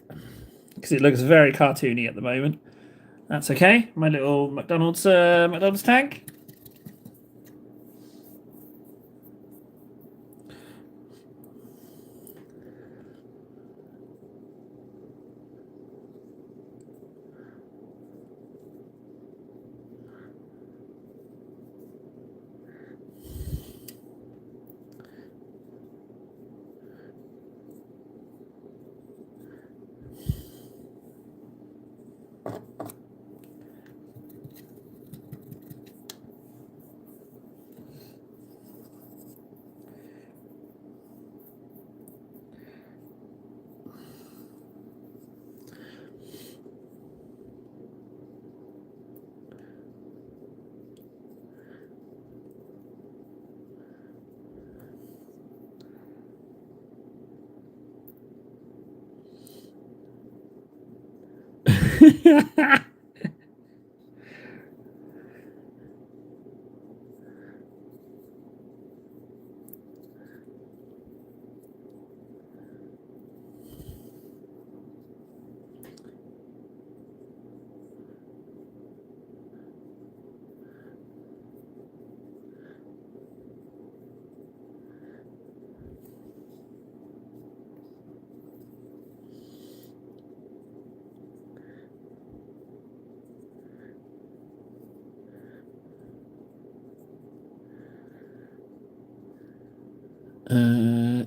because it looks very cartoony at the moment. That's okay. My little McDonald's tank.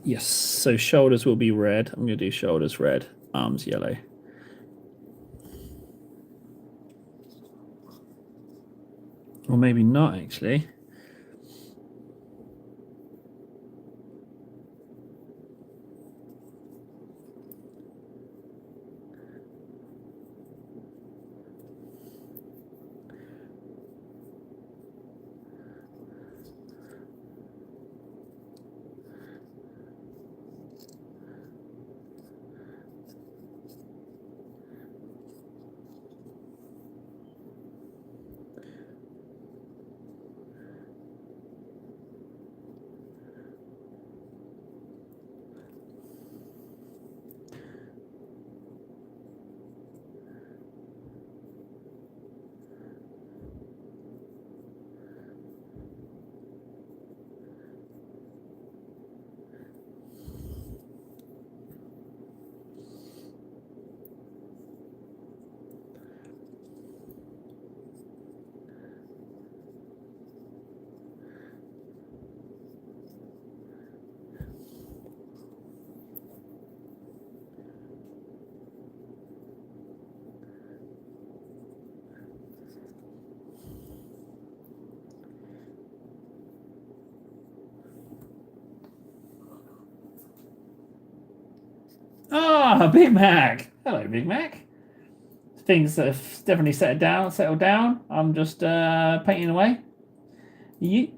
Yes, so shoulders will be red. I'm going to do shoulders red, arms yellow. Or maybe not, actually. Ah, Big Mac. Hello, Big Mac. Things have definitely settled down. I'm just painting away. You?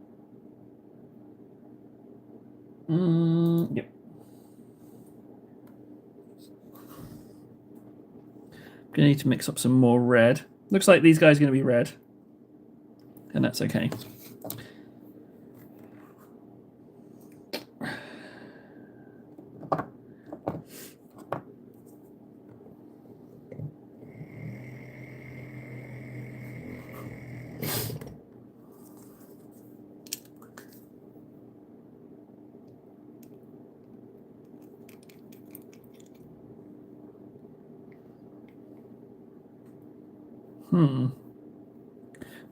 Yep. Gonna need to mix up some more red. Looks like these guys are gonna be red, and that's okay.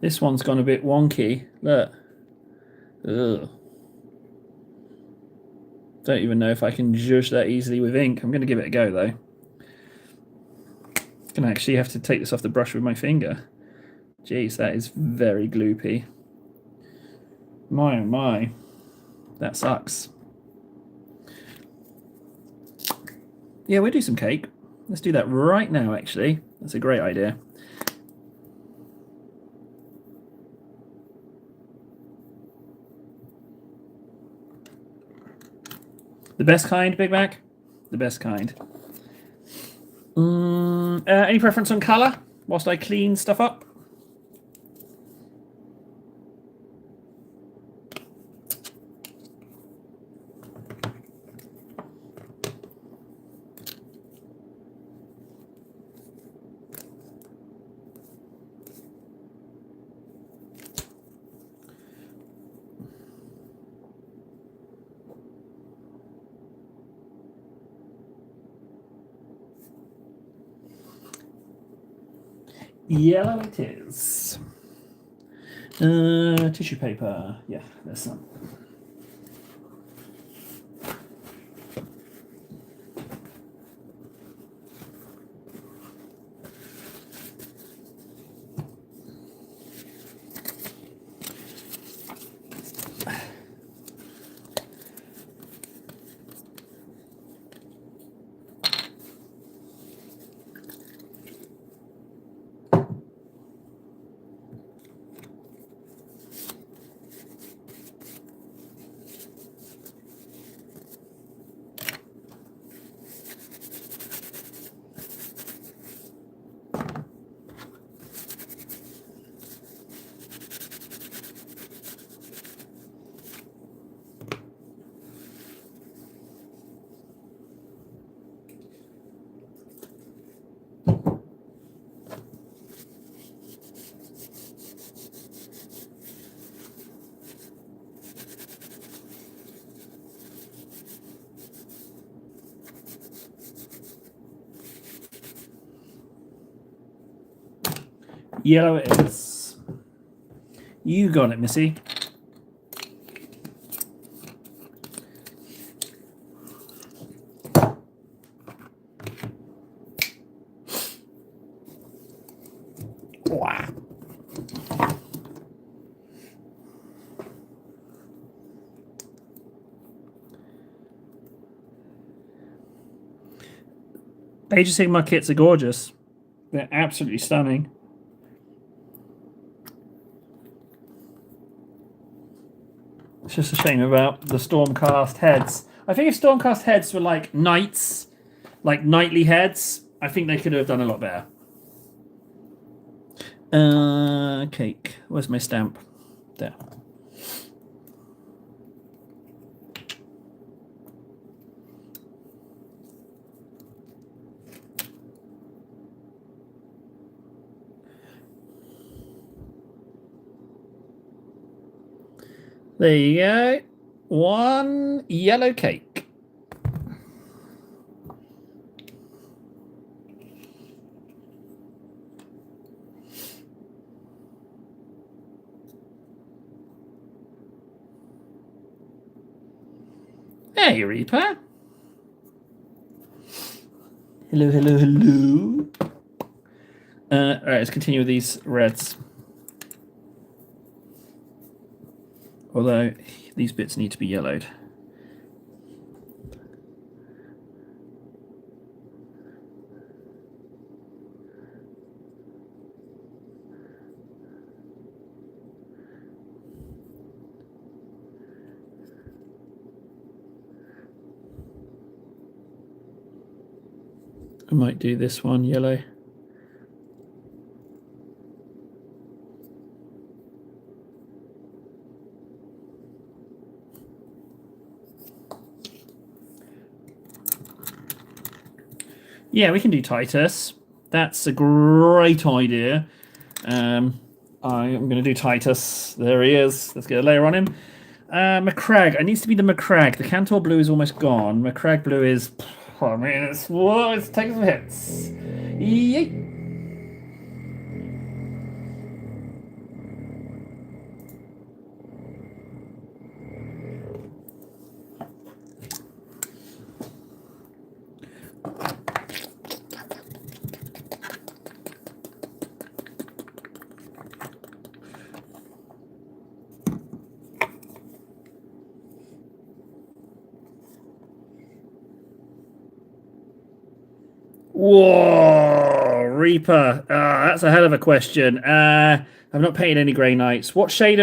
This one's gone a bit wonky. Look. Ugh. Don't even know if I can judge that easily with ink. I'm going to give it a go, though. Gonna actually have to take this off the brush with my finger. Jeez, that is very gloopy. My oh my. That sucks. Yeah, we'll do some cake. Let's do that right now, actually. That's a great idea. The best kind, Big Mac? The best kind. Any preference on colour whilst I clean stuff up? Yellow it is. Tissue paper. Yeah, there's some. Yellow it is. You got it, Missy. Wow. Age of Sigmar kits are gorgeous. They're absolutely stunning. It's just a shame about the Stormcast heads. I think if Stormcast heads were like knights, like knightly heads, I think they could have done a lot better. Cake. Where's my stamp? There. There you go. One yellow cake. Hey, Reaper. Hello, hello, hello. All right, let's continue with these reds. Although these bits need to be yellowed. I might do this one yellow. Yeah, we can do Titus. That's a great idea. I'm going to do Titus. There he is. Let's get a layer on him. Macragge. It needs to be the Macragge. The Cantor blue is almost gone. Macragge blue is... I mean, it's taking some hits. Yay. Whoa, Reaper. That's a hell of a question. I've not painted any Grey Knights. What shade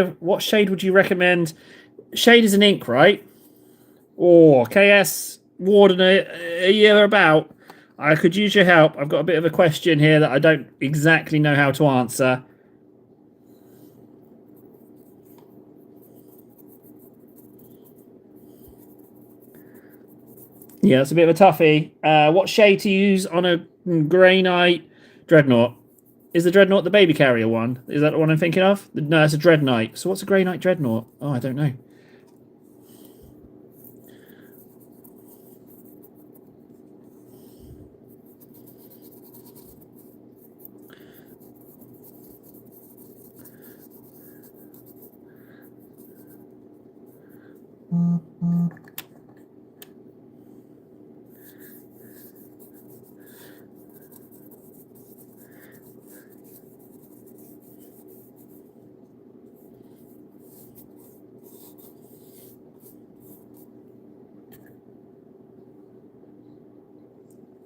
would you recommend? Shade is an ink, right? Or KS Warden, a year about. I could use your help. I've got a bit of a question here that I don't exactly know how to answer. Yeah, it's a bit of a toughie. What shade to use on a Grey Knight Dreadnought? Is the Dreadnought the baby carrier one? Is that the one I'm thinking of? No, it's a Dread Knight. So what's a Grey Knight Dreadnought? Oh, I don't know.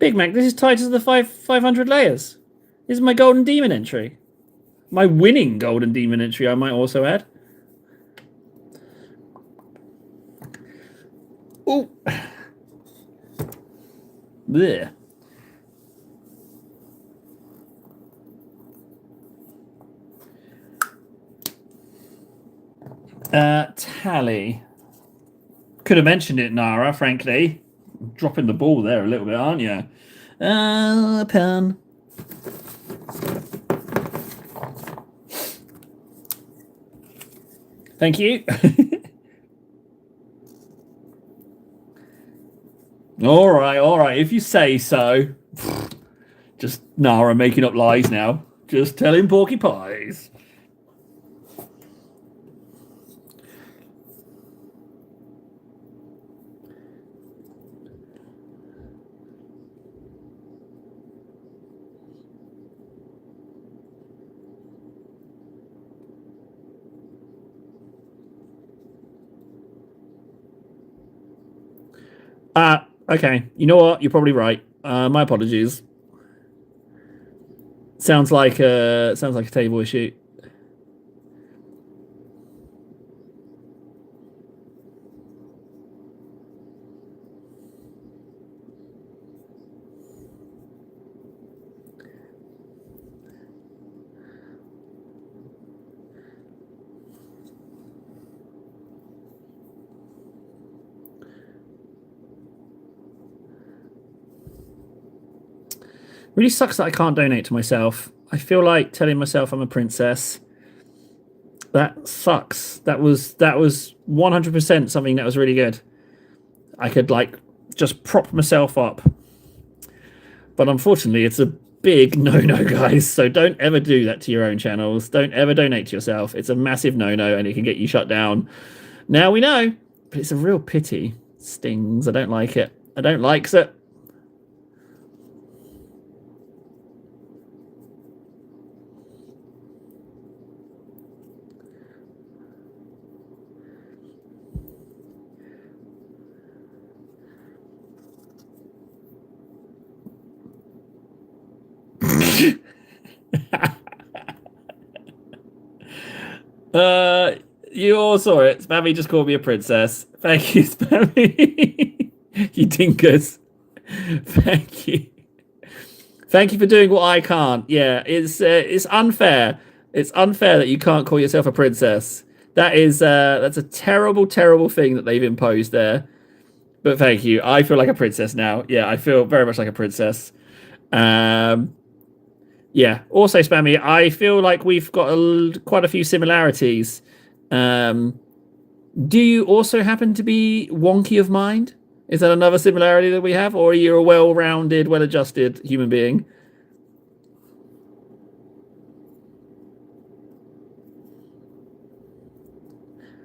Big Mac, this is tied to the 500 layers. This is my Golden Demon entry. My winning Golden Demon entry, I might also add. Ooh. Blech. Tally. Could have mentioned it, Nara, frankly. Dropping the ball there a little bit, aren't you? Pen. Thank you. All right. If you say so. Just Nara making up lies now. Just telling porky pies. Okay. You know what? You're probably right. My apologies. Sounds like a table issue. Really sucks that I can't donate to myself. I feel like telling myself I'm a princess. That sucks. That was 100% something that was really good. I could like just prop myself up. But unfortunately, it's a big no-no, guys. So don't ever do that to your own channels. Don't ever donate to yourself. It's a massive no-no and it can get you shut down. Now we know, but it's a real pity. It stings. I don't like it. I don't like it. You all saw it. Spammy just called me a princess. Thank you, Spammy. You dinkers. Thank you. Thank you for doing what I can't. Yeah, it's unfair. It's unfair that you can't call yourself a princess. That's a terrible, terrible thing that they've imposed there. But thank you. I feel like a princess now. Yeah, I feel very much like a princess. Yeah. Also, Spammy, I feel like we've got quite a few similarities. Do you also happen to be wonky of mind? Is that another similarity that we have, or are you a well-rounded, well-adjusted human being?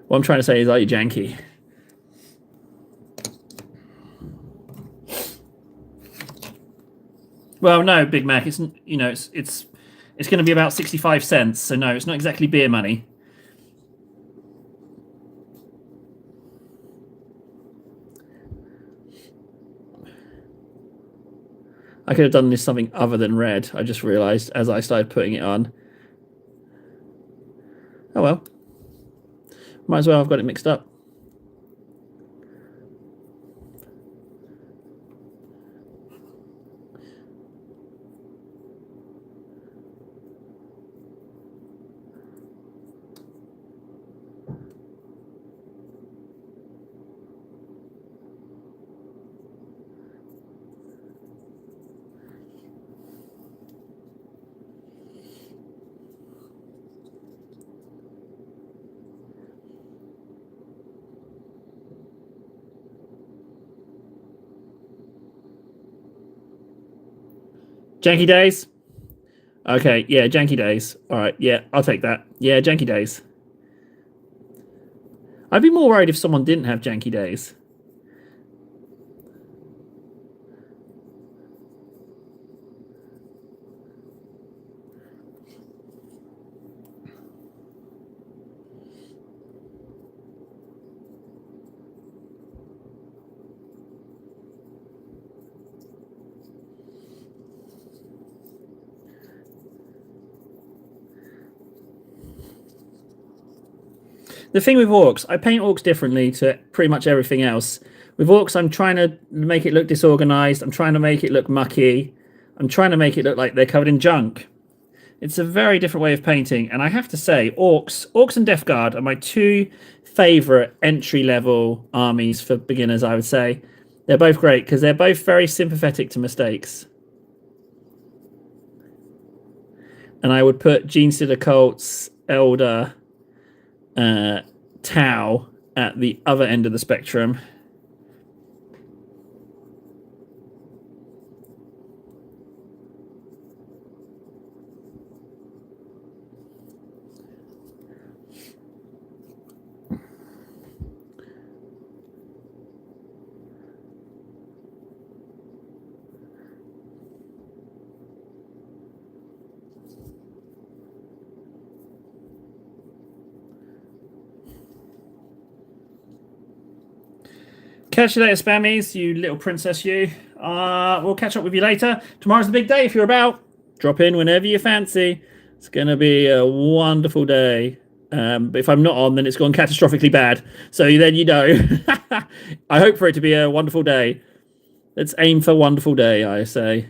What I'm trying to say is, are you janky? Well, no, Big Mac. It's going to be about 65 cents. So no, it's not exactly beer money. I could have done this something other than red. I just realised as I started putting it on. Oh well. Might as well have got it mixed up. Janky days? Okay, yeah, janky days. All right, yeah, I'll take that. Yeah, janky days. I'd be more worried if someone didn't have janky days. The thing with orcs, I paint orcs differently to pretty much everything else. With orcs, I'm trying to make it look disorganized. I'm trying to make it look mucky. I'm trying to make it look like they're covered in junk. It's a very different way of painting. And I have to say, orcs and Death Guard are my two favorite entry-level armies for beginners, I would say. They're both great because they're both very sympathetic to mistakes. And I would put Genestealer Cults, Elder, Tau at the other end of the spectrum. Catch you later, Spammies, you little princess, you. We'll catch up with you later. Tomorrow's the big day. If you're about, drop in whenever you fancy. It's going to be a wonderful day. But if I'm not on, then it's gone catastrophically bad. So then you know. I hope for it to be a wonderful day. Let's aim for wonderful day, I say.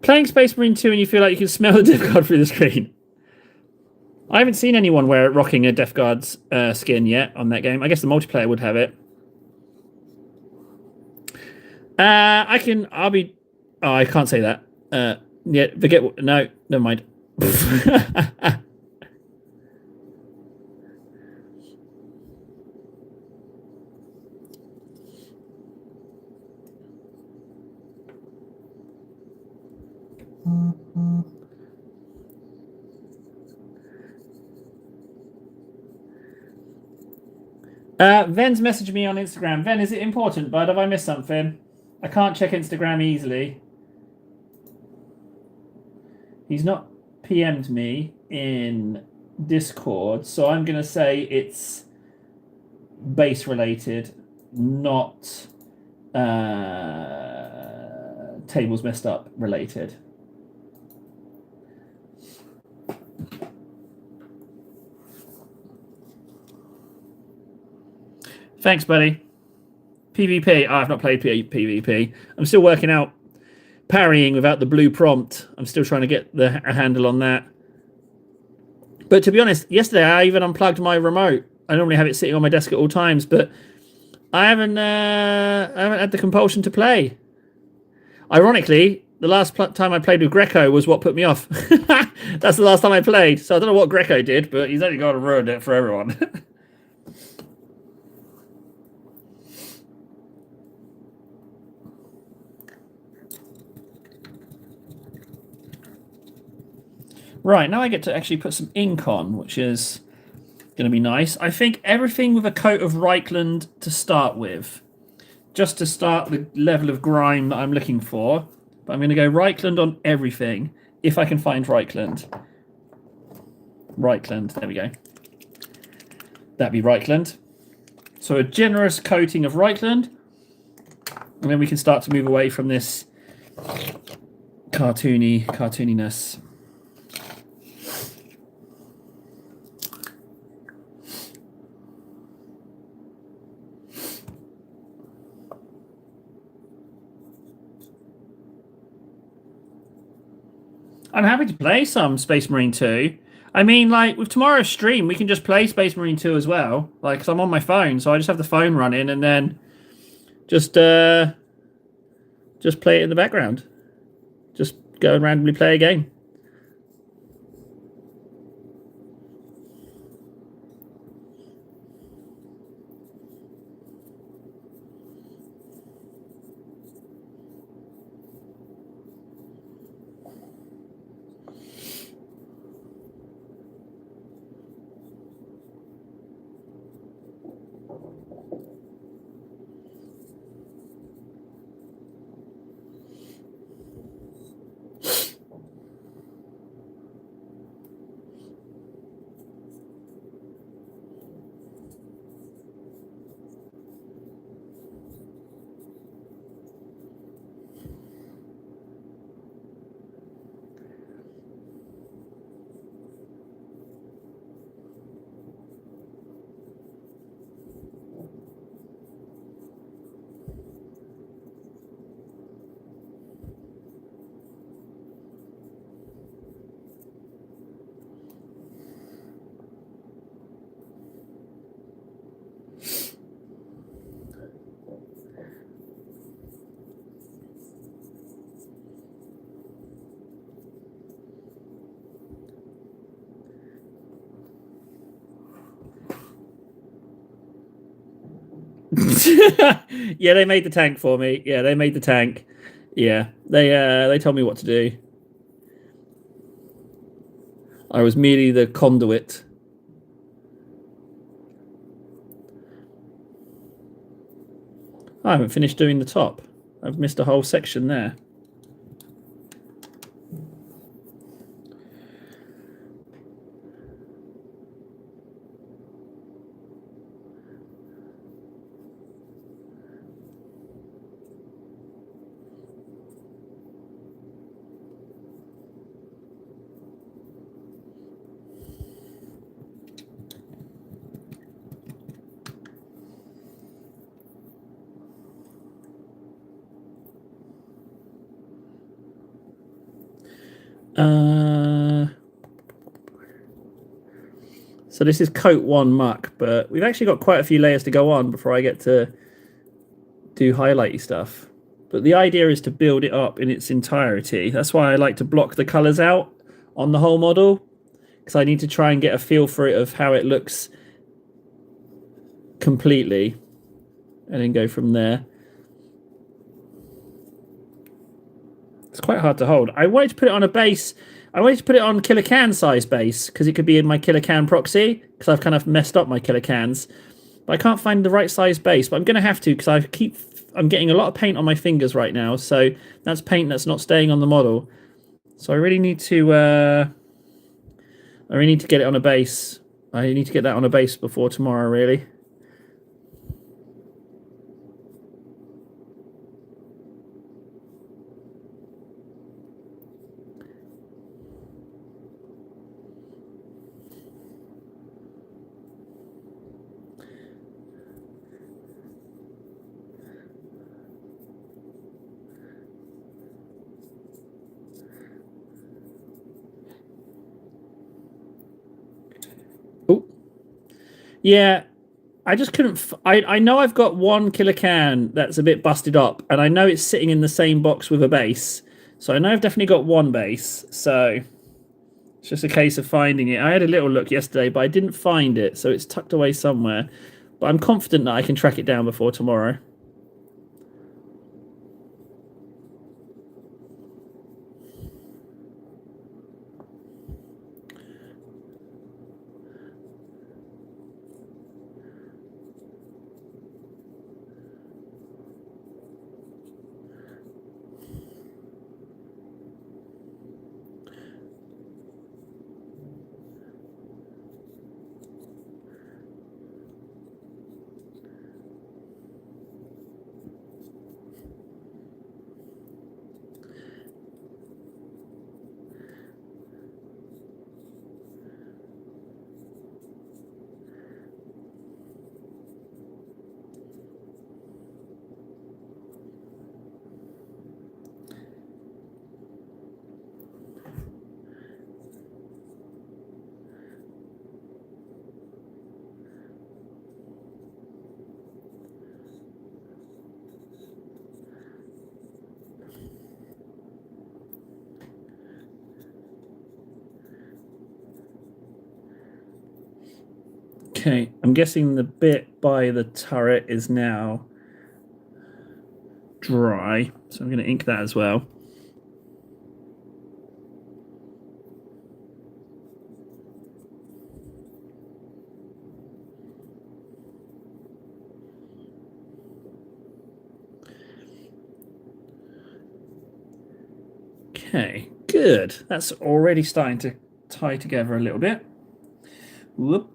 Playing Space Marine 2 and you feel like you can smell the Death Guard through the screen. I haven't seen anyone rocking a Death Guard's skin yet on that game. I guess the multiplayer would have it. I'll be... Oh, I can't say that. Yeah, forget... No, never mind. Ven's messaged me on Instagram. Ven, is it important, bud? Have I missed something? I can't check Instagram easily. He's not PM'd me in Discord, so I'm going to say it's base related, not tables messed up related. Thanks, buddy. PvP. Oh, I've not played PvP. I'm still working out parrying without the blue prompt. I'm still trying to get a handle on that. But to be honest, yesterday I even unplugged my remote. I normally have it sitting on my desk at all times, but I haven't had the compulsion to play. Ironically, the last time I played with Greco was what put me off. That's the last time I played. So I don't know what Greco did, but he's only got to ruin it for everyone. Right, now I get to actually put some ink on, which is going to be nice. I think everything with a coat of Reichland to start with, just to start the level of grime that I'm looking for. But I'm going to go Reichland on everything, if I can find Reichland. Reichland, there we go. That'd be Reichland. So a generous coating of Reichland, and then we can start to move away from this cartooniness. I'm happy to play some Space Marine 2. I mean, like, with tomorrow's stream, we can just play Space Marine 2 as well. Like, 'cause I'm on my phone, so I just have the phone running and then just play it in the background. Just go and randomly play a game. Yeah, they made the tank for me. Yeah, they made the tank. Yeah, they told me what to do. I was merely the conduit. I haven't finished doing the top. I've missed a whole section there. So this is coat 1 muck, but we've actually got quite a few layers to go on before I get to do highlighty stuff. But the idea is to build it up in its entirety. That's why I like to block the colors out on the whole model, because I need to try and get a feel for it of how it looks completely, and then go from there. It's quite hard to hold. I wanted to put it on a base. I wanted to put it on Killer Can size base, because it could be in my Killer Can proxy, because I've kind of messed up my Killer Cans. But I can't find the right size base, but I'm going to have to, because I'm getting a lot of paint on my fingers right now, so that's paint that's not staying on the model. So I really need to get it on a base. I need to get that on a base before tomorrow, really. Oh, yeah. I just couldn't. I know I've got one Killer Can that's a bit busted up, and I know it's sitting in the same box with a base. So I know I've definitely got one base. So it's just a case of finding it. I had a little look yesterday, but I didn't find it, so it's tucked away somewhere. But I'm confident that I can track it down before tomorrow. Okay, I'm guessing the bit by the turret is now dry, so I'm going to ink that as well. Okay, good. That's already starting to tie together a little bit. Whoop.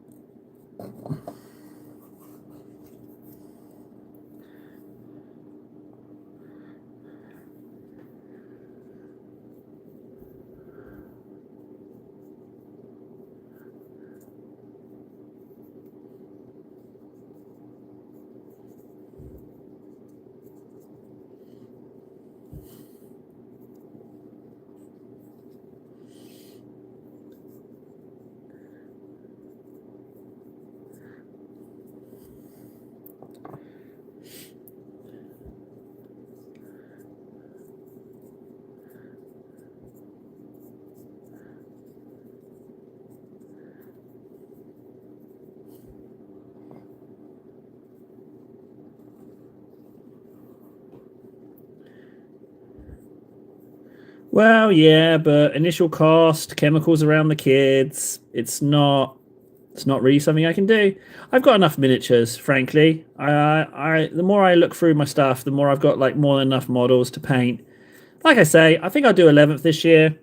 Well, yeah, but initial cost, chemicals around the kids, it's not really something I can do. I've got enough miniatures, frankly. The more I look through my stuff, the more I've got like more than enough models to paint. Like I say, I think I'll do 11th this year.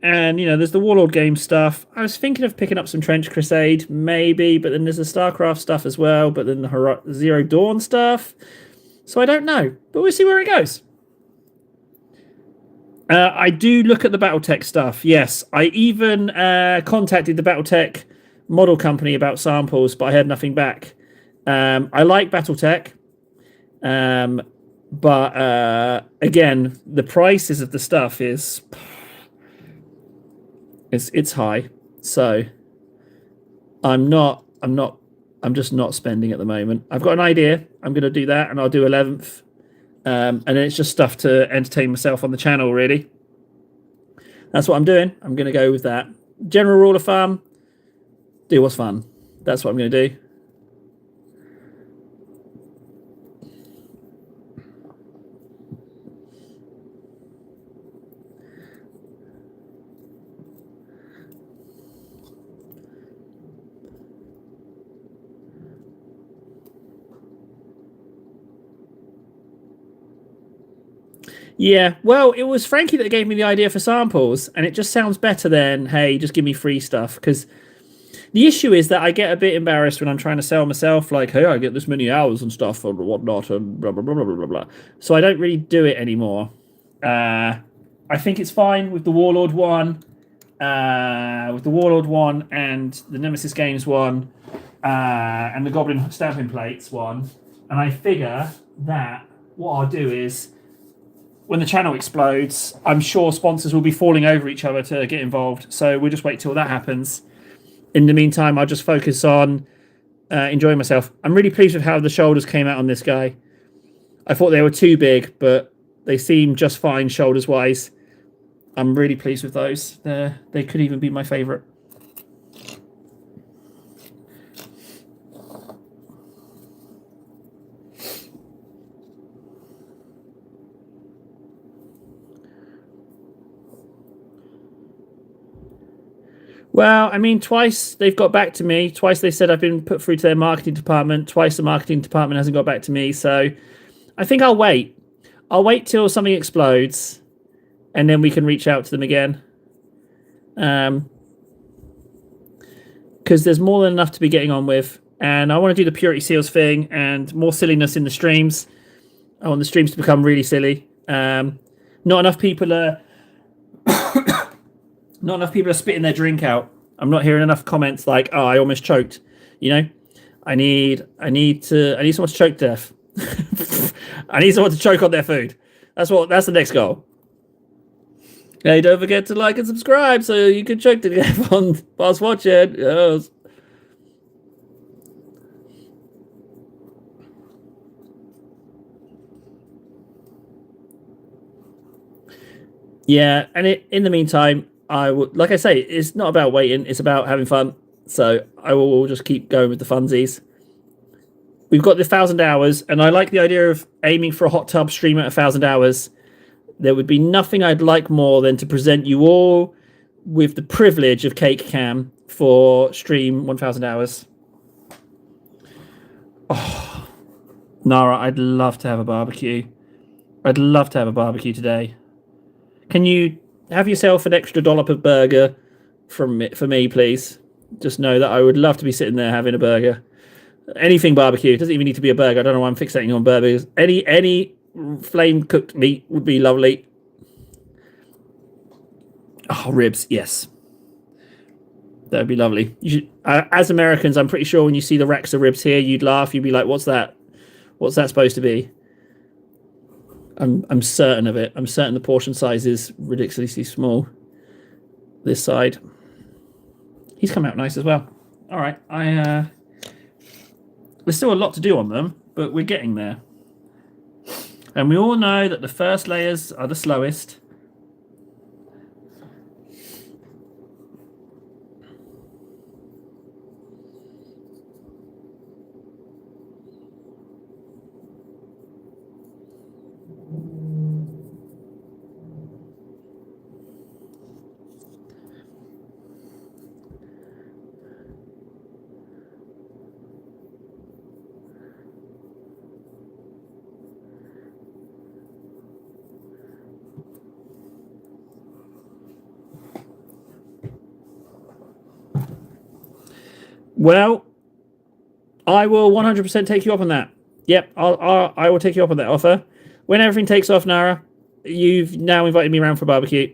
And there's the Warlord game stuff. I was thinking of picking up some Trench Crusade, maybe, but then there's the StarCraft stuff as well, but then the Zero Dawn stuff. So I don't know, but we'll see where it goes. I do look at the BattleTech stuff. Yes, I even contacted the BattleTech model company about samples, but I had nothing back. I like BattleTech, but again, the prices of the stuff it's high. So I'm just not spending at the moment. I've got an idea. I'm going to do that, and I'll do 11th. And then it's just stuff to entertain myself on the channel, really. That's what I'm doing. I'm going to go with that. General rule of thumb, do what's fun. That's what I'm going to do. Yeah, well, it was Frankie that gave me the idea for samples, and it just sounds better than, hey, just give me free stuff. Because the issue is that I get a bit embarrassed when I'm trying to sell myself, like, hey, I get this many hours and stuff and whatnot, and blah, blah, blah, blah, blah, blah. So I don't really do it anymore. I think it's fine with the Warlord one, and the Nemesis Games one, and the Goblin Stamping Plates one. And I figure that what I'll do is, when the channel explodes, I'm sure sponsors will be falling over each other to get involved. So we'll just wait till that happens. In the meantime, I'll just focus on enjoying myself. I'm really pleased with how the shoulders came out on this guy. I thought they were too big, but they seem just fine shoulders-wise. I'm really pleased with those. They could even be my favourite. Well, I mean, twice they've got back to me. Twice they said I've been put through to their marketing department. Twice the marketing department hasn't got back to me. So I think I'll wait. I'll wait till something explodes, and then we can reach out to them again. Because there's more than enough to be getting on with. And I want to do the Purity Seals thing and more silliness in the streams. I want the streams to become really silly. Not enough people are... Not enough people are spitting their drink out. I'm not hearing enough comments like, "Oh, I almost choked." I need someone to choke to death. I need someone to choke on their food. That's the next goal. Hey, don't forget to like and subscribe so you can choke to death whilst watching. Yes. Yeah, and in the meantime, I would, like I say, it's not about waiting. It's about having fun. So I will just keep going with the funsies. We've got the 1,000 hours, and I like the idea of aiming for a hot tub stream at 1,000 hours. There would be nothing I'd like more than to present you all with the privilege of Cake Cam for stream 1,000 hours. Oh, Nara, I'd love to have a barbecue. I'd love to have a barbecue today. Can you have yourself an extra dollop of burger for me, please? Just know that I would love to be sitting there having a burger. Anything barbecue. It doesn't even need to be a burger. I don't know why I'm fixating on burgers. Any flame cooked meat would be lovely. Oh, ribs, yes. That would be lovely. You should, as Americans, I'm pretty sure when you see the racks of ribs here, you'd laugh. You'd be like, "What's that? What's that supposed to be?" I'm certain of it. I'm certain the portion size is ridiculously small. This side. He's come out nice as well. All right, there's still a lot to do on them, but we're getting there. And we all know that the first layers are the slowest. Well, I will 100% take you up on that. Yep, I will take you up on that offer. When everything takes off, Nara, you've now invited me around for a barbecue.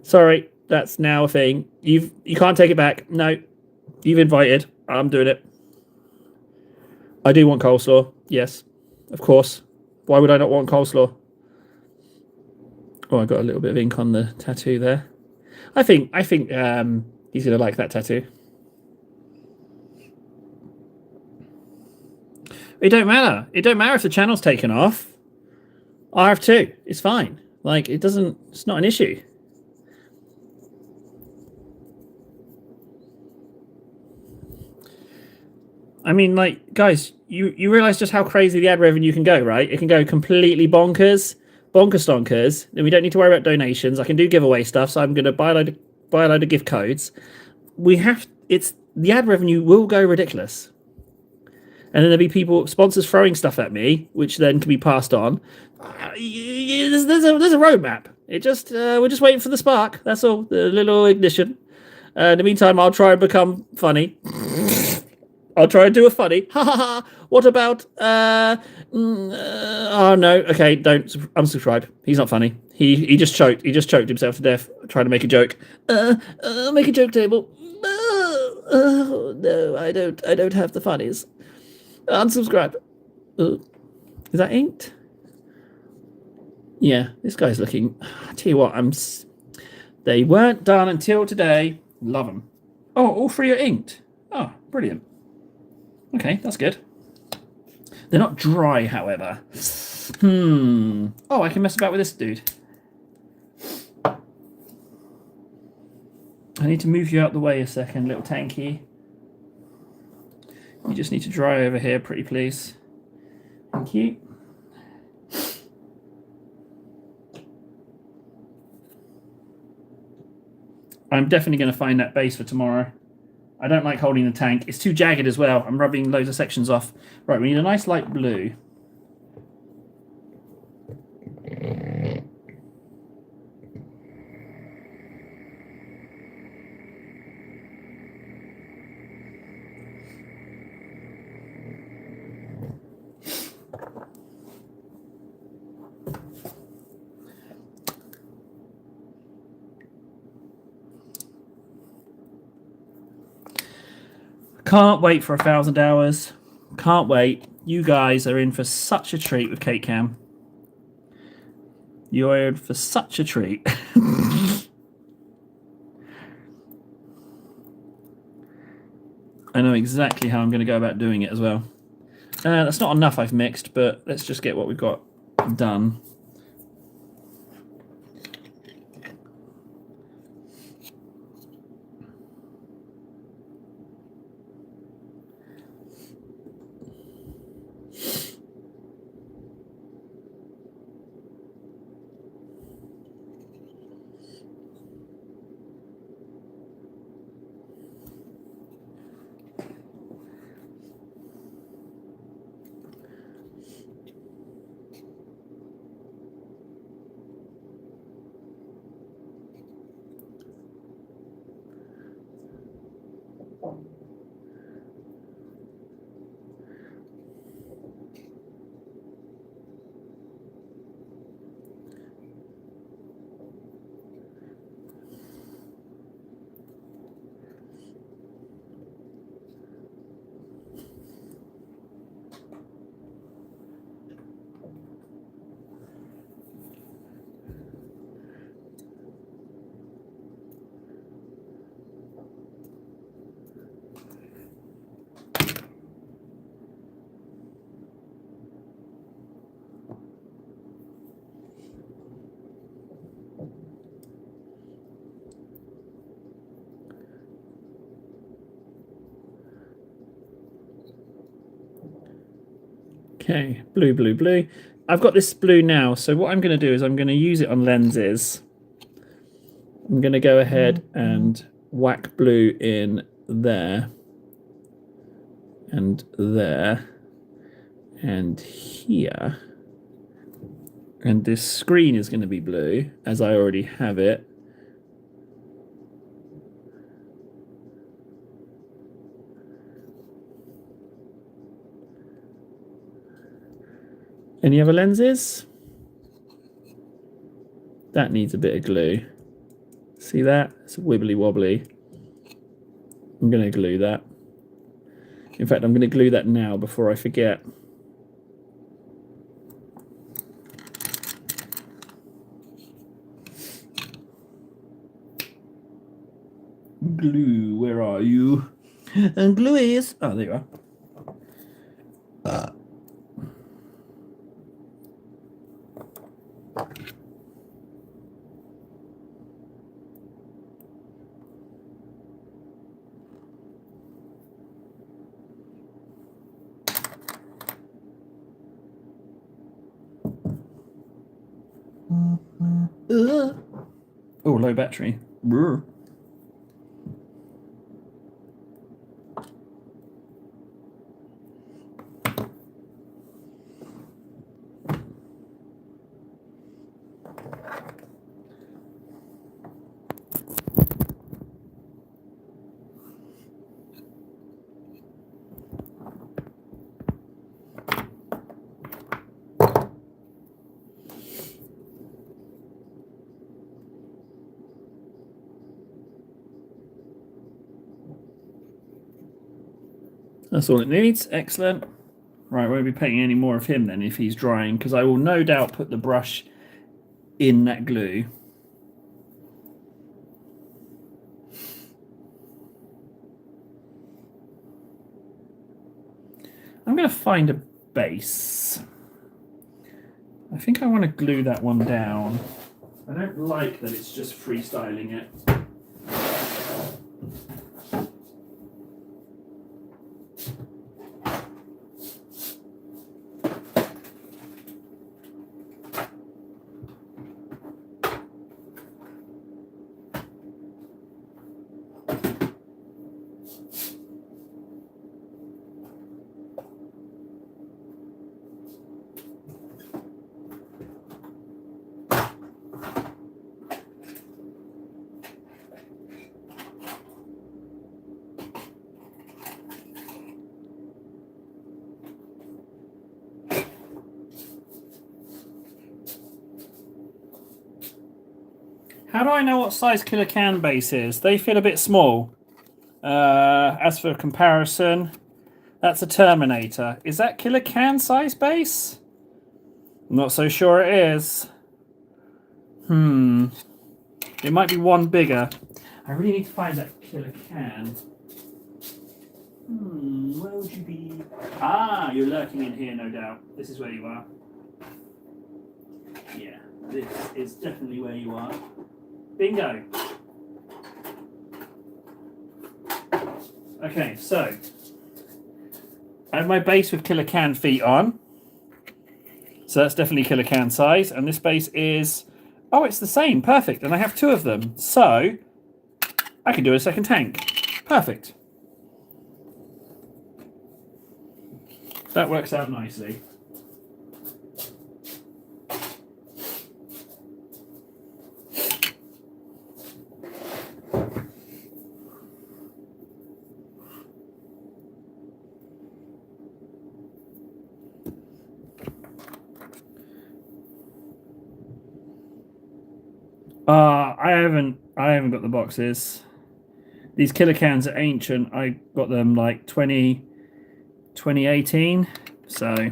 Sorry, that's now a thing. You can't take it back. No, you've invited. I'm doing it. I do want coleslaw. Yes, of course. Why would I not want coleslaw? Oh, I got a little bit of ink on the tattoo there. I think he's gonna like that tattoo. It don't matter. It don't matter if the channel's taken off. I have too. It's fine. Like it doesn't. It's not an issue. I mean, like, guys, you realize just how crazy the ad revenue can go, right? It can go completely bonkers, stonkers. Then we don't need to worry about donations. I can do giveaway stuff, so I'm going to buy a load of gift codes. It's the ad revenue will go ridiculous, and then there'll be sponsors throwing stuff at me, which then can be passed on. There's a roadmap. It just we're just waiting for the spark. That's all. The little ignition. In the meantime, I'll try and become funny. I'll try and do a funny. Ha ha ha. What about oh no. Okay, don't unsubscribe. He's not funny. He just choked. He just choked himself to death trying to make a joke. Make a joke table. No, I don't have the funnies. Unsubscribe. Is that inked? Yeah, this guy's looking. I tell you what, they weren't done until today. Love them. Oh, all three are inked. Oh, brilliant. Okay, that's good. They're not dry, however. Oh, I can mess about with this dude. I need to move you out the way a second, little tanky. You just need to dry over here, pretty please. Thank you. I'm definitely going to find that base for tomorrow. I don't like holding the tank. It's too jagged as well. I'm rubbing loads of sections off. Right, we need a nice light blue. Can't wait for 1,000 hours. Can't wait. You guys are in for such a treat with Cake Cam. You're in for such a treat. I know exactly how I'm going to go about doing it as well. That's not enough I've mixed, but let's just get what we've got done. Okay, blue, blue, blue. I've got this blue now, so what I'm going to do is I'm going to use it on lenses. I'm going to go ahead and whack blue in there and there and here. And this screen is going to be blue, as I already have it. Any other lenses? That needs a bit of glue. See that? It's wibbly wobbly. I'm going to glue that. In fact, I'm going to glue that now before I forget. Glue, where are you? And glue is... Oh, there you are. Oh, low battery. Brr. That's all it needs. Excellent. Right, I won't be painting any more of him then if he's drying, because I will no doubt put the brush in that glue. I'm going to find a base. I think I want to glue that one down. I don't like that it's just freestyling it. How do I know what size Killer Can base is? They feel a bit small. As for comparison, that's a Terminator. Is that Killer Can size base? I'm not so sure it is. It might be one bigger. I really need to find that Killer Can. Where would you be? Ah, you're lurking in here, no doubt. This is where you are. Yeah, this is definitely where you are. Bingo. Okay, so I have my base with Killer Can feet on. So that's definitely Killer Can size. And this base is... Oh, it's the same. Perfect. And I have two of them. So I can do a second tank. Perfect. That works out nicely. I haven't got the boxes. These killer cans are ancient. I got them like 2018. So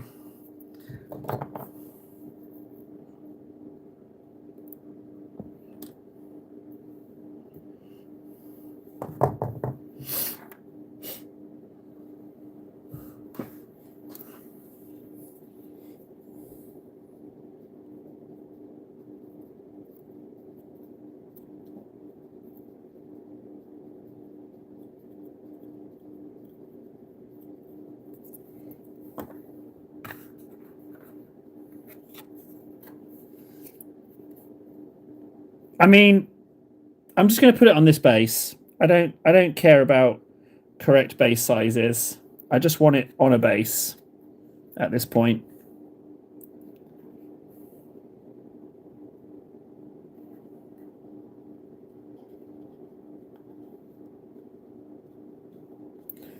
I mean, I'm just going to put it on this base. I don't care about correct base sizes. I just want it on a base at this point.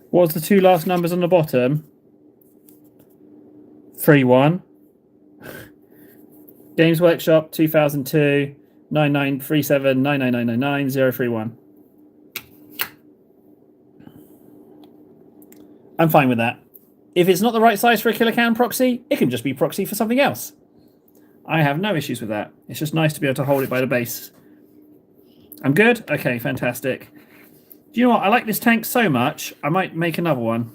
What was the two last numbers on the bottom? 3-1. Games Workshop 2002 9937 99999 031. I'm fine with that. If it's not the right size for a killer can proxy, it can just be proxy for something else. I have no issues with that. It's just nice to be able to hold it by the base. I'm good? Okay, fantastic. Do you know what? I like this tank so much, I might make another one.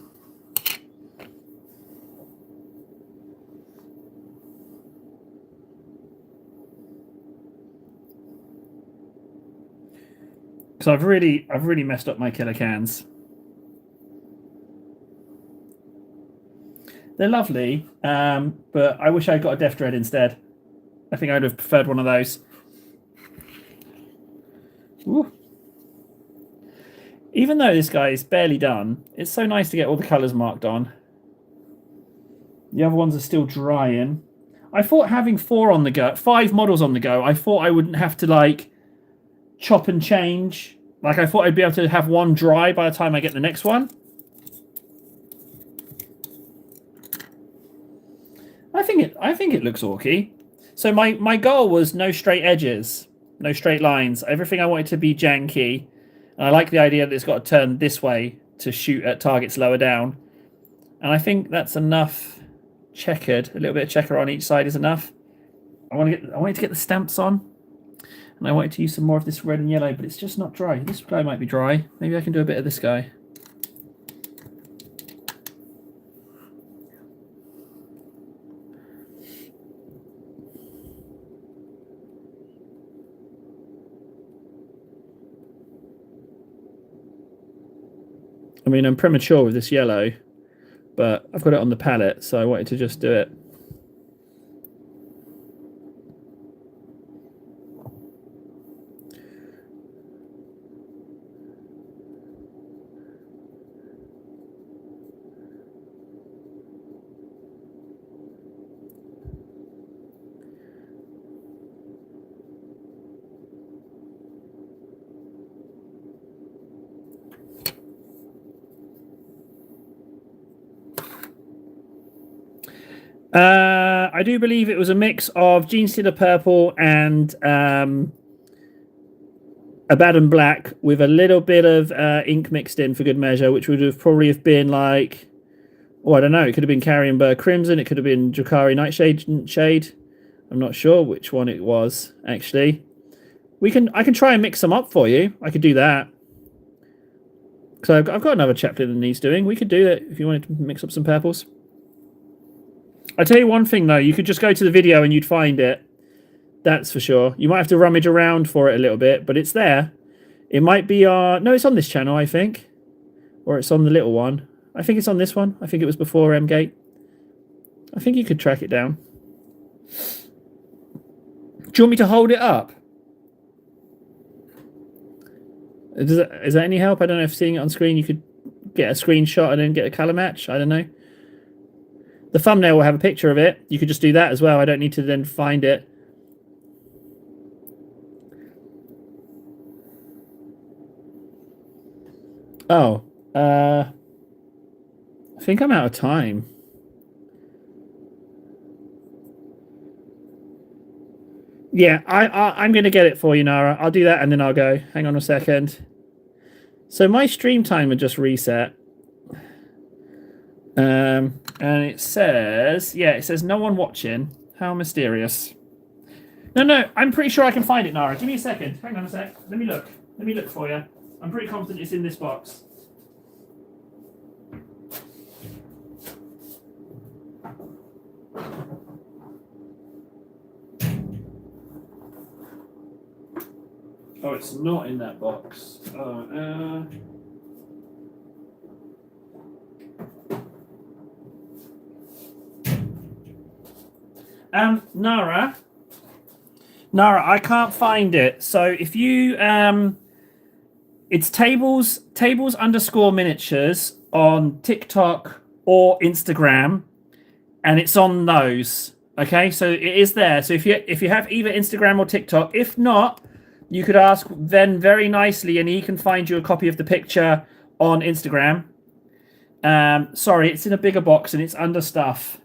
Because I've really messed up my killer cans. They're lovely, but I wish I'd got a Death Dread instead. I think I'd have preferred one of those. Ooh. Even though this guy is barely done, it's so nice to get all the colours marked on. The other ones are still drying. I thought having 5 models on the go, I thought I wouldn't have to like chop and change. Like I thought I'd be able to have one dry by the time I get the next one. I think it looks orky. So my goal was no straight edges, no straight lines. Everything I wanted to be janky. And I like the idea that it's got to turn this way to shoot at targets lower down. And I think that's enough checkered. A little bit of checker on each side is enough. I wanted to get the stamps on. And I wanted to use some more of this red and yellow, but it's just not dry. This guy might be dry. Maybe I can do a bit of this guy. I mean, I'm premature with this yellow, but I've got it on the palette, so I wanted to just do it. I do believe it was a mix of Genestealer Purple and Abaddon Black with a little bit of ink mixed in for good measure, which would have probably have been like, oh, I don't know. It could have been Carrion Burr Crimson. It could have been Drukhari Nightshade. I'm not sure which one it was actually. I can try and mix them up for you. I could do that. So I've got another chaplain that needs doing. We could do that if you wanted to mix up some purples. I tell you one thing though, you could just go to the video and you'd find it. That's for sure. You might have to rummage around for it a little bit, but it's there. It might be no, it's on this channel, I think. Or it's on the little one. I think it's on this one. I think it was before M-Gate. I think you could track it down. Do you want me to hold it up? Is that any help? I don't know if seeing it on screen you could get a screenshot and then get a colour match. I don't know. The thumbnail will have a picture of it. You could just do that as well. I don't need to then find it. Oh. I think I'm out of time. Yeah, I'm going to get it for you, Nara. I'll do that and then I'll go. Hang on a second. So my stream timer just reset. And it says, yeah, it says no one watching. How mysterious. No, I'm pretty sure I can find it, Nara. Give me a second. Hang on a sec. Let me look. Let me look for you. I'm pretty confident it's in this box. Oh, it's not in that box. Nara, I can't find it. So if you it's tables_miniatures on TikTok or Instagram, and it's on those. Okay, so it is there. So if you have either Instagram or TikTok, if not, you could ask Ven very nicely, and he can find you a copy of the picture on Instagram. Sorry, it's in a bigger box and it's under stuff.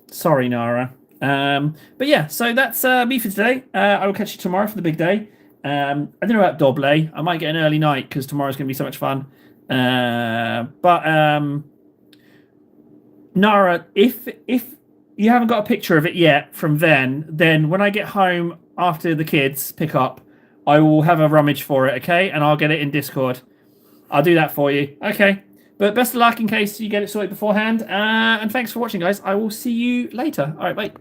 Sorry, Nara. But yeah, so that's me for today. I will catch you tomorrow for the big day. I don't know about Doble. I might get an early night because tomorrow's going to be so much fun. But Nara, if you haven't got a picture of it yet from then when I get home after the kids pick up, I will have a rummage for it, okay? And I'll get it in Discord. I'll do that for you. Okay. But best of luck in case you get it sorted beforehand. And thanks for watching, guys. I will see you later. All right, bye.